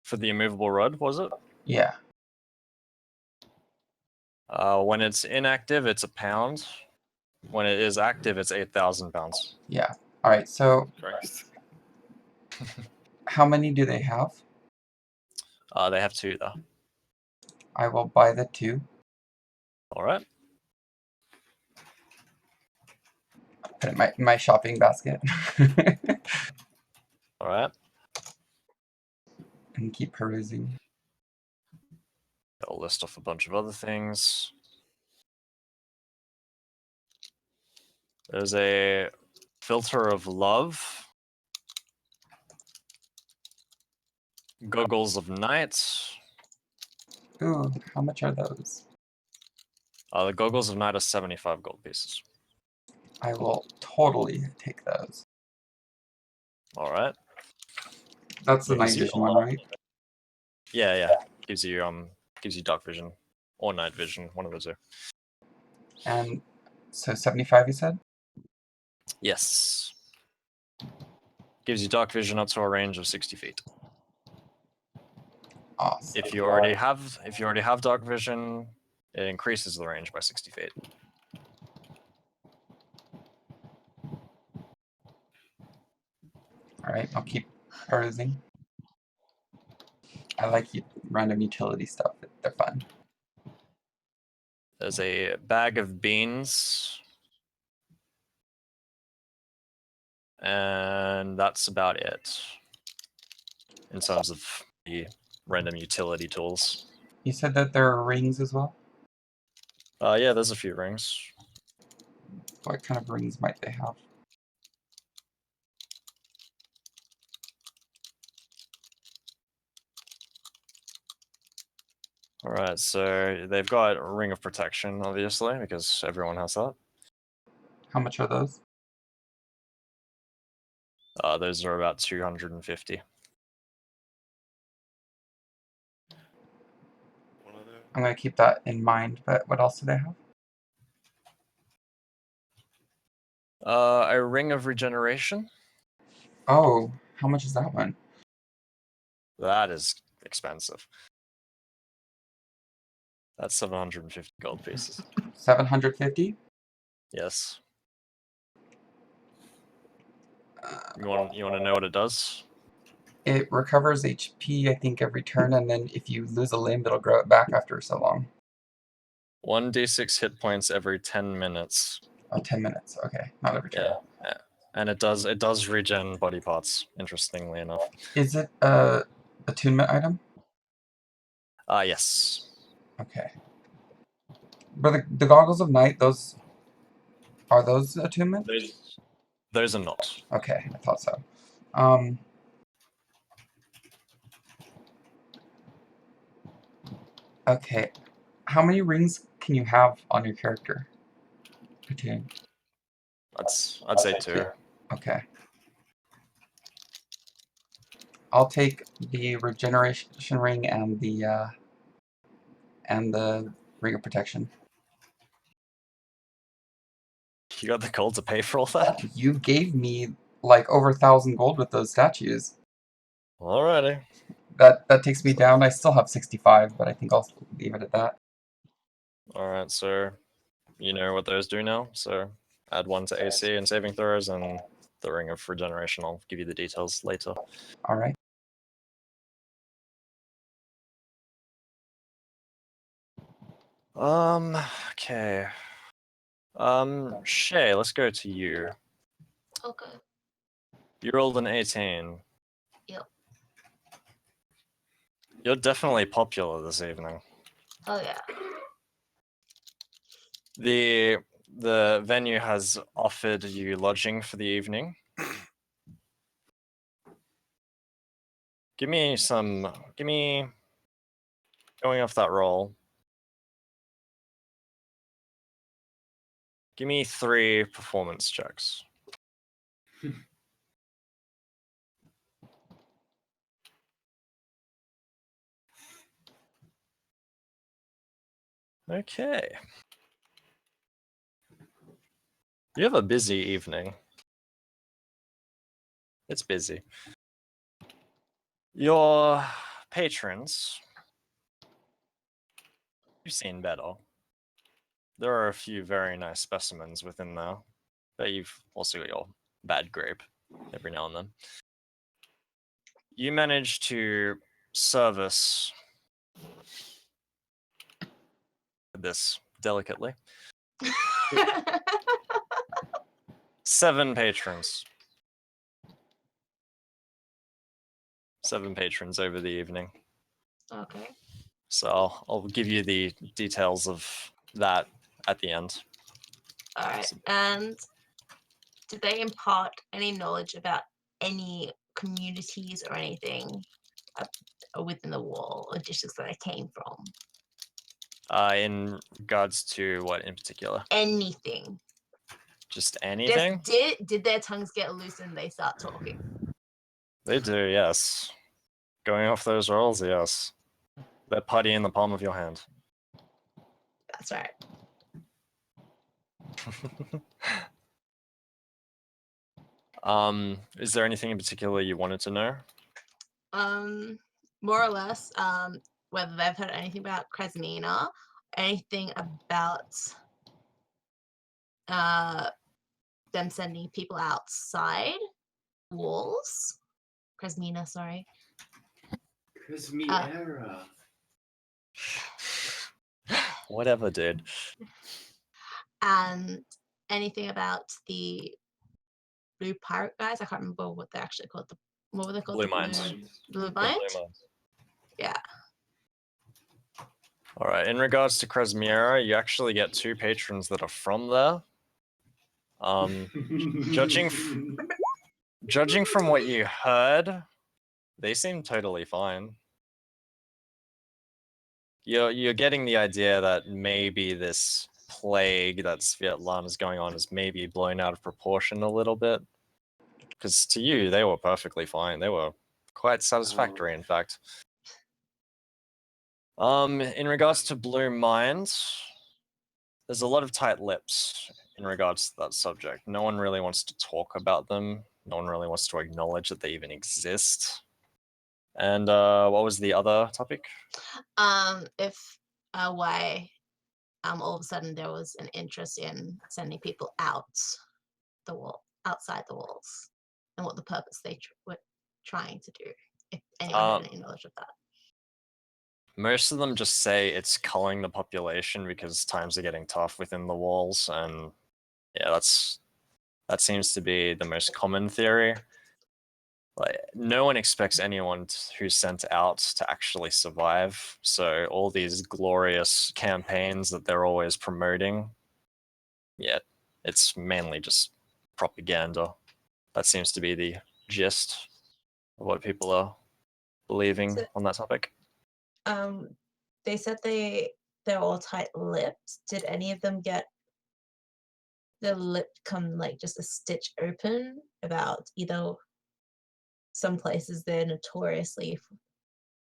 For the immovable rod, was it? Yeah. When it's inactive, it's a pound. When it is active, it's 8,000 pounds. Yeah. All right. So Christ. how many do they have? They have 2 though. I will buy the 2. All right. Put it in my shopping basket. All right. And keep perusing. I'll list off a bunch of other things. There's a filter of love. Goggles of night. Ooh, how much are those? The goggles of night are 75 gold pieces. I will totally take those. All right. That's the Gives night you vision a one, lot. right? Yeah. Gives you dark vision or night vision, one of the two. And so 75 you said? Yes. Gives you dark vision up to a range of 60 feet. Awesome. If you already have dark vision, it increases the range by 60 feet. All right, I'll keep perusing. I like random utility stuff. They're fun. There's a bag of beans. And that's about it in terms of the random utility tools. You said that there are rings as well? Yeah, there's a few rings. What kind of rings might they have? All right, so they've got a ring of protection, obviously, because everyone has that. How much are those? Those are about 250. I'm going to keep that in mind, but what else do they have? A ring of regeneration. Oh, how much is that one? That is expensive. That's 750 gold pieces. 750? Yes. You want to know what it does? It recovers HP, I think, every turn, and then if you lose a limb, it'll grow it back after so long. 1d6 hit points every 10 minutes. Oh, 10 minutes. Okay, not every turn. Yeah. And it does regen body parts, interestingly enough. Is it a attunement item? Yes. Okay. But the goggles of night, are those attunement? Those are not. Okay, I thought so. Okay, how many rings can you have on your character? Platoon. I'd say 2. Okay. I'll take the regeneration ring and the ring of protection. You got the gold to pay for all that? You gave me like over 1,000 gold with those statues. Alrighty. That takes me down. I still have 65, but I think I'll leave it at that. Alright, so you know what those do now. So add 1 to AC and saving throws, and the ring of regeneration. I'll give you the details later. All right. Okay. Shay, let's go to you. Okay. You rolled an 18. Yep. You're definitely popular this evening. Oh yeah. The venue has offered you lodging for the evening. Give me going off that roll. Give me 3 performance checks. Okay. You have a busy evening. It's busy. Your patrons, you've seen better. There are a few very nice specimens within there, but you've also got your bad grape every now and then. You manage to service this delicately. 7 patrons. 7 patrons over the evening. Okay. So I'll give you the details of that at the end. All right. And did they impart any knowledge about any communities or anything within the wall or districts that I came from? In regards to what in particular? Anything. Just anything? Did their tongues get loose and they start talking? They do, yes. Going off those rolls, yes. They're putty in the palm of your hand. That's right. Is there anything in particular you wanted to know? More or less, whether they've heard anything about Kresmina, anything about them sending people outside walls. Kresmina, sorry. Kresmiera. Whatever, dude. And anything about the blue pirate guys. I can't remember what they're actually called. What were they called? Blue Mines. Blue The Mind? Blue Mines. Yeah. All right. In regards to Kresmiera, you actually get 2 patrons that are from there. Judging from what you heard, they seem totally fine. You're getting the idea that maybe this plague that Sviatlan is going on is maybe blown out of proportion a little bit. Because to you, they were perfectly fine. They were quite satisfactory, in fact. In regards to Blue Mind, there's a lot of tight lips in regards to that subject. No one really wants to talk about them. No one really wants to acknowledge that they even exist. And what was the other topic? If why all of a sudden there was an interest in sending people outside the walls, and what the purpose they were trying to do. If anyone had any knowledge of that. Most of them just say it's culling the population because times are getting tough within the walls, and yeah, that seems to be the most common theory. Like, no one expects anyone who's sent out to actually survive. So all these glorious campaigns that they're always promoting, yeah, it's mainly just propaganda. That seems to be the gist of what people are believing So- on that topic. They said they're all tight-lipped. Did any of them get the lip come like just a stitch open? About either some places they're notoriously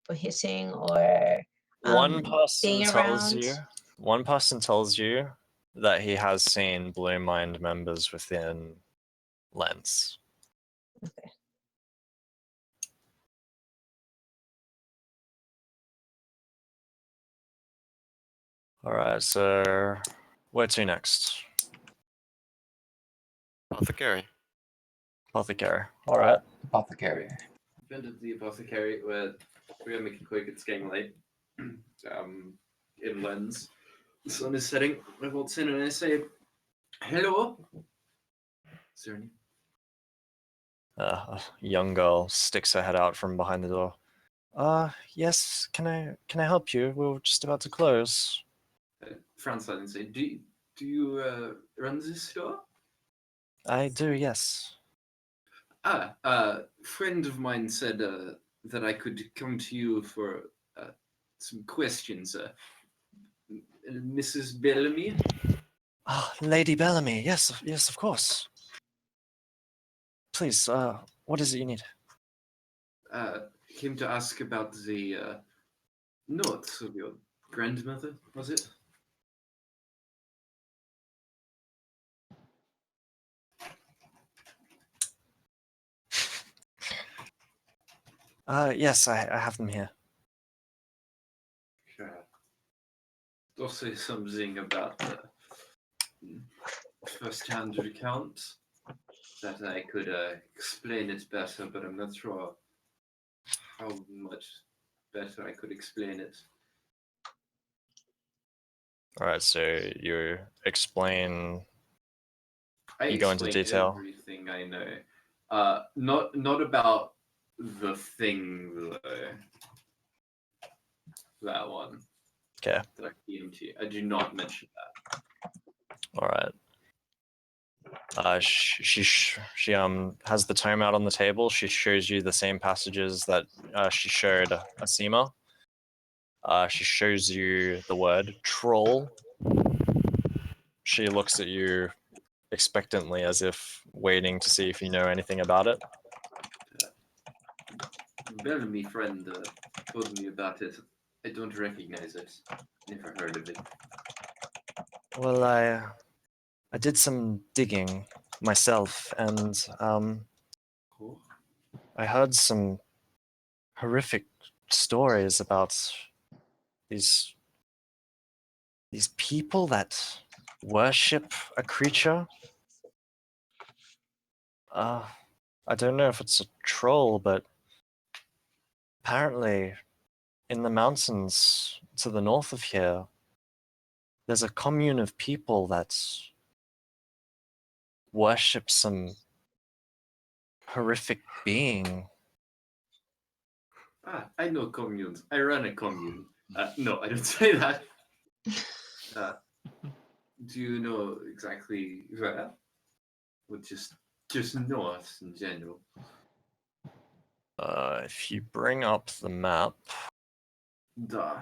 for hitting or One person being tells around. you. One person tells you that he has seen Blue Mind members within Lens. Okay. All right, so where to next? Apothecary. Apothecary. All right. Apothecary. Bend of the apothecary, where we're gonna make it quick, it's getting late. In Lens. The sun is setting. I waltz in and I say, hello. Is there any? A young girl sticks her head out from behind the door. Yes. Can I help you? We're just about to close. Frowns slightly and say, do you run this store? I do. Yes. Friend of mine said that I could come to you for some questions. Mrs. Bellamy? Ah, Lady Bellamy. Yes. Yes. Of course. Please. What is it you need? Came to ask about the notes of your grandmother, was it? Yes. I have them here. Sure. Also something about the first-hand account that I could explain it better, but I'm not sure how much better I could explain it. All right. So you explain. I You go into explain detail. everything I know. Not about the thing though. That one. Okay. That I gave to you. I do not mention that. All right. She has the tome out on the table. She shows you the same passages that she showed Asima. She shows you the word troll. She looks at you expectantly as if waiting to see if you know anything about it. Bellamy friend told me about it. I don't recognize it. Never heard of it. Well, I did some digging myself, and Cool. I heard some horrific stories about these people that worship a creature. I don't know if it's a troll, but apparently in the mountains to the north of here, there's a commune of people that worship some horrific being. I know communes. I run a commune. No, I don't say that. Do you know exactly where? Or just north in general? If you bring up the map, Duh.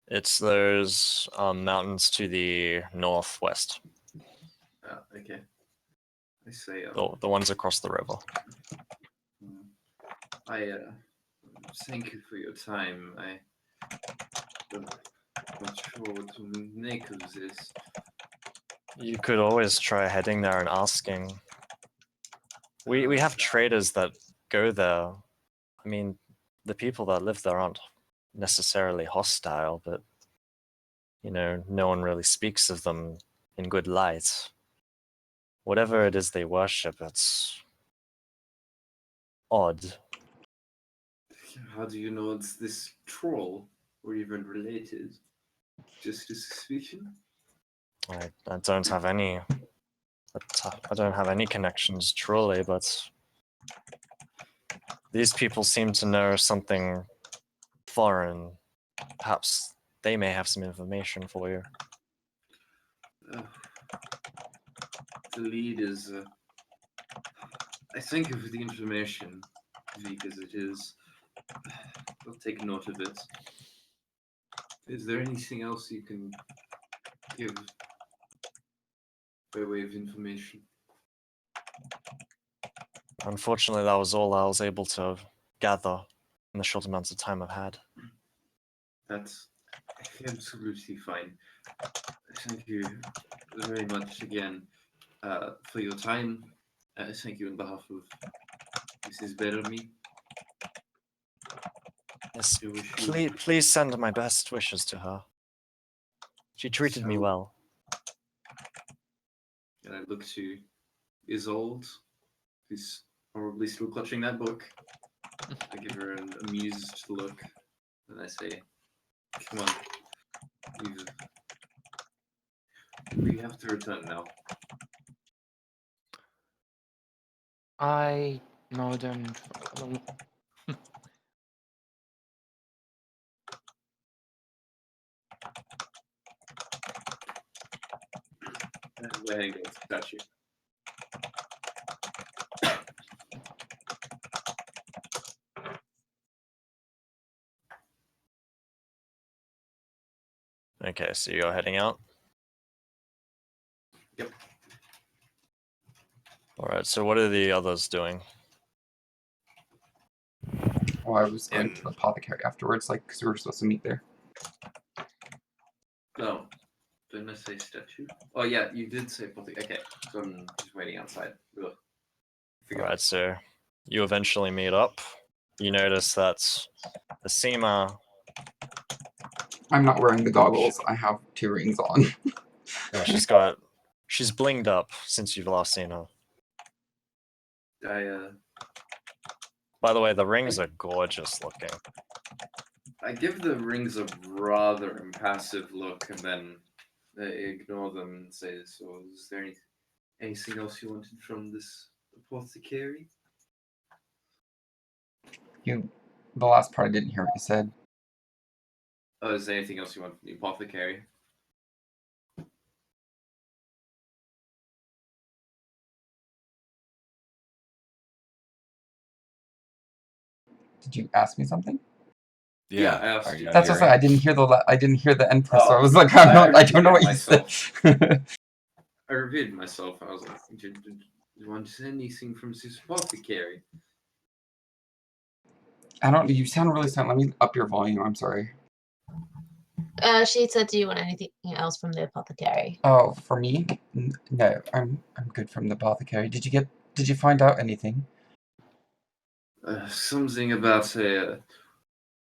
it's those mountains to the northwest, Okay. I say, the ones across the river. I thank you for your time. I don't not sure what to make of this. You could always try heading there and asking. We have traders that go there. I mean, the people that live there aren't necessarily hostile, but no one really speaks of them in good light. Whatever it is they worship, it's odd. How do you know it's this troll or even related? Just a suspicion? I don't have any. I don't have any connections truly, but these people seem to know something foreign. Perhaps they may have some information for you. The lead is. I thank you for the information, weak as it is. I'll take note of it. Is there anything else you can give by way of information? Unfortunately, that was all I was able to gather in the short amounts of time I've had. That's absolutely fine. Thank you very much again for your time. Thank you on behalf of Mrs. Bellamy. Yes, I wish you- please send my best wishes to her. She treated me So- well. And I look to Isolde, who's probably still clutching that book. I give her an amused look, and I say, "Come on, we have to return now." I nod and follow. And we're heading towards the statue. Okay, so you're heading out? Yep. Alright, so what are the others doing? Oh, I was going In- to the apothecary afterwards, like, because we were supposed to meet there. No, didn't I say statue? Oh yeah, you did say something. Okay, so I'm just waiting outside. Ugh. Forgot. Alright, so you eventually meet up. You notice that the Seema, I'm not wearing the goggles. I have 2 rings on. she's blinged up since you've last seen her. By the way, the rings are gorgeous looking. I give the rings a rather impassive look and then ignore them and say, "So, is there anything else you wanted from this apothecary?" The last part I didn't hear what you said. Oh, is there anything else you want from the apothecary? Did you ask me something? Yeah, I asked Are you. you That's what I hearing? said. I didn't hear the end part, so I Oh, was like, I I don't know what you myself. said. I repeated myself. I was like, "Do you want anything from this apothecary?" I don't. You sound really silent. Let me up your volume. I'm sorry. She said, "Do you want anything else from the apothecary?" Oh, for me? No, I'm good from the apothecary. Did you find out anything? Something about a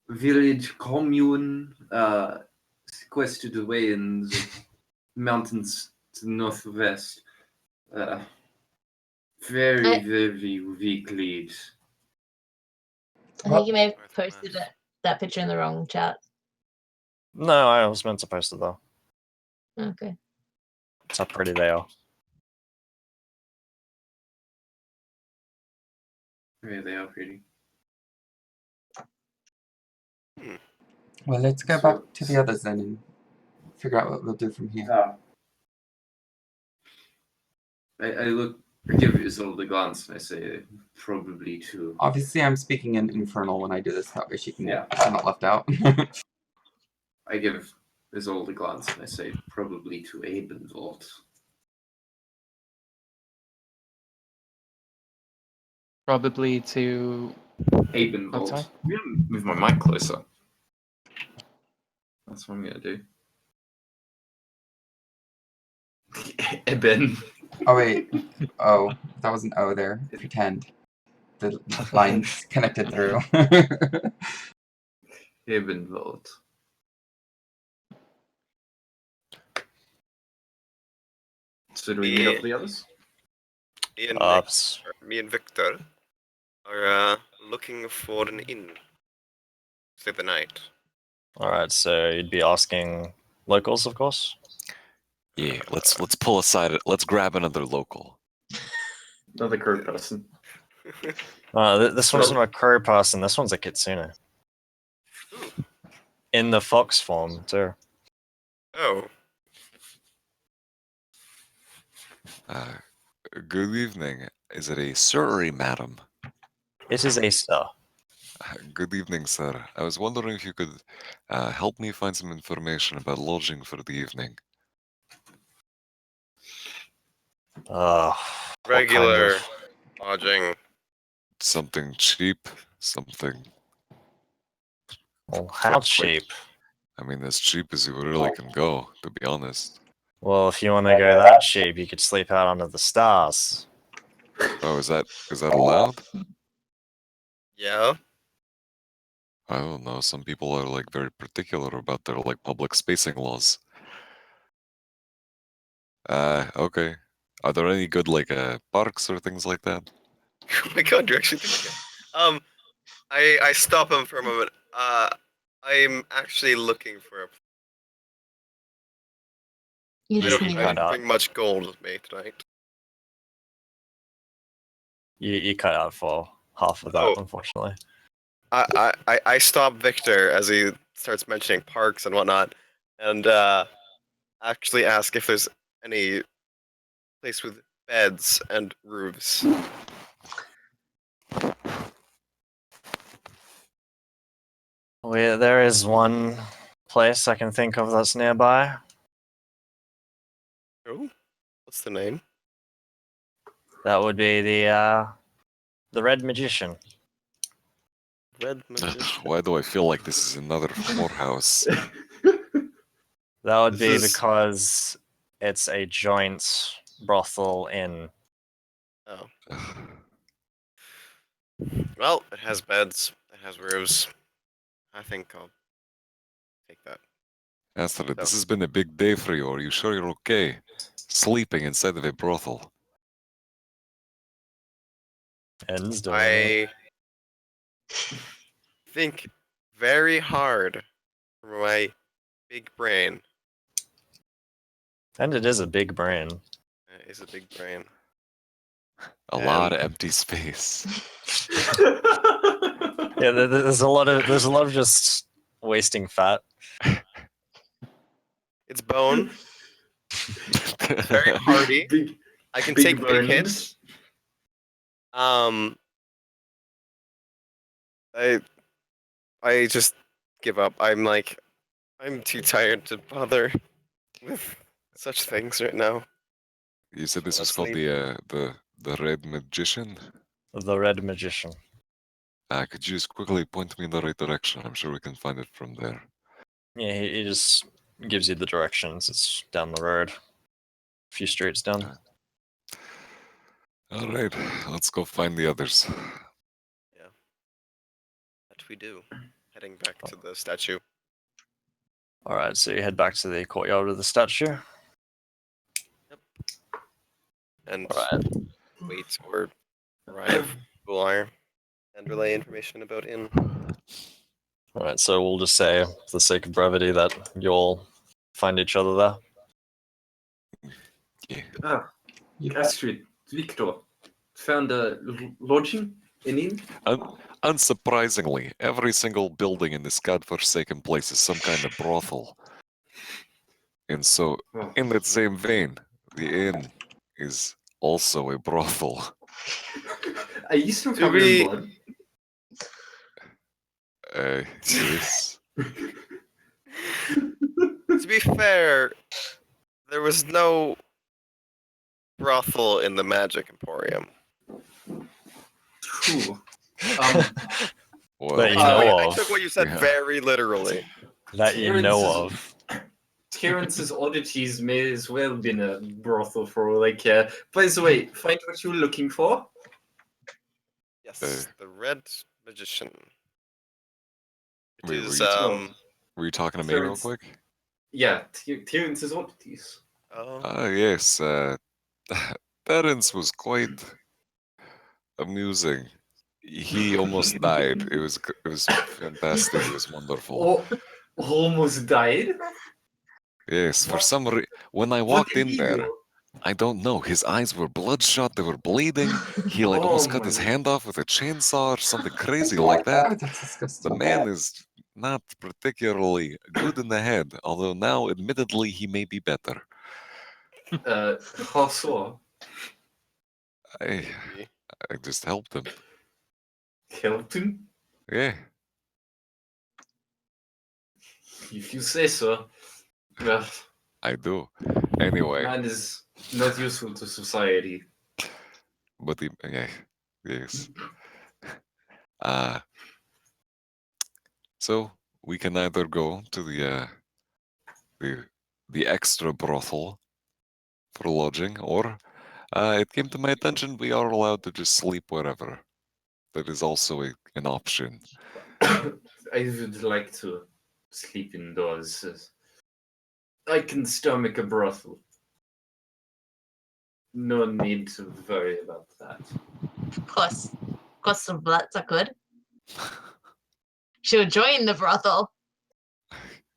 village commune sequestered away in the mountains to the northwest. Very, I- very weak lead. I Well- think you may have North posted West. that picture in the wrong chat. No, I was meant to post it though. Okay. That's how pretty they are. Yeah, they are pretty. Well, let's go So- back to the others then and figure out what we'll do from here. I look, I give Isolde a glance and I say, probably too. Obviously, I'm speaking in Infernal when I do this. That way she's Yeah. not left out. I give Isolde a glance and I say, probably to Abenvold. Probably to. Abenvold. Outside? I'm gonna move my mic closer. That's what I'm gonna do. Eben. Oh wait. Oh, that was an O there. Pretend. The lines connected through. Abenvold. So do we meet up with the others? Me and Victor are looking for an inn. Stay the night. Alright, so you'd be asking locals, of course? Yeah, let's pull aside. Let's grab another local. Another crew person. This wasn't a crow person, this one's a kitsune. in the fox form too. Oh, Good evening. Is it a sir or a madam? It is a sir. Good evening, sir. I was wondering if you could help me find some information about lodging for the evening. What kind regular of lodging. Something cheap, something, well, how cheap? I mean, as cheap as you really can go, to be honest. Well, if you want to go that cheap, you could sleep out under the stars. Oh, is that allowed? Yeah. I don't know. Some people are like very particular about their like public spacing laws. Okay. Are there any good like parks or things like that? Oh my god, you're actually thinking it. I stop him for a moment. I'm actually looking for a. You I just don't. need I cut a didn't out. bring much gold with me tonight. You cut out for half of that, Oh. unfortunately. I stop Victor as he starts mentioning parks and whatnot, and actually ask if there's any place with beds and roofs. There is one place I can think of that's nearby. Oh, what's the name? That would be the Red Magician. Red Magician. Why do I feel like this is another whorehouse? That would This be is- because it's a joint brothel inn. Oh, well, it has beds. It has roofs. I think I'll take that. Astrid, this So- has been a big day for you. Are you sure you're okay? Sleeping inside of a brothel. Inn's doing it. I think very hard for my big brain. And it is a big brain. It is a big brain. A lot of And- empty space. Yeah, there's a lot of just wasting fat. It's bone. Very hardy. Big, I can big take big bones. hits. I just give up. I'm too tired to bother with such things right now. You said this was Let's called leave. the Red Magician? The Red Magician. Could you just quickly point me in the right direction? I'm sure we can find it from there. Yeah, he just gives you the directions. It's down the road. A few streets down. All right, let's go find the others. Yeah. That we do. Heading back to the statue. Alright, so you head back to the courtyard of the statue. And Alright. wait or arrive Bular and relay information about inn. Alright, so we'll just say, for the sake of brevity, that you'll find each other there. Ah, Astrid, Victor, found a lodging, an inn? Unsurprisingly, every single building in this godforsaken place is some kind of brothel. And so, Oh. in that same vein, the inn is also a brothel. Are you still Do covered we- in blood? Yes. To be fair, there was no brothel in the Magic Emporium. True. Well, That you I know took- I of. took what you said Yeah. very literally. That you know of. Terence's Oddities may as well been a brothel for all I care. By the way, find what you were looking for. Yes, the Red Magician. It Wait, is, were you talking to me real Terence- quick? Yeah, Terence's Oddities. oh, Yes. Terence was quite amusing. He almost died. It was fantastic. It was wonderful. Oh, almost died. Yes, for some reason, when I What walked did in he there, do? I don't know. His eyes were bloodshot. They were bleeding. He almost Oh cut his my- hand off with a chainsaw or something crazy like that. Oh, that's The disgusting. man is not particularly good in the head, although now, admittedly, he may be better. How so? I, I just helped him. Helped him? Yeah, If you say so. Well, I do. Anyway, man is not useful to society. but yeah, yes. Uh, so we can either go to the the extra brothel for lodging, or it came to my attention we are allowed to just sleep wherever. That is also an option. I would like to sleep indoors. I can stomach a brothel. No need to worry about that. Of course, some bloods are good. She'll join the brothel.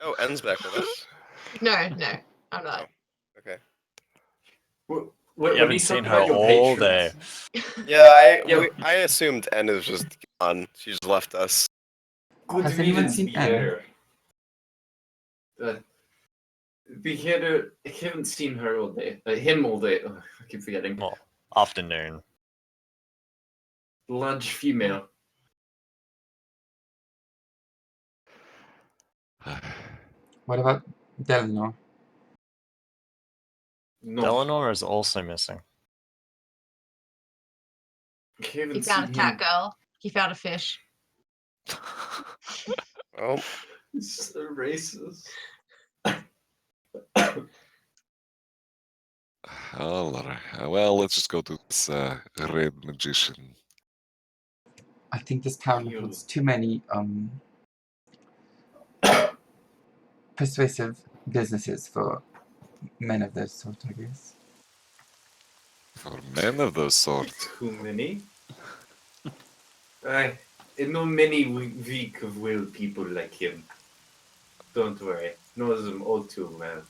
Oh, En's back with us. No, I'm not. Okay. What, You haven't seen her your all patrons? day. Yeah, Yeah. I assumed N is just gone. She just left us. Good Has anyone riddance, seen Beheader. Beheader, I haven't seen her all day. Him all day. Oh, I keep forgetting. Well, afternoon. Large female. What about Delano? No, Eleanor is also missing. I haven't He found a seen cat him. girl. He found a fish. Well, It's so racist. Well, let's just go to this red magician. I think this town You. holds too many persuasive businesses for men of this sort, I guess. For men of those sort. Too many? I know many weak of will people like him. Don't worry. Knows them all too well.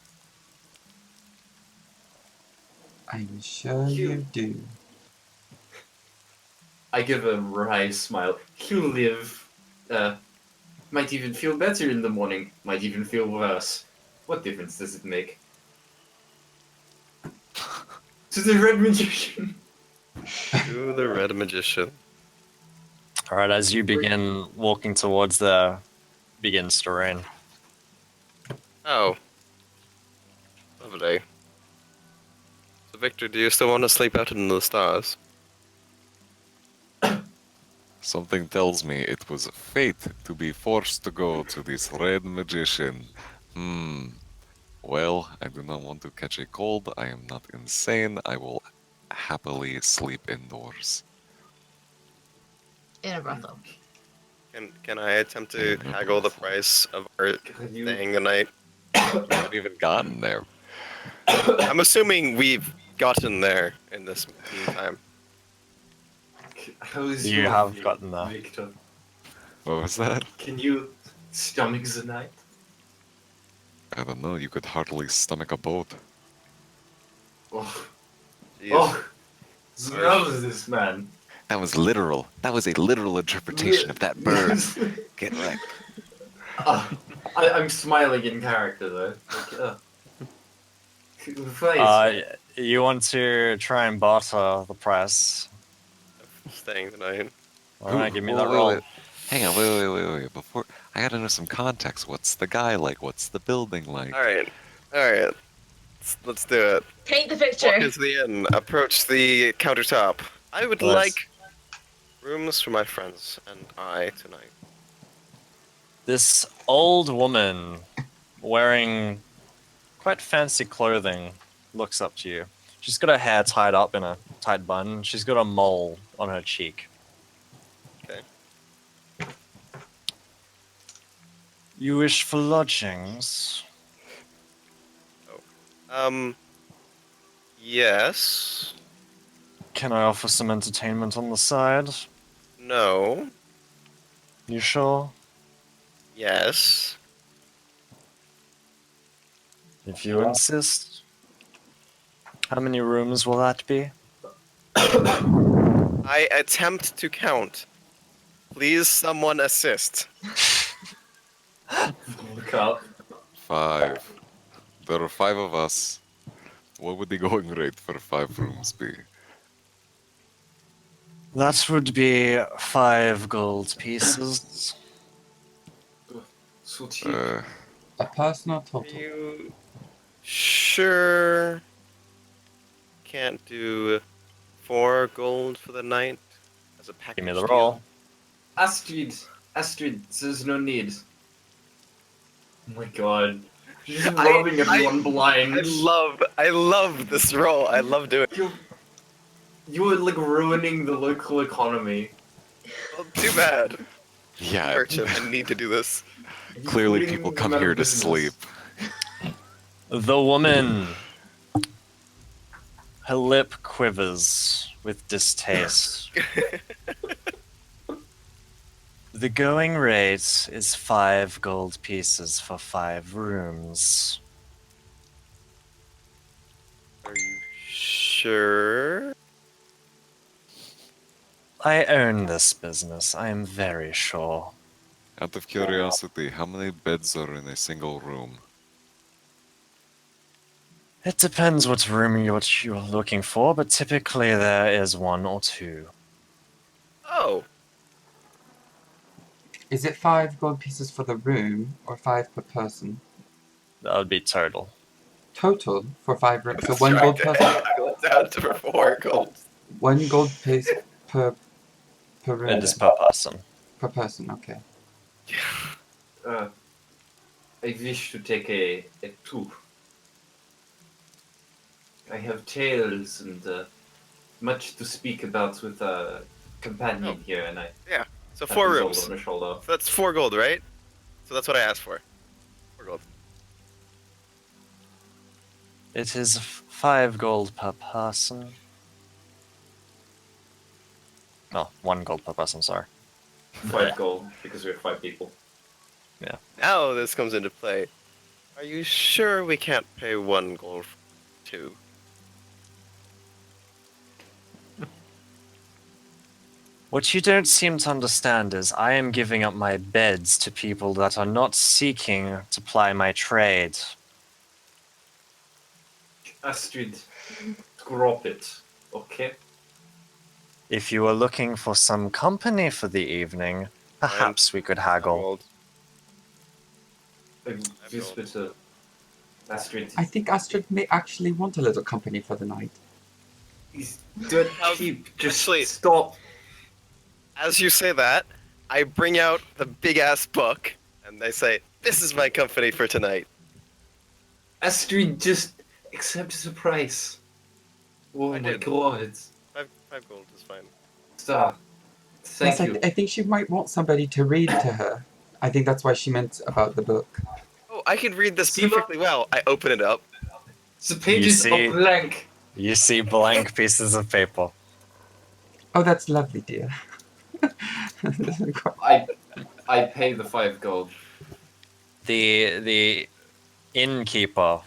I'm sure you do. I give a wry smile. He'll live. Might even feel better in the morning. Might even feel worse. What difference does it make? To the red magician. to the red magician. All right, as you begin walking towards there, begins to rain. Oh. Lovely. So, Victor, do you still want to sleep out in the stars? Something tells me it was fate to be forced to go to this red magician. Well, I do not want to catch a cold. I am not insane. I will happily sleep indoors. In a brothel. Can I attempt to haggle the price of our Can you- staying the night? We haven't even gotten there. I'm assuming we've gotten there in this meantime. How is You your have view, gotten there. Victor? What was that? Can you stomach the night? I don't know. You could hardly stomach a boat. Oh, Jeez. oh, smells this man. That was literal. That was a literal interpretation of that bird. Get wrecked. I'm smiling in character though. Like, You want to try and barter the price. Staying the night. All right, give me Whoa, that wait, roll. wait. Hang on, wait. Before I gotta know some context. What's the guy like? What's the building like? All right. Let's do it. Paint the Walk picture. into the inn. Approach the countertop. I would Nice. like rooms for my friends and I tonight. This old woman wearing quite fancy clothing looks up to you. She's got her hair tied up in a tight bun. She's got a mole on her cheek. Okay. You wish for lodgings? Yes. Can I offer some entertainment on the side? No. You sure? Yes. If you insist. How many rooms will that be? I attempt to count. Please, someone assist. Look up. 5. There are 5 of us. What would the going rate for 5 rooms be? That would be 5 gold pieces. So cheap. A personal Are total. you sure can't do 4 gold for the night as a package Give me the deal? roll. Astrid, there's no need. Oh my god. She's just I- robbing everyone blind. I love this role. I love doing it. You're like ruining the local economy. Well, too bad. Yeah, Merchant, I need to do this. You're clearly putting people them come out of here to business. sleep. The woman. Her lip quivers with distaste. The going rate is 5 gold pieces for 5 rooms. Are you sure? I own this business, I am very sure. Out of curiosity, how many beds are in a single room? It depends what room you're looking for, but typically there is 1 or 2. Oh, Is it 5 gold pieces for the room or 5 per person? That would be total. Total for 5 rooms. So let's 1 try gold to person. haggle it down to 4 gold. 1 gold piece per room. It is per person. Per person. Okay. I wish to take a tour. I have tales and much to speak about with a companion Oh. here, and I So tap 4 his rooms. on the shoulder. So that's 4 gold, right? So that's what I asked for. 4 gold. It is 5 gold per person. No, 1 gold per person, sorry. 5 gold because we have 5 people. Now this comes into play. Are you sure we can't pay 1 gold for 2? What you don't seem to understand is I am giving up my beds to people that are not seeking to ply my trade. Astrid, drop it, okay? If you are looking for some company for the evening, perhaps we could haggle. Gold. Just bitte. Astrid, I think Astrid may actually want a little company for the night. he's dirt How's- cheap. Just actually- stop. As you say that, I bring out the big ass book and I say, "This is my company for tonight." Astrid, just accept the price. Oh I my did. god. 5 gold is fine. Stop. Thank Yes, you. I think she might want somebody to read to her. I think that's why she meant about the book. Oh, I can read this Sima? perfectly well. I open it up. The pages see- are blank. You see blank pieces of paper. Oh, that's lovely, dear. I pay the 5 gold. The innkeeper,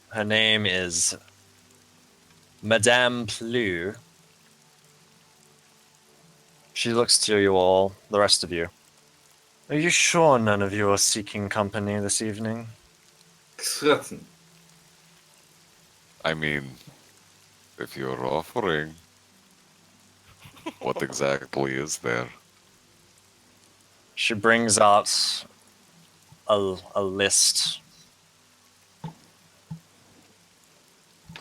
her name is Madame Plou. She looks to you all, the rest of you. Are you sure none of you are seeking company this evening? Certain. I mean, if you're offering, what exactly is there? She brings out a list.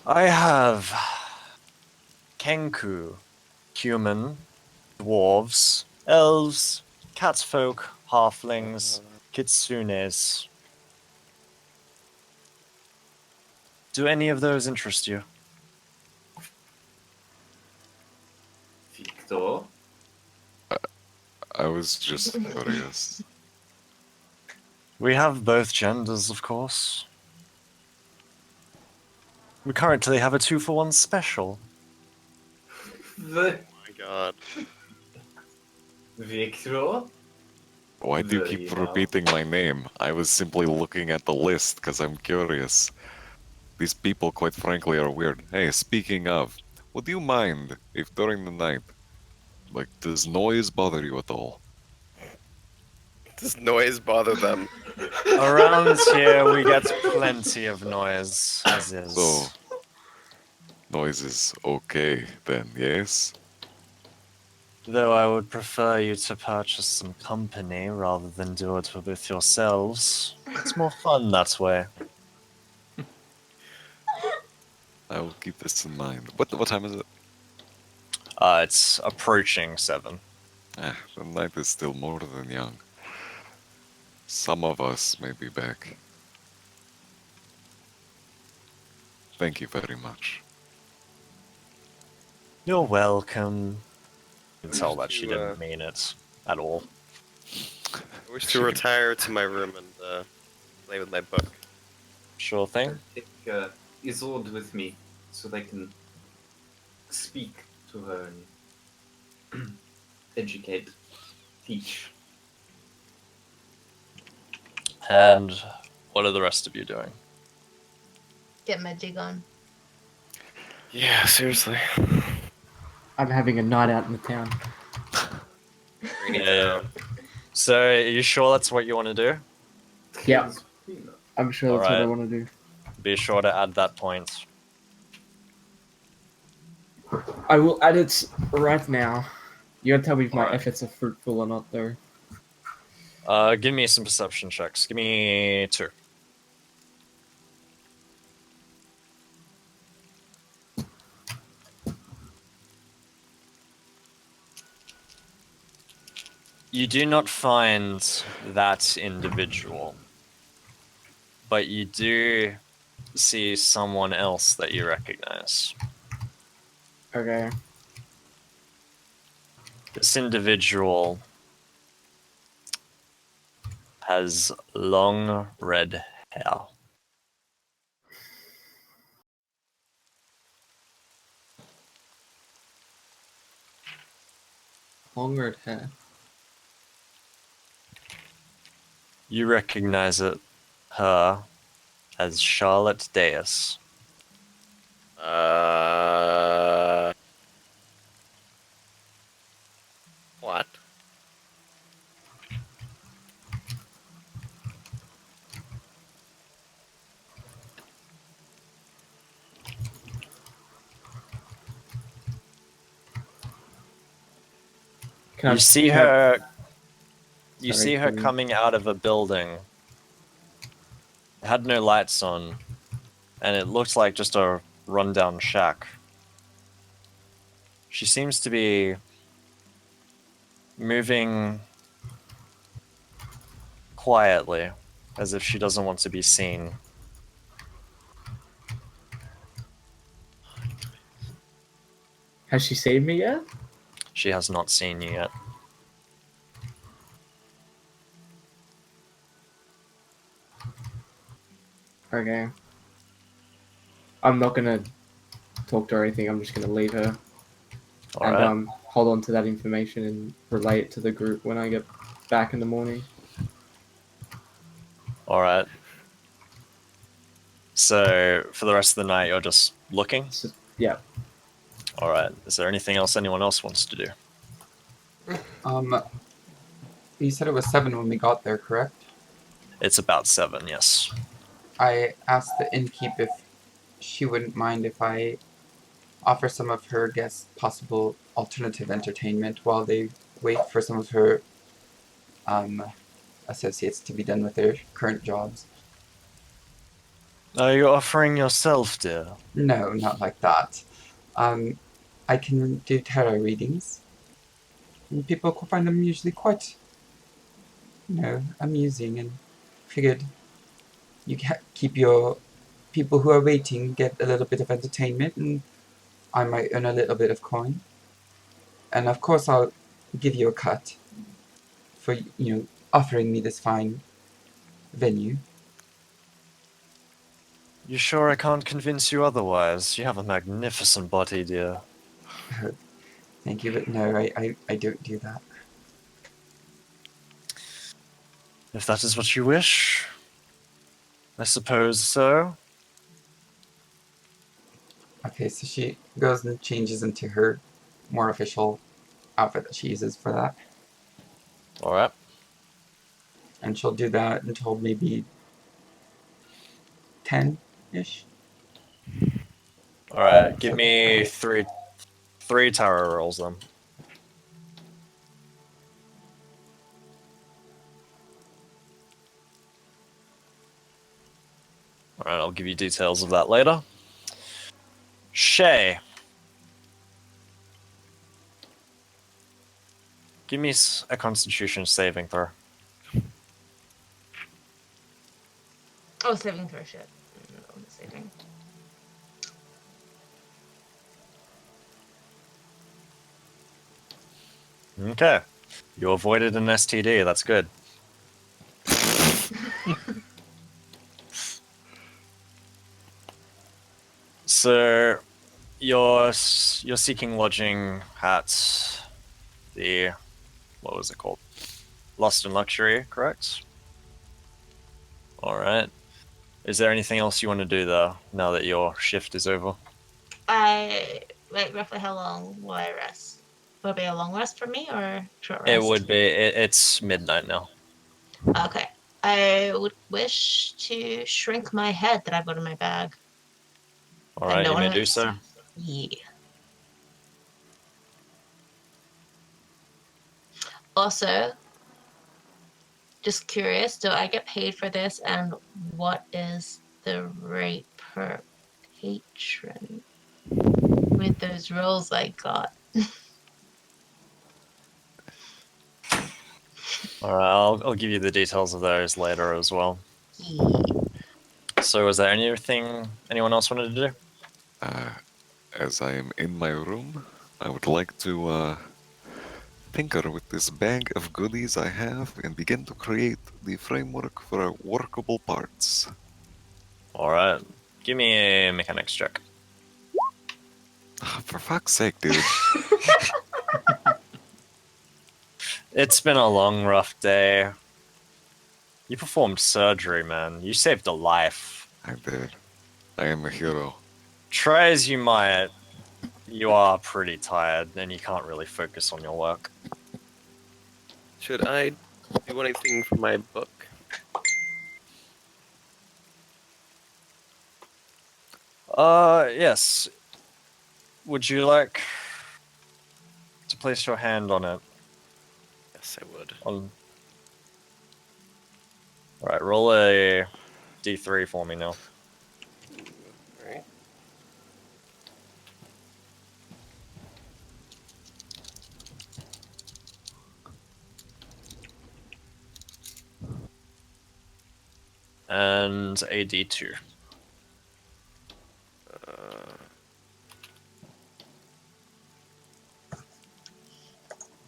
I have Kenku, human, dwarves, elves, catfolk, halflings, kitsunes. Do any of those interest you? Victor? I was just curious. We have both genders, of course. We currently have a 2-for-1 special. The My God. Victor? Why do you Very keep well. repeating my name? I was simply looking at the list because I'm curious. These people, quite frankly, are weird. Hey, speaking of, would you mind if during the night, like, does noise bother you at all? Does noise bother them? Around here, we get plenty of noise, as is. So, noise is okay then, yes? Though I would prefer you to purchase some company rather than do it with yourselves. It's more fun that way. I will keep this in mind. What time is it? It's approaching 7. The night is still more than young. Some of us may be back. Thank you very much. You're welcome. You can wish tell that she to, didn't mean it at all. I wish to retire to my room and play with my book. Sure thing. Take Isolde with me so they can speak to her and educate, teach. And what are the rest of you doing? Get my jig on. Yeah, seriously. I'm having a night out in the town. Rainy Yeah. town. So, are you sure that's what you want to do? Yeah. I'm sure that's what I Alright. want to do. Be sure to add that point. I will add it right now. You gotta tell me if my Alright. efforts are fruitful or not, though. Give me some perception checks. Give me 2. You do not find that individual, but you do see someone else that you recognize. Okay. This individual has long red hair. Long red hair. You recognize her as Charlotte Deus. What? Can I You see can I- her. You Sorry, see her go on. coming out of a building. It had no lights on, and it looked like just a rundown shack. She seems to be moving quietly, as if she doesn't want to be seen. Has she seen me yet? She has not seen you yet. Okay. I'm not gonna talk to her or anything. I'm just gonna leave her and Alright. hold on to that information and relay it to the group when I get back in the morning. Alright. So, for the rest of the night, you're just looking? So, yeah. Alright. Is there anything else anyone else wants to do? You said it was 7 when we got there, correct? It's about 7, yes. I asked the innkeep if she wouldn't mind if I offer some of her guests possible alternative entertainment while they wait for some of her associates to be done with their current jobs. Are you offering yourself, dear? No, not like that. I can do tarot readings. And people find them usually quite, amusing, and figured you keep your people who are waiting get a little bit of entertainment, and I might earn a little bit of coin. And of course, I'll give you a cut for offering me this fine venue. You sure I can't convince you otherwise? You have a magnificent body, dear. Thank you, but no, I don't do that. If that is what you wish, I suppose so. Okay, so she goes and changes into her more official outfit that she uses for that. Alright. and she'll do that until maybe 10-ish. All right, give me three tarot rolls then. All right, I'll give you details of that later. Shay, give me a Constitution saving throw. Oh, saving throw shit. No, saving. Okay, you avoided an STD. That's good. So, you're seeking lodging at the, what was it called? Lust and Luxury, correct? All right. Is there anything else you want to do though, now that your shift is over? Wait, roughly how long will I rest? Will it be a long rest for me or short rest? It would be. It's midnight now. Okay. I would wish to shrink my head that I've got in my bag. All right, you may do so. Yeah. Also, just curious, do I get paid for this, and what is the rate per patron with those rolls I got? All right, I'll give you the details of those later as well. Yeah. So, is there anything anyone else wanted to do? As I am in my room, I would like to tinker with this bag of goodies I have and begin to create the framework for workable parts. All right, give me a mechanics check. For fuck's sake, dude. It's been a long, rough day. You performed surgery, man. You saved a life. I did. I am a hero. Try as you might, you are pretty tired and you can't really focus on your work. Should I do anything for my book? Yes. Would you like to place your hand on it? Yes, I would. All right, roll a d3 for me now. Alright. And a d2.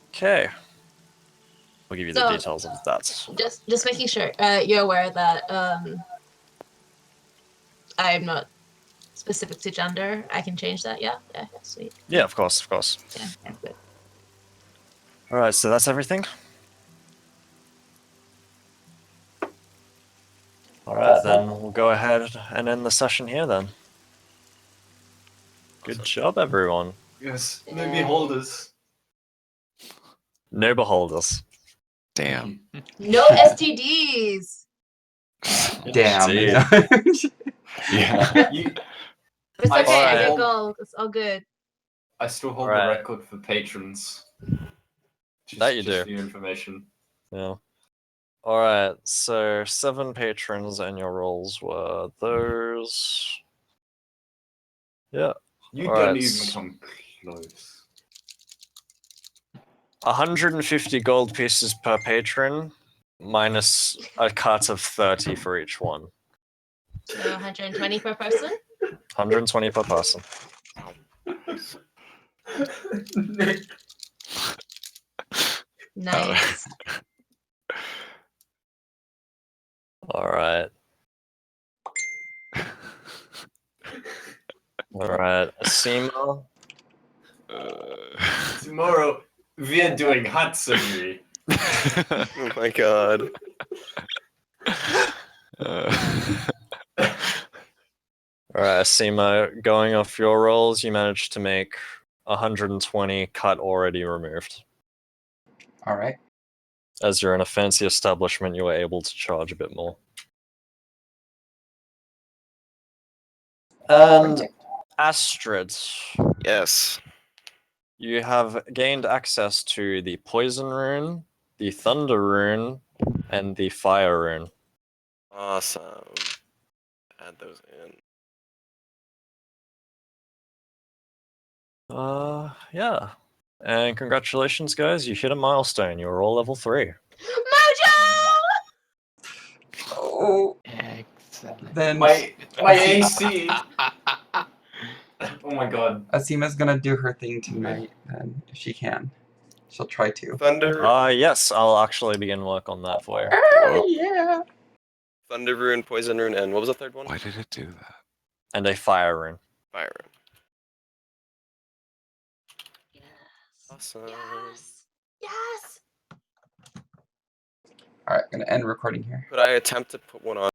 Okay. I'll give you the So- details of that. Just making sure you're aware that I'm not specific to gender. I can change that. Yeah, sweet. Yeah, of course, of course. Yeah, good. All right, so that's everything. All right, then we'll go ahead and end the session here then. Good job, everyone. Yes, no beholders. No beholders. Damn. No STDs. Damn. Indeed. Yeah. It's I- okay. I Alright. get gold. It's all good. I still hold Alright. the record for patrons. That you just do. for your information. Yeah. All right, so 7 patrons and your rolls were those. Yeah. You All don't right. even come close. 150 gold pieces per patron, minus a cut of 30 for each one. So 120 per person. 120 per person. Nick. Nice. All right. All right. Asima. Tomorrow, we're doing heart surgery. Oh my god. All right, Asima, going off your rolls, you managed to make 120 cut already removed. All right. As you're in a fancy establishment, you are able to charge a bit more. And Astrid, Yes. you have gained access to the Poison Rune, the Thunder Rune, and the Fire Rune. Awesome. Add those in. Yeah. And congratulations, guys. You hit a milestone. You're all level 3. Mojo! Oh, Excellent. then My AC. Oh my god. Asima's gonna do her thing tonight, and if she can, she'll try to. Thunder, Yes, I'll actually begin work on that for you. Oh, yeah. Thunder Rune, Poison Rune, and what was the third one? Why did it do that? And a Fire Rune. Fire Rune. Yes. Awesome. Yes. Yes. All right, gonna end recording here. Could I attempt to put one on